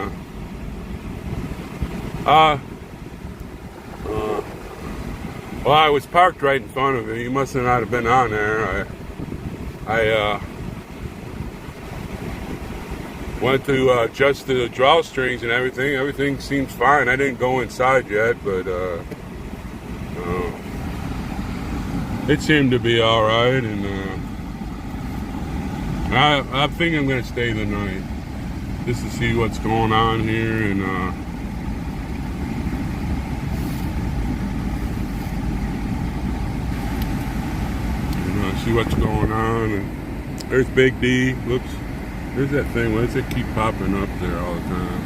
[SPEAKER 1] well, I was parked right in front of him. He must not have been on there. I went to adjust the drawstrings and everything. Everything seems fine. I didn't go inside yet, but it seemed to be all right. And I think I'm going to stay the night just to see what's going on here and see what's going on. And there's Big D. Whoops. There's that thing. Why does it keep popping up there all the time?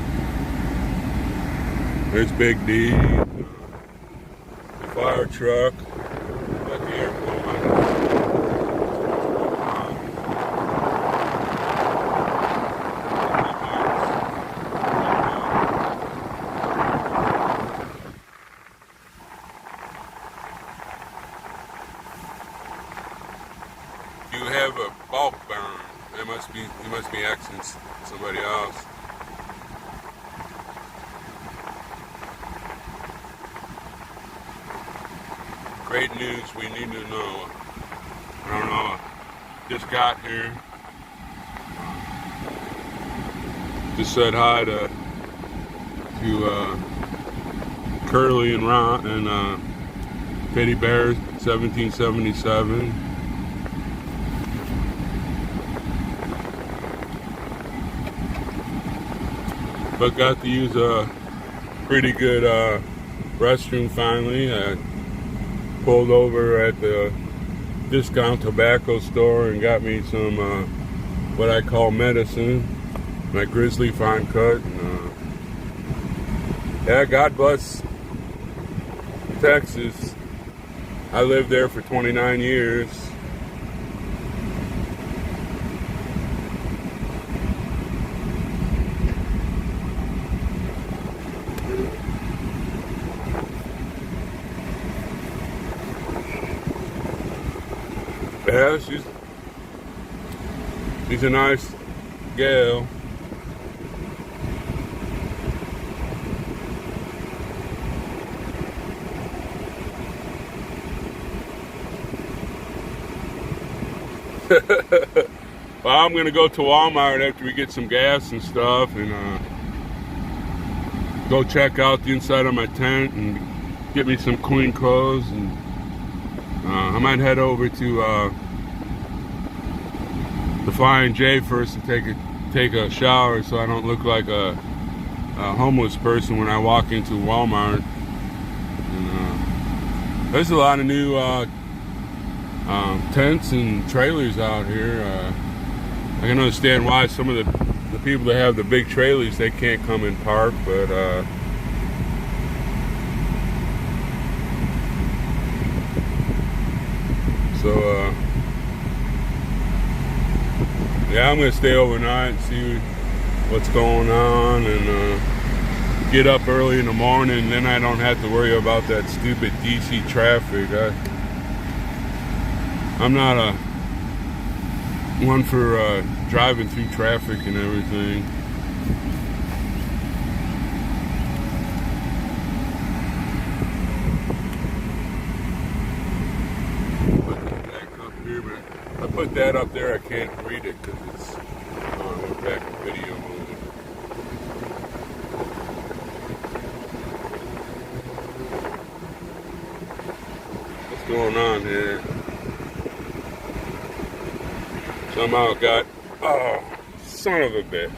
[SPEAKER 1] There's Big D. The fire truck. At the airport. You have a bulk burn. You must be asking somebody else. Great news we need to know. I don't know. Just got here. Just said hi to Curly and Ron and Teddy Bear 1777. But got to use a pretty good restroom finally. I pulled over at the discount tobacco store and got me some what I call medicine, my Grizzly Fine Cut. And, yeah, God bless Texas. I lived there for 29 years. Yeah, she's a nice gal. Well, I'm gonna go to Walmart after we get some gas and stuff, and go check out the inside of my tent and get me some clean clothes, and I might head over to the Flying J first to take a shower so I don't look like a homeless person when I walk into Walmart. And, there's a lot of new tents and trailers out here. I can understand why some of the people that have the big trailers, they can't come and park, but so yeah, I'm gonna stay overnight and see what's going on, and get up early in the morning. Then I don't have to worry about that stupid DC traffic. I'm not a one for driving through traffic and everything. Put that back up here, but I put that up there. I can't read it because it's we're back in video mode. What's going on here? Somehow got, oh, son of a bitch.